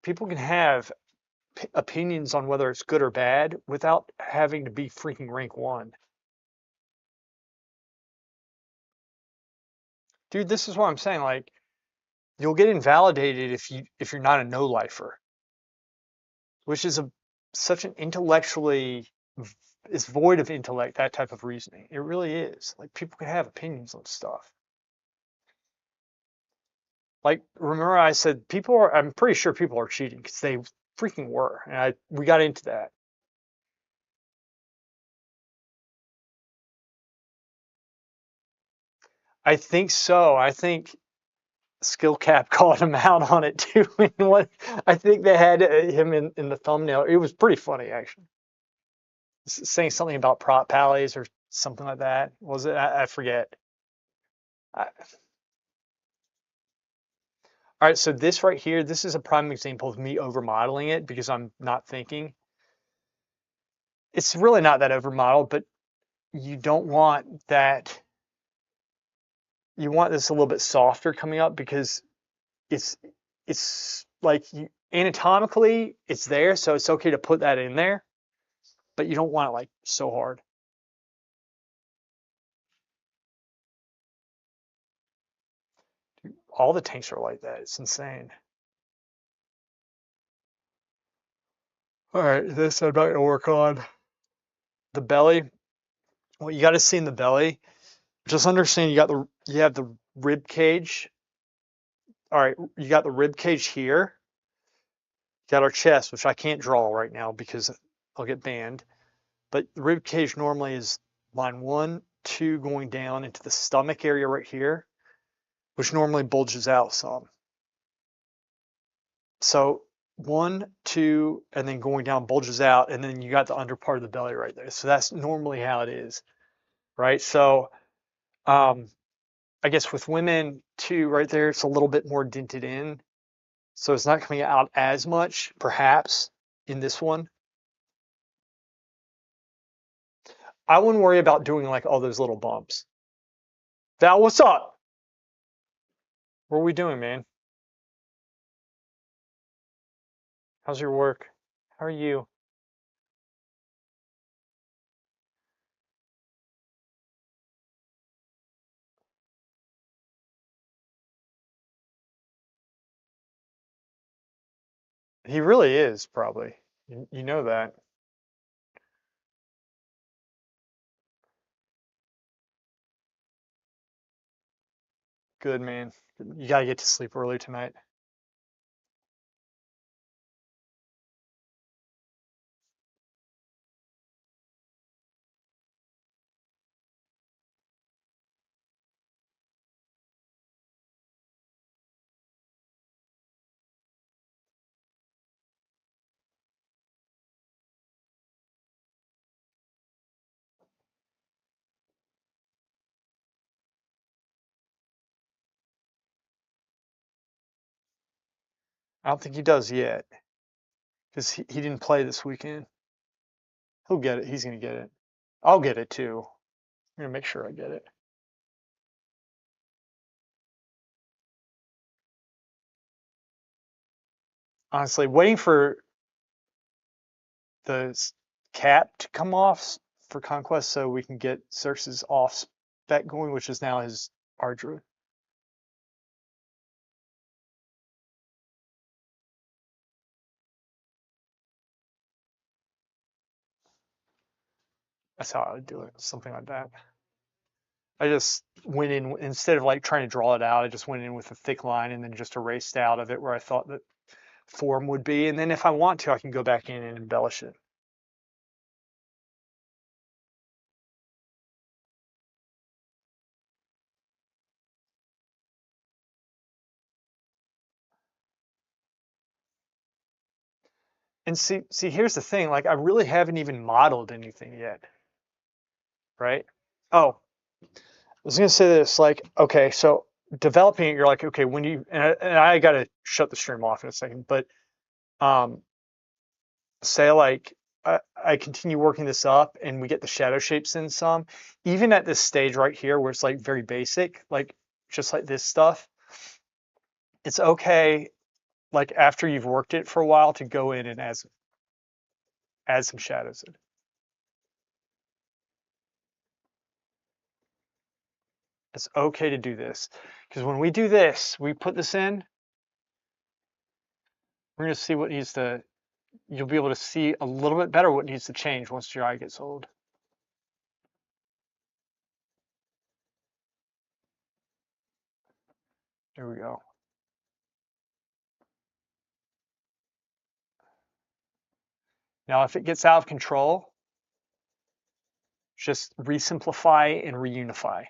people can have opinions on whether it's good or bad without having to be freaking rank one. Dude, this is what I'm saying. Like, you'll get invalidated if you're not a no lifer, which is such an intellectually it's void of intellect, that type of reasoning. It really is. Like people can have opinions on stuff. Like remember I said people are I'm pretty sure people are cheating because they freaking were. And we got into that. I think so. I think Skill Cap called him out on it too. And what I think they had him in the thumbnail. It was pretty funny actually. Saying something about prop pallies or something like that. Was it? I forget. All right, so this right here, this is a prime example of me over modeling it because I'm not thinking. It's really not that over modeled, but you don't want that. You want this a little bit softer coming up because it's it's like anatomically it's there, so it's okay to put that in there, but you don't want it like so hard. All the tanks are like that. It's insane. All right, this I'm not gonna work on. The belly. What you got to see in the belly. Just understand you have the rib cage. All right, you got the rib cage here. You got our chest, which I can't draw right now because I'll get banned. But the rib cage normally is line 1, 2 going down into the stomach area right here, which normally bulges out some. So 1, 2, and then going down bulges out, and then you got the under part of the belly right there. So that's normally how it is, right? So um, I guess with women too, right there, it's a little bit more dented in. So it's not coming out as much, perhaps, in this one. I wouldn't worry about doing like all those little bumps. Val, what's up? What are we doing, man? How's your work? How are you? He really is, probably. You know that. Good, man. You gotta get to sleep early tonight. I don't think he does yet, because he didn't play this weekend. He'll get it. He's gonna get it. I'll get it too. I'm gonna make sure I get it. honestly, waiting for the cap to come off for Conquest so we can get Xerxes off spec going, which is now his Ardra. That's how I would do it, something like that. I just went in, instead of like trying to draw it out, I just went in with a thick line and then just erased out of it where I thought that form would be. And then if I want to, I can go back in and embellish it. And see, here's the thing, like I really haven't even modeled anything yet, right? Oh, I was gonna say this, like, okay, so developing it, you're like, okay, when you, and I gotta shut the stream off in a second, but um, say like I continue working this up and we get the shadow shapes in some, even at this stage right here where it's like very basic, like just like this stuff, it's okay, like after you've worked it for a while to go in and add some shadows in. It's okay to do this because when we do this, we put this in, we're going to see what needs to, you'll be able to see a little bit better what needs to change once your eye gets old. There we go. Now, if it gets out of control, just resimplify and reunify.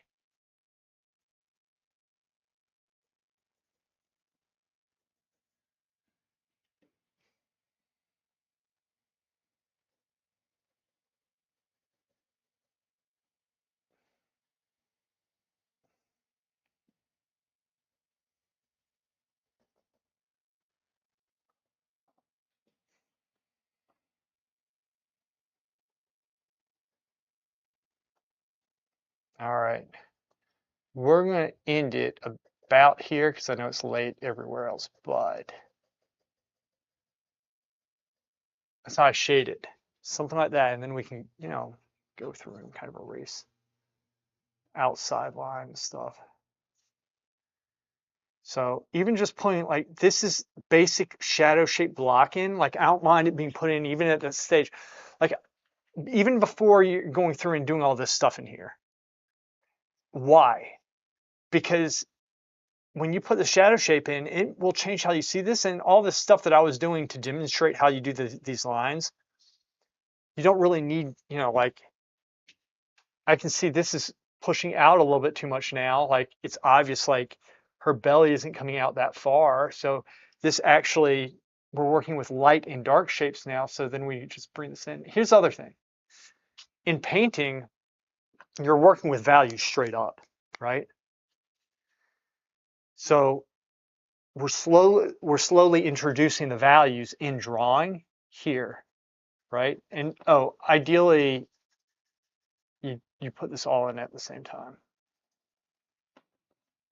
All right. We're going to end it about here because I know it's late everywhere else, but that's how I shade it. Something like that. And then we can, go through and kind of erase outside line and stuff. So even just putting like, this is basic shadow shape blocking. Like I don't mind it being put in even at this stage. Like even before you're going through and doing all this stuff in here. Why? Because when you put the shadow shape in, it will change how you see this, and all this stuff that I was doing to demonstrate how you do these lines, you don't really need, like I can see this is pushing out a little bit too much now. Like it's obvious, like her belly isn't coming out that far. So this actually, we're working with light and dark shapes now. So then we just bring this in. Here's the other thing. In painting, you're working with values straight up, right? So we're slowly introducing the values in drawing here, right? And oh, ideally you put this all in at the same time.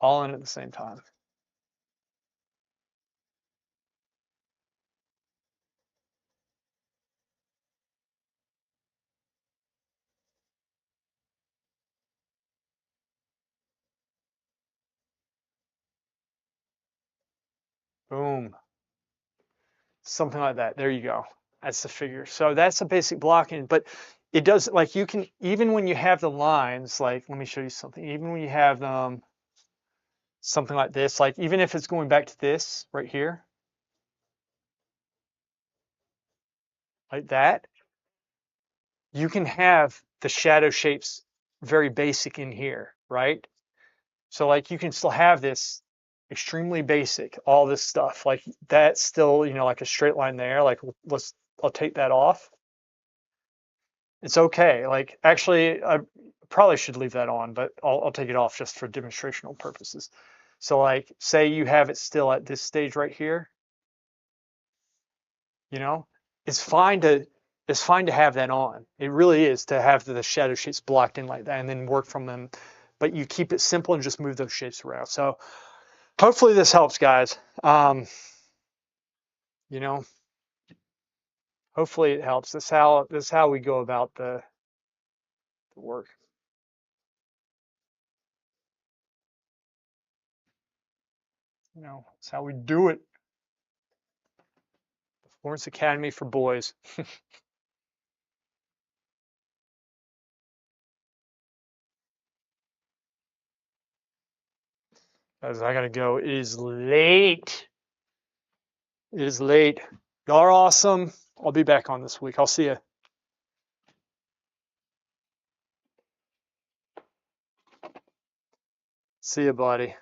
All in at the same time. Boom. Something like that. There you go. That's the figure. So that's the basic blocking, but it does, like you can, even when you have the lines, like let me show you something, even when you have them something like this, like even if it's going back to this right here, like that, you can have the shadow shapes very basic in here, right? So like you can still have this extremely basic, all this stuff, like that's still, like a straight line there, like I'll take that off. It's okay. Like actually, I probably should leave that on, but I'll take it off just for demonstrational purposes. So like, say you have it still at this stage right here, you know, it's fine to have that on. It really is to have the shadow shapes blocked in like that and then work from them. But you keep it simple and just move those shapes around. So hopefully this helps, guys. You know, hopefully it helps. That's how we go about the work. You know, that's how we do it. The Florence Academy for boys. As I gotta go. It is late. It is late. Y'all are awesome. I'll be back on this week. I'll see you. See you, buddy.